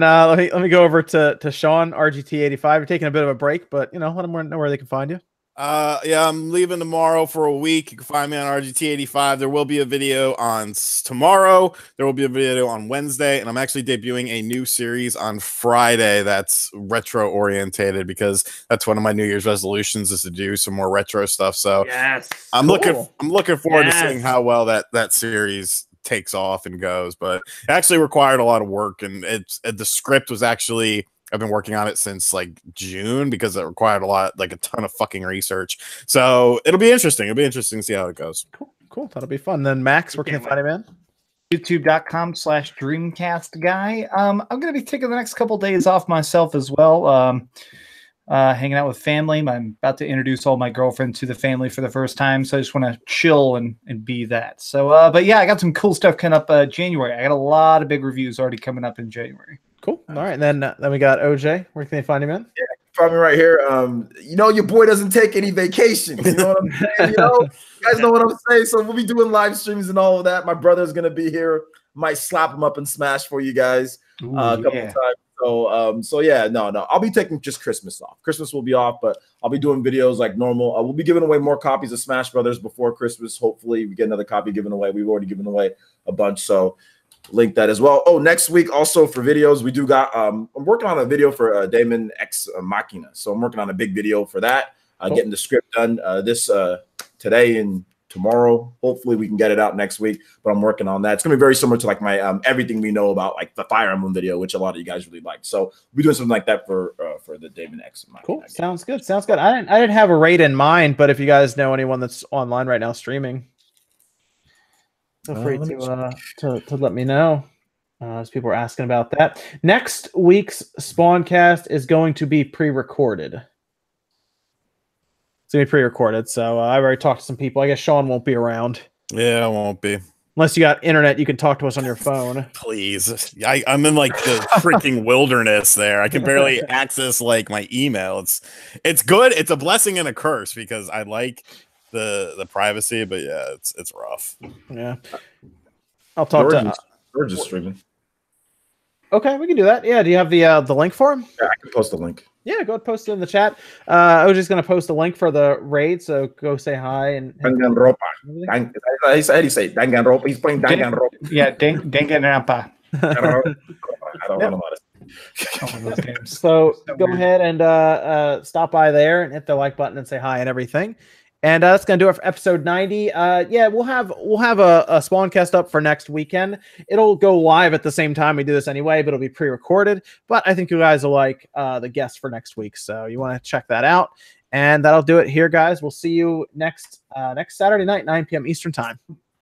let me go over to Sean, RGT85. You're taking a bit of a break, but let them know where they can find you. Yeah, I'm leaving tomorrow for a week. You can find me on RGT85. There will be a video on tomorrow. There will be a video on Wednesday, and I'm actually debuting a new series on Friday that's retro orientated because that's one of my New Year's resolutions is to do some more retro stuff. So yes, I'm looking forward to seeing how well that series takes off and goes. But it actually required a lot of work, and the script was actually. I've been working on it since June because it required a ton of fucking research. So it'll be interesting. It'll be interesting to see how it goes. Cool. That'll be fun. Then Max, where can you find him, man? YouTube.com/Dreamcast guy. I'm going to be taking the next couple days off myself as well. hanging out with family. I'm about to introduce all my girlfriend to the family for the first time, so I just want to chill and be that. So, but yeah, I got some cool stuff coming up January. I got a lot of big reviews already coming up in January. Cool. All right, then we got OJ. Where can they find him in? Yeah, find me right here. You know, your boy doesn't take any vacations. You know what I'm saying? You know, you guys know what I'm saying. So we'll be doing live streams and all of that. My brother's gonna be here. Might slap him up and smash for you guys a couple of times. So yeah, no, I'll be taking just Christmas off. Christmas will be off, but I'll be doing videos like normal. We'll be giving away more copies of Smash Brothers before Christmas. Hopefully, we get another copy given away. We've already given away a bunch, so link that as well. Oh, next week also for videos, we do got. I'm working on a video for Damon X Machina, so I'm working on a big video for that. Cool. Getting the script done this today and tomorrow. Hopefully we can get it out next week, but I'm working on that. It's gonna be very similar to like my everything we know about like the Fire Emblem video, which a lot of you guys really liked. So we're doing something like that for the Damon X. Cool. Sounds good. Sounds good. I didn't have a rate in mind, but if you guys know anyone that's online right now streaming, feel free to let me know. As people are asking about that. Next week's SpawnCast is going to be pre-recorded. It's going to be pre-recorded, so I've already talked to some people. I guess Sean won't be around. Yeah, I won't be. Unless you got internet, you can talk to us on your phone. Please. I'm in like the freaking wilderness there. I can barely access like my email. It's good. It's a blessing and a curse because I like the privacy, but yeah, it's rough. Yeah. I'll talk to We're just streaming. Okay, we can do that. Yeah, do you have the link for him? Yeah, I can post the link. Yeah, go ahead, post it in the chat. I was just going to post a link for the raid, so go say hi. And Danganronpa. How do you say Danganronpa? He's playing Danganronpa. Yeah, Danganronpa. I don't know how to. So go ahead and stop by there and hit the like button and say hi and everything. And that's going to do it for episode 90. Yeah, we'll have a SpawnCast up for next weekend. It'll go live at the same time we do this anyway, but it'll be pre-recorded. But I think you guys will like the guests for next week, so you want to check that out. And that'll do it here, guys. We'll see you next Saturday night, 9 p.m. Eastern time.